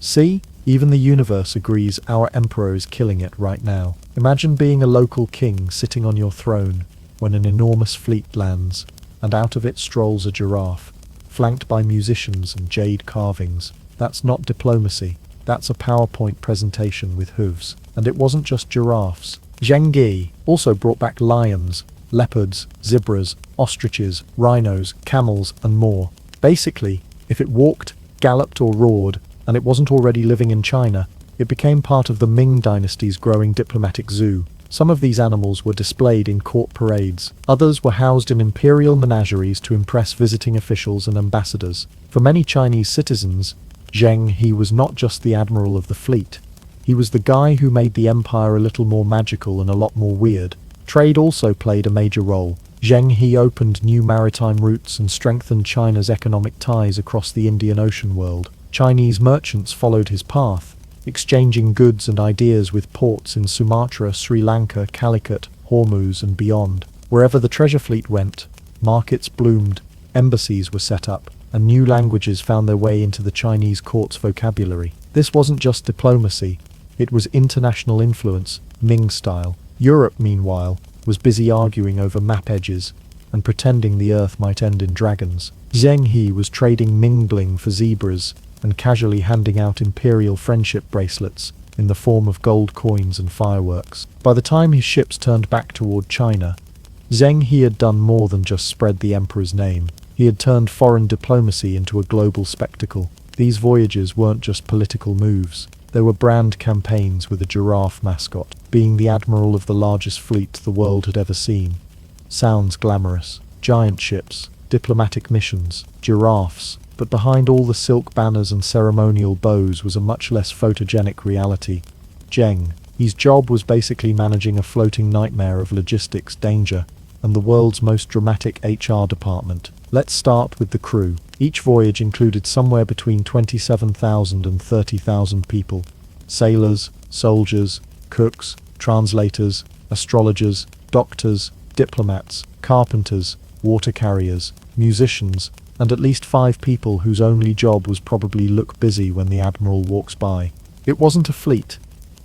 "See? Even the universe agrees our emperor is killing it right now." Imagine being a local king sitting on your throne when an enormous fleet lands, and out of it strolls a giraffe, flanked by musicians and jade carvings. That's not diplomacy. That's a PowerPoint presentation with hooves. And it wasn't just giraffes. Zheng He also brought back lions, leopards, zebras, ostriches, rhinos, camels, and more. Basically, if it walked, galloped, or roared, and it wasn't already living in China, it became part of the Ming dynasty's growing diplomatic zoo. Some of these animals were displayed in court parades. Others were housed in imperial menageries to impress visiting officials and ambassadors. For many Chinese citizens, Zheng He was not just the admiral of the fleet. He was the guy who made the empire a little more magical and a lot more weird. Trade also played a major role. Zheng He opened new maritime routes and strengthened China's economic ties across the Indian Ocean world. Chinese merchants followed his path, exchanging goods and ideas with ports in Sumatra, Sri Lanka, Calicut, Hormuz, and beyond. Wherever the treasure fleet went, markets bloomed, embassies were set up, and new languages found their way into the Chinese court's vocabulary. This wasn't just diplomacy, it was international influence, Ming style. Europe, meanwhile, was busy arguing over map edges and pretending the earth might end in dragons. Zheng He was trading Ming bling for zebras and casually handing out imperial friendship bracelets in the form of gold coins and fireworks. By the time his ships turned back toward China, Zheng He had done more than just spread the emperor's name. He had turned foreign diplomacy into a global spectacle. These voyages weren't just political moves. They were brand campaigns with a giraffe mascot, being the admiral of the largest fleet the world had ever seen. Sounds glamorous. Giant ships, diplomatic missions, giraffes. But behind all the silk banners and ceremonial bows was a much less photogenic reality. Zheng He's job was basically managing a floating nightmare of logistics, danger, and the world's most dramatic HR department. Let's start with the crew. Each voyage included somewhere between 27,000 and 30,000 people. Sailors, soldiers, cooks, translators, astrologers, doctors, diplomats, carpenters, water carriers, musicians, and at least 5 people whose only job was probably look busy when the admiral walks by. It wasn't a fleet.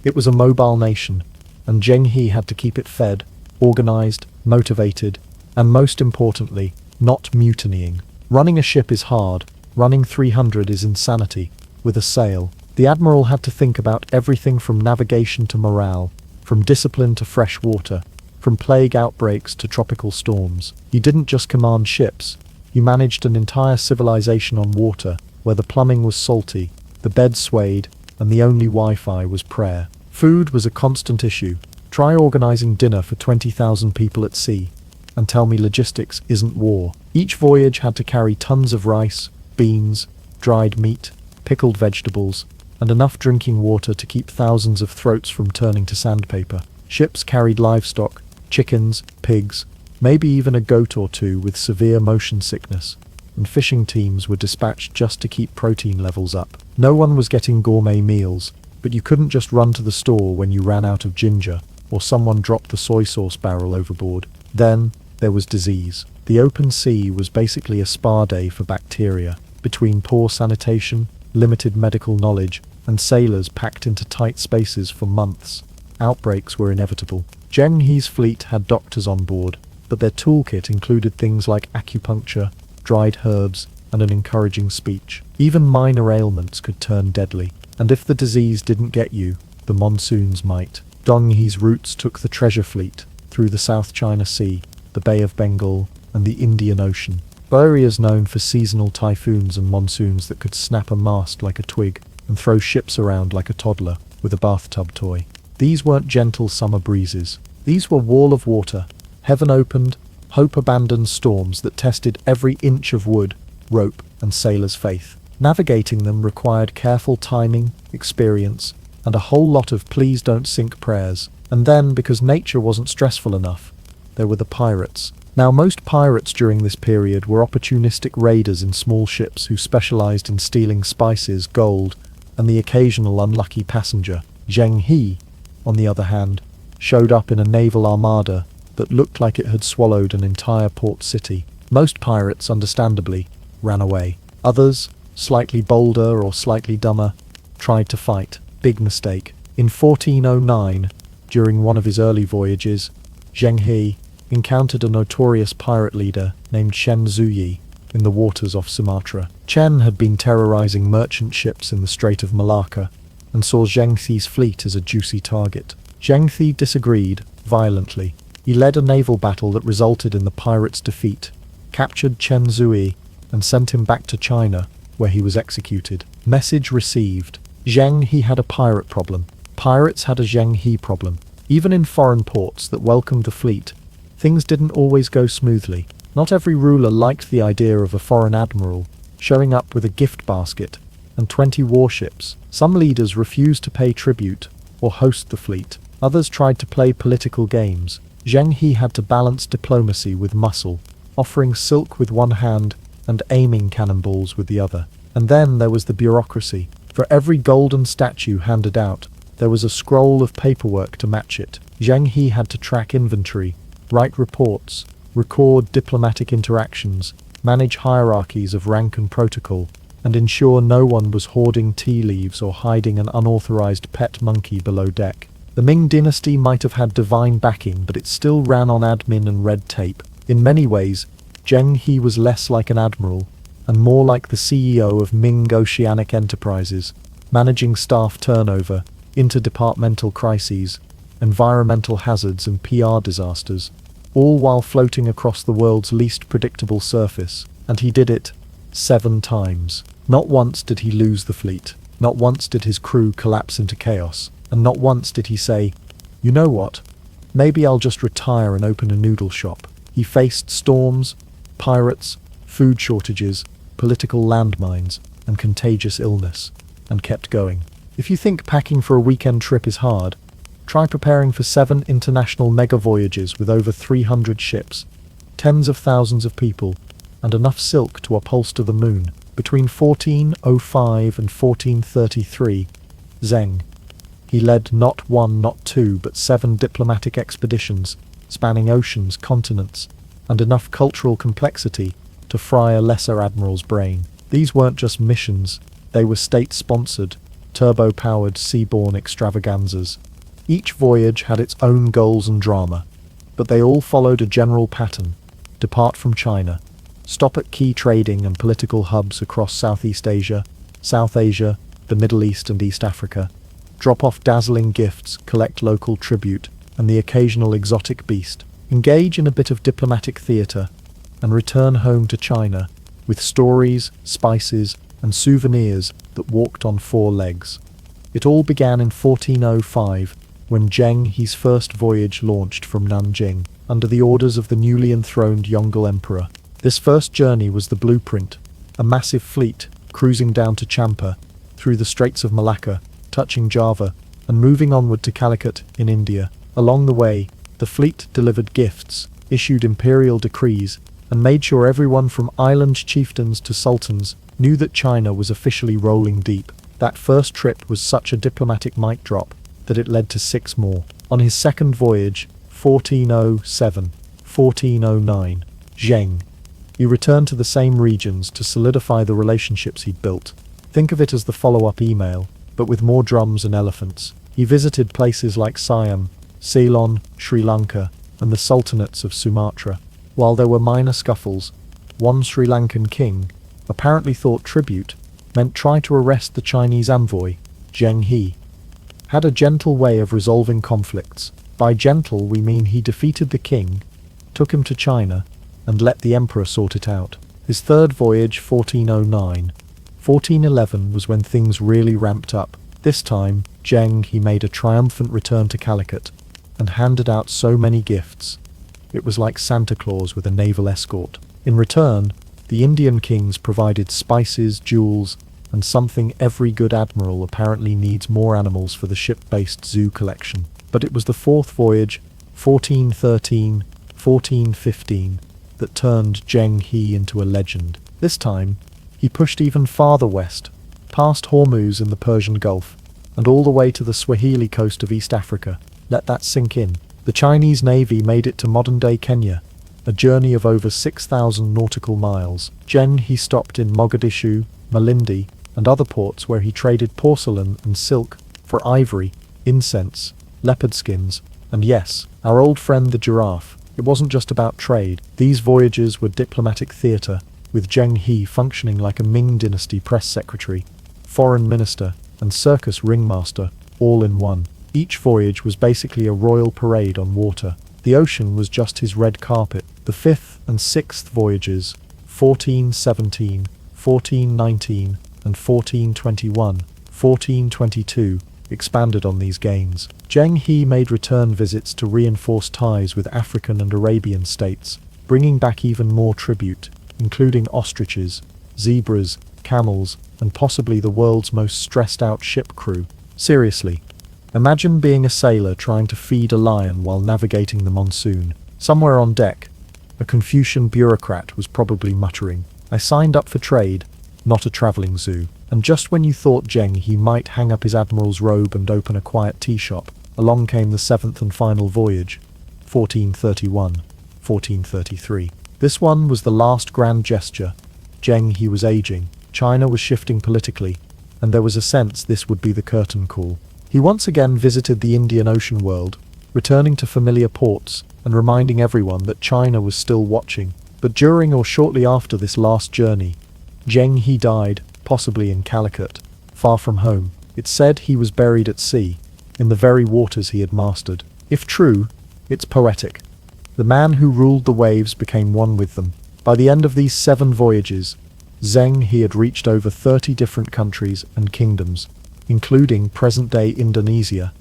It was a mobile nation, and Zheng He had to keep it fed, organized, motivated, and most importantly, not mutinying. Running a ship is hard. Running 300 is insanity. With a sail, the admiral had to think about everything from navigation to morale, from discipline to fresh water, from plague outbreaks to tropical storms. He didn't just command ships. He managed an entire civilization on water, where the plumbing was salty, the bed swayed, and the only Wi-Fi was prayer. Food was a constant issue. Try organizing dinner for 20,000 people at sea, and tell me logistics isn't war. Each voyage had to carry tons of rice, beans, dried meat, pickled vegetables, and enough drinking water to keep thousands of throats from turning to sandpaper. Ships carried livestock, chickens, pigs, maybe even a goat or two with severe motion sickness. and fishing teams were dispatched just to keep protein levels up. No one was getting gourmet meals, but you couldn't just run to the store when you ran out of ginger, or someone dropped the soy sauce barrel overboard. Then, there was disease. The open sea was basically a spa day for bacteria. Between poor sanitation, limited medical knowledge, and sailors packed into tight spaces for months, outbreaks were inevitable. Zheng He's fleet had doctors on board, but their toolkit included things like acupuncture, dried herbs, and an encouraging speech. Even minor ailments could turn deadly, and if the disease didn't get you, the monsoons might. Dong He's routes took the treasure fleet through the South China Sea, the Bay of Bengal, and the Indian Ocean. The area is known for seasonal typhoons and monsoons that could snap a mast like a twig and throw ships around like a toddler with a bathtub toy. These weren't gentle summer breezes. These were wall of water, heaven opened, hope abandoned storms that tested every inch of wood, rope, and sailor's faith. Navigating them required careful timing, experience, and a whole lot of please don't sink prayers. And then, because nature wasn't stressful enough, there were the pirates. Now, most pirates during this period were opportunistic raiders in small ships who specialized in stealing spices, gold, and the occasional unlucky passenger. Zheng He, on the other hand, showed up in a naval armada that looked like it had swallowed an entire port city. Most pirates, understandably, ran away. Others, slightly bolder or slightly dumber, tried to fight. Big mistake. In 1409, during one of his early voyages, Zheng He encountered a notorious pirate leader named Chen Zuyi in the waters off Sumatra. Chen had been terrorizing merchant ships in the Strait of Malacca and saw Zheng He's fleet as a juicy target. Zheng He disagreed violently. He led a naval battle that resulted in the pirates' defeat, captured Chen Zuyi, and sent him back to China, where he was executed. Message received. Zheng He had a pirate problem. Pirates had a Zheng He problem. Even in foreign ports that welcomed the fleet, things didn't always go smoothly. Not every ruler liked the idea of a foreign admiral showing up with a gift basket and 20 warships. Some leaders refused to pay tribute or host the fleet. Others tried to play political games. Zheng He had to balance diplomacy with muscle, offering silk with one hand and aiming cannonballs with the other. And then there was the bureaucracy. For every golden statue handed out, there was a scroll of paperwork to match it. Zheng He had to track inventory, write reports, record diplomatic interactions, manage hierarchies of rank and protocol, and ensure no one was hoarding tea leaves or hiding an unauthorized pet monkey below deck. The Ming dynasty might have had divine backing, but it still ran on admin and red tape. In many ways, Zheng He was less like an admiral and more like the CEO of Ming Oceanic Enterprises, managing staff turnover, interdepartmental crises, environmental hazards and PR disasters, all while floating across the world's least predictable surface. And he did it 7 times. Not once did he lose the fleet. Not once did his crew collapse into chaos. And not once did he say, "You know what? Maybe I'll just retire and open a noodle shop." He faced storms, pirates, food shortages, political landmines, and contagious illness, and kept going. If you think packing for a weekend trip is hard, try preparing for 7 international mega voyages with over 300 ships, tens of thousands of people, and enough silk to upholster the moon. Between 1405 and 1433, Zheng He led not 1, not 2, but 7 diplomatic expeditions, spanning oceans, continents, and enough cultural complexity to fry a lesser admiral's brain. These weren't just missions, they were state-sponsored, turbo-powered seaborne extravaganzas. Each voyage had its own goals and drama, but they all followed a general pattern. Depart from China, stop at key trading and political hubs across Southeast Asia, South Asia, the Middle East and East Africa, drop off dazzling gifts, collect local tribute, and the occasional exotic beast, engage in a bit of diplomatic theatre, and return home to China with stories, spices, and souvenirs that walked on 4 legs. It all began in 1405, when Zheng He's first voyage launched from Nanjing, under the orders of the newly enthroned Yongle Emperor. This first journey was the blueprint, a massive fleet cruising down to Champa, through the Straits of Malacca, touching Java, and moving onward to Calicut in India. Along the way, the fleet delivered gifts, issued imperial decrees, and made sure everyone from island chieftains to sultans knew that China was officially rolling deep. That first trip was such a diplomatic mic drop that it led to 6 more. On his second voyage, 1407-1409, Zheng, he returned to the same regions to solidify the relationships he'd built. Think of it as the follow-up email, but with more drums and elephants. He visited places like Siam, Ceylon, Sri Lanka, and the sultanates of Sumatra. While there were minor scuffles, one Sri Lankan king apparently thought tribute meant try to arrest the Chinese envoy, Zheng He. Had a gentle way of resolving conflicts. By gentle we mean he defeated the king, took him to China, and let the emperor sort it out. His third voyage, 1409-1411, was when things really ramped up. This time, Zheng He made a triumphant return to Calicut, and handed out so many gifts. It was like Santa Claus with a naval escort. In return, the Indian kings provided spices, jewels, and something every good admiral apparently needs: more animals for the ship-based zoo collection. But it was the fourth voyage, 1413-1415, that turned Zheng He into a legend. This time, he pushed even farther west, past Hormuz in the Persian Gulf, and all the way to the Swahili coast of East Africa. Let that sink in. The Chinese Navy made it to modern-day Kenya, a journey of over 6,000 nautical miles. Zheng He stopped in Mogadishu, Malindi, and other ports where he traded porcelain and silk for ivory, incense, leopard skins, and yes, our old friend the giraffe. It wasn't just about trade. These voyages were diplomatic theatre, with Zheng He functioning like a Ming Dynasty press secretary, foreign minister, and circus ringmaster, all in one. Each voyage was basically a royal parade on water. The ocean was just his red carpet. The fifth and sixth voyages, 1417, 1419, and 1421, 1422, expanded on these gains. Zheng He made return visits to reinforce ties with African and Arabian states, bringing back even more tribute, including ostriches, zebras, camels, and possibly the world's most stressed-out ship crew. Seriously, imagine being a sailor trying to feed a lion while navigating the monsoon. Somewhere on deck, a Confucian bureaucrat was probably muttering, "I signed up for trade, not a traveling zoo." And just when you thought Zheng He might hang up his admiral's robe and open a quiet tea shop, along came the seventh and final voyage, 1431-1433. This one was the last grand gesture. Zheng He was aging, China was shifting politically, and there was a sense this would be the curtain call. He once again visited the Indian Ocean world, returning to familiar ports and reminding everyone that China was still watching. But during or shortly after this last journey, Zheng He died, possibly in Calicut, far from home. It's said he was buried at sea, in the very waters he had mastered. If true, it's poetic. The man who ruled the waves became one with them. By the end of these 7 voyages, Zheng He had reached over 30 different countries and kingdoms, including present-day Indonesia,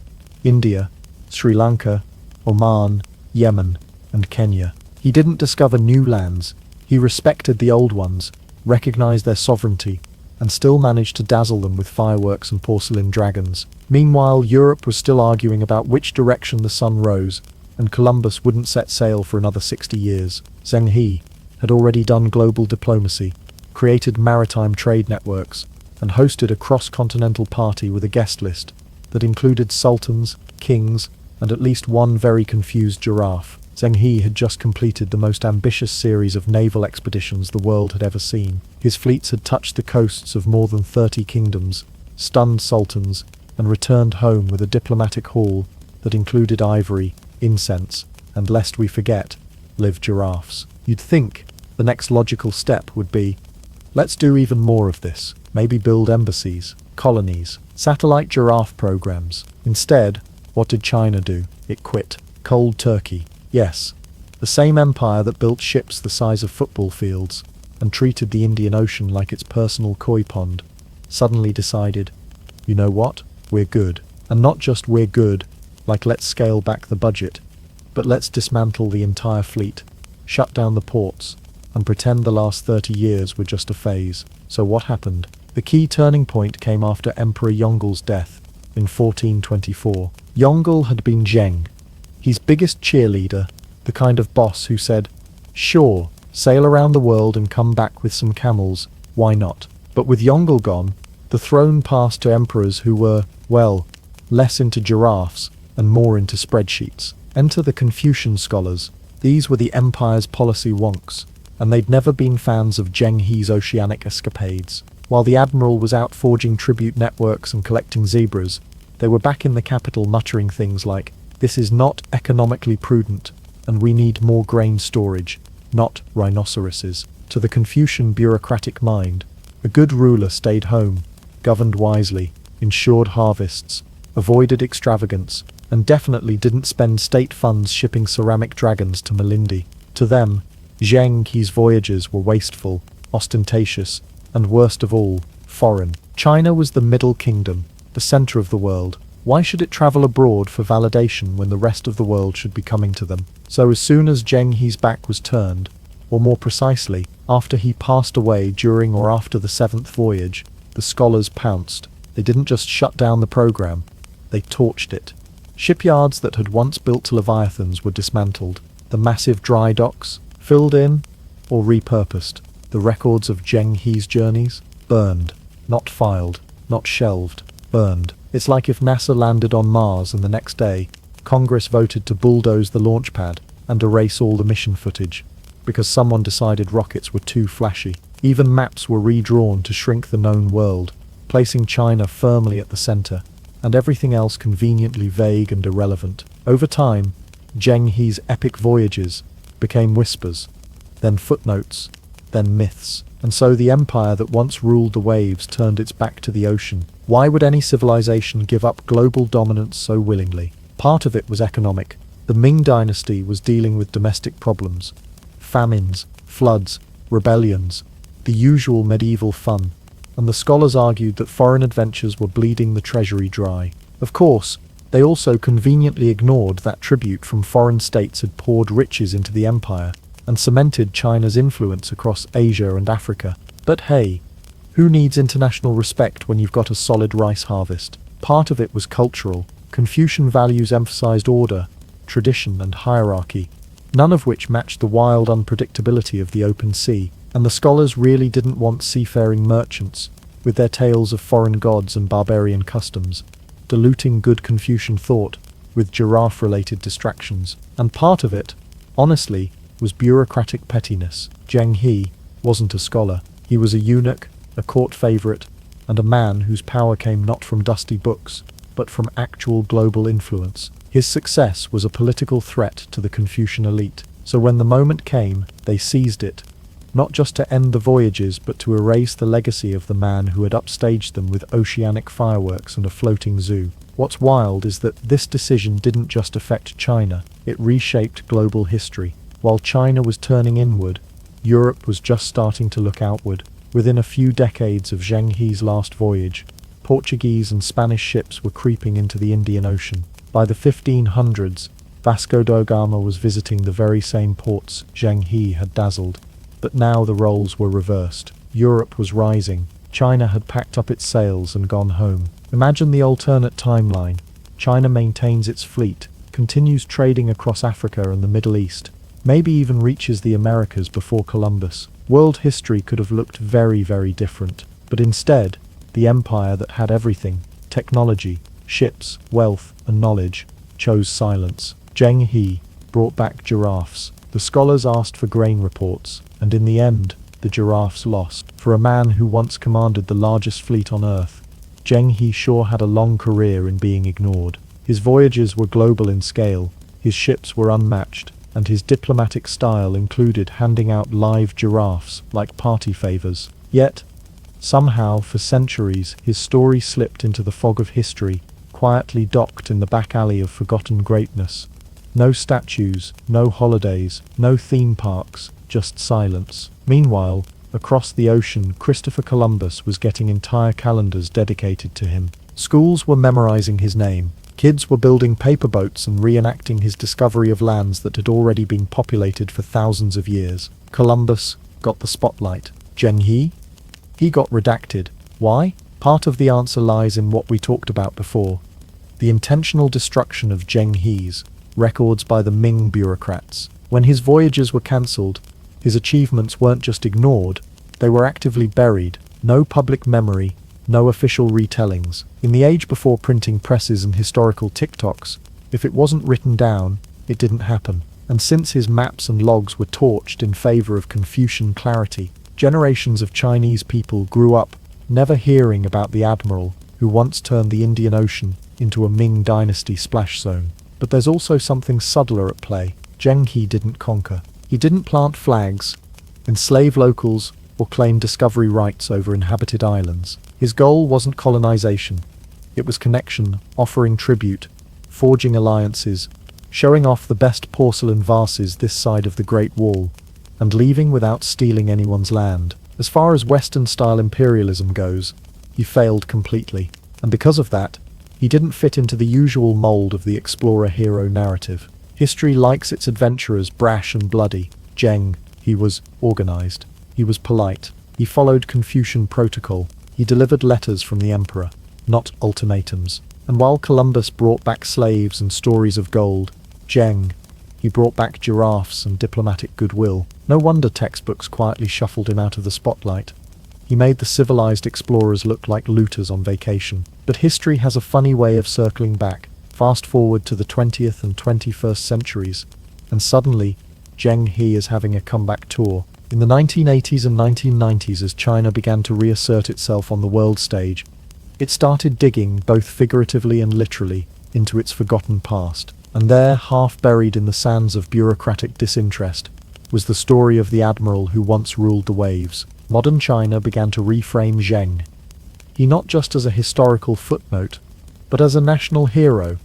India, Sri Lanka, Oman, Yemen, and Kenya. He didn't discover new lands. He respected the old ones, recognized their sovereignty, and still managed to dazzle them with fireworks and porcelain dragons. Meanwhile, Europe was still arguing about which direction the sun rose, and Columbus wouldn't set sail for another 60 years. Zheng He had already done global diplomacy, created maritime trade networks, and hosted a cross-continental party with a guest list that included sultans, kings, and at least one very confused giraffe. Zheng He had just completed the most ambitious series of naval expeditions the world had ever seen. His fleets had touched the coasts of more than 30 kingdoms, stunned sultans, and returned home with a diplomatic haul that included ivory, incense, and lest we forget, live giraffes. You'd think the next logical step would be, let's do even more of this. Maybe build embassies, colonies, satellite giraffe programs. Instead, what did China do? It quit. Cold turkey. Yes, the same empire that built ships the size of football fields and treated the Indian Ocean like its personal koi pond, suddenly decided, you know what, we're good. And not just we're good, like let's scale back the budget, but let's dismantle the entire fleet, shut down the ports, and pretend the last 30 years were just a phase. So what happened? The key turning point came after Emperor Yongl's death in 1424. Yongle had been Zheng, his biggest cheerleader, the kind of boss who said, "Sure, Sail around the world and come back with some camels, why not? But with Yongle gone, the throne passed to emperors who were, well, less into giraffes and more into spreadsheets. Enter the Confucian scholars. These were the empire's policy wonks, and they'd never been fans of Zheng He's oceanic escapades. While the admiral was out forging tribute networks and collecting zebras, they were back in the capital muttering things like, "This is not economically prudent, and we need more grain storage, not rhinoceroses." To the Confucian bureaucratic mind, a good ruler stayed home, governed wisely, ensured harvests, avoided extravagance, and definitely didn't spend state funds shipping ceramic dragons to Malindi. To them, Zheng He's voyages were wasteful, ostentatious, and worst of all, foreign. China was the Middle Kingdom, the center of the world. Why should it travel abroad for validation when the rest of the world should be coming to them? So as soon as Zheng He's back was turned, or more precisely, after he passed away during or after the 7th voyage, the scholars pounced. They didn't just shut down the program, they torched it. Shipyards that had once built leviathans were dismantled, the massive dry docks filled in or repurposed. The records of Zheng He's journeys burned, not filed, not shelved, burned. It's like if NASA landed on Mars and the next day, Congress voted to bulldoze the launch pad and erase all the mission footage, because someone decided rockets were too flashy. Even maps were redrawn to shrink the known world, placing China firmly at the center, and everything else conveniently vague and irrelevant. Over time, Zheng He's epic voyages became whispers, then footnotes, then myths. And so the empire that once ruled the waves turned its back to the ocean. Why would any civilization give up global dominance so willingly? Part of it was economic. The Ming dynasty was dealing with domestic problems. Famines, floods, rebellions, the usual medieval fun. And the scholars argued that foreign adventures were bleeding the treasury dry. Of course, they also conveniently ignored that tribute from foreign states had poured riches into the empire and cemented China's influence across Asia and Africa. But hey, who needs international respect when you've got a solid rice harvest? Part of it was cultural. Confucian values emphasized order, tradition, and hierarchy, none of which matched the wild unpredictability of the open sea. And the scholars really didn't want seafaring merchants, with their tales of foreign gods and barbarian customs, diluting good Confucian thought with giraffe-related distractions. And part of it, honestly, was bureaucratic pettiness. Zheng He wasn't a scholar. He was a eunuch, a court favorite, and a man whose power came not from dusty books, but from actual global influence. His success was a political threat to the Confucian elite, so when the moment came, they seized it, not just to end the voyages, but to erase the legacy of the man who had upstaged them with oceanic fireworks and a floating zoo. What's wild is that this decision didn't just affect China, it reshaped global history. While China was turning inward, Europe was just starting to look outward. Within a few decades of Zheng He's last voyage, Portuguese and Spanish ships were creeping into the Indian Ocean. By the 1500s, Vasco da Gama was visiting the very same ports Zheng He had dazzled. But now the roles were reversed. Europe was rising. China had packed up its sails and gone home. Imagine the alternate timeline. China maintains its fleet, continues trading across Africa and the Middle East, maybe even reaches the Americas before Columbus. World history could have looked very, very different. But instead, the empire that had everything, technology, ships, wealth, and knowledge, chose silence. Zheng He brought back giraffes. The scholars asked for grain reports, and in the end, the giraffes lost. For a man who once commanded the largest fleet on Earth, Zheng He sure had a long career in being ignored. His voyages were global in scale, his ships were unmatched, and his diplomatic style included handing out live giraffes like party favors. Yet, somehow, for centuries, his story slipped into the fog of history, quietly docked in the back alley of forgotten greatness. No statues, no holidays, no theme parks, just silence. Meanwhile, across the ocean, Christopher Columbus was getting entire calendars dedicated to him. Schools were memorizing his name. Kids were building paper boats and reenacting his discovery of lands that had already been populated for thousands of years. Columbus got the spotlight. Zheng He? He got redacted. Why? Part of the answer lies in what we talked about before. The intentional destruction of Zheng He's records by the Ming bureaucrats. When his voyages were cancelled, His achievements weren't just ignored, they were actively buried. No public memory, no official retellings. In the age before printing presses and historical TikToks, if it wasn't written down, it didn't happen. And since his maps and logs were torched in favor of Confucian clarity, generations of Chinese people grew up never hearing about the admiral who once turned the Indian Ocean into a Ming Dynasty splash zone. But there's also something subtler at play. Zheng He didn't conquer. He didn't plant flags, enslave locals, or claim discovery rights over inhabited islands. His goal wasn't colonization. It was connection, offering tribute, forging alliances, showing off the best porcelain vases this side of the Great Wall, and leaving without stealing anyone's land. As far as Western-style imperialism goes, he failed completely. And because of that, he didn't fit into the usual mold of the explorer-hero narrative. History likes its adventurers brash and bloody. Zheng He was organized. He was polite. He followed Confucian protocol. He delivered letters from the emperor, not ultimatums. And while Columbus brought back slaves and stories of gold, Zheng He brought back giraffes and diplomatic goodwill. No wonder textbooks quietly shuffled him out of the spotlight. He made the civilized explorers look like looters on vacation. But history has a funny way of circling back. Fast forward to the 20th and 21st centuries, and suddenly, Zheng He is having a comeback tour. In the 1980s and 1990s, as China began to reassert itself on the world stage, it started digging, both figuratively and literally, into its forgotten past. And there, half buried in the sands of bureaucratic disinterest, was the story of the admiral who once ruled the waves. Modern China began to reframe Zheng He not just as a historical footnote, but as a national hero,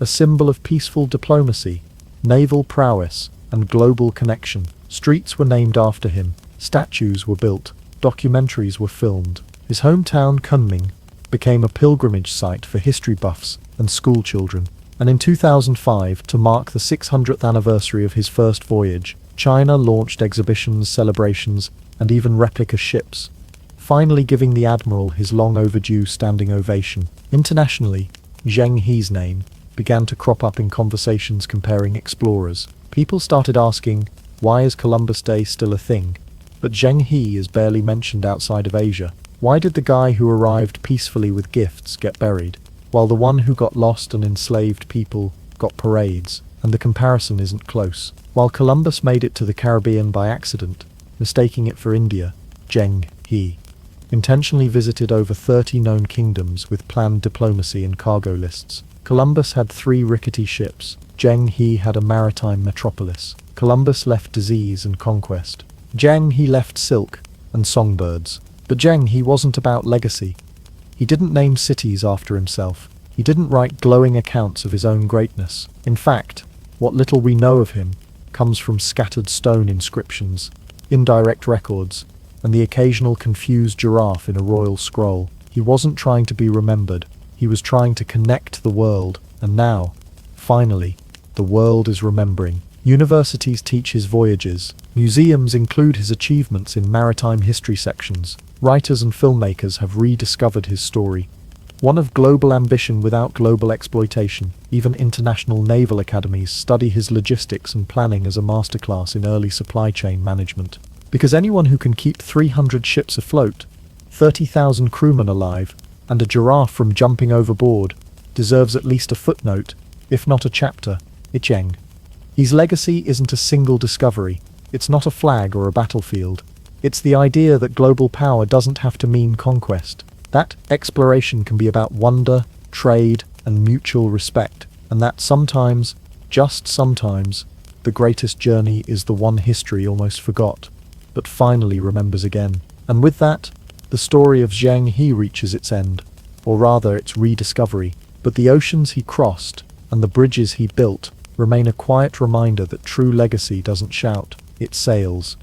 a symbol of peaceful diplomacy, naval prowess, and global connection. Streets were named after him, statues were built, documentaries were filmed. His hometown, Kunming, became a pilgrimage site for history buffs and schoolchildren. And in 2005, to mark the 600th anniversary of his first voyage, China launched exhibitions, celebrations, and even replica ships, finally giving the admiral his long-overdue standing ovation. Internationally, Zheng He's name began to crop up in conversations comparing explorers. People started asking, why is Columbus Day still a thing? But Zheng He is barely mentioned outside of Asia. Why did the guy who arrived peacefully with gifts get buried, while the one who got lost and enslaved people got parades? And the comparison isn't close. While Columbus made it to the Caribbean by accident, mistaking it for India, Zheng He intentionally visited over 30 known kingdoms with planned diplomacy and cargo lists. Columbus had 3 rickety ships. Zheng He had a maritime metropolis. Columbus left disease and conquest. Zheng He left silk and songbirds. But Zheng He wasn't about legacy. He didn't name cities after himself. He didn't write glowing accounts of his own greatness. In fact, what little we know of him comes from scattered stone inscriptions, indirect records, and the occasional confused giraffe in a royal scroll. He wasn't trying to be remembered. He was trying to connect the world. And now, finally, the world is remembering. Universities teach his voyages. Museums include his achievements in maritime history sections. Writers and filmmakers have rediscovered his story. One of global ambition without global exploitation. Even international naval academies study his logistics and planning as a masterclass in early supply chain management. Because anyone who can keep 300 ships afloat, 30,000 crewmen alive, and a giraffe from jumping overboard deserves at least a footnote, if not a chapter. Zheng He's legacy isn't a single discovery. It's not a flag or a battlefield. It's the idea that global power doesn't have to mean conquest. That exploration can be about wonder, trade, and mutual respect. And that sometimes, just sometimes, the greatest journey is the one history almost forgot, but finally remembers again. And with that, the story of Zheng He reaches its end, or rather its rediscovery. But the oceans he crossed, and the bridges he built, remain a quiet reminder that true legacy doesn't shout, it sails.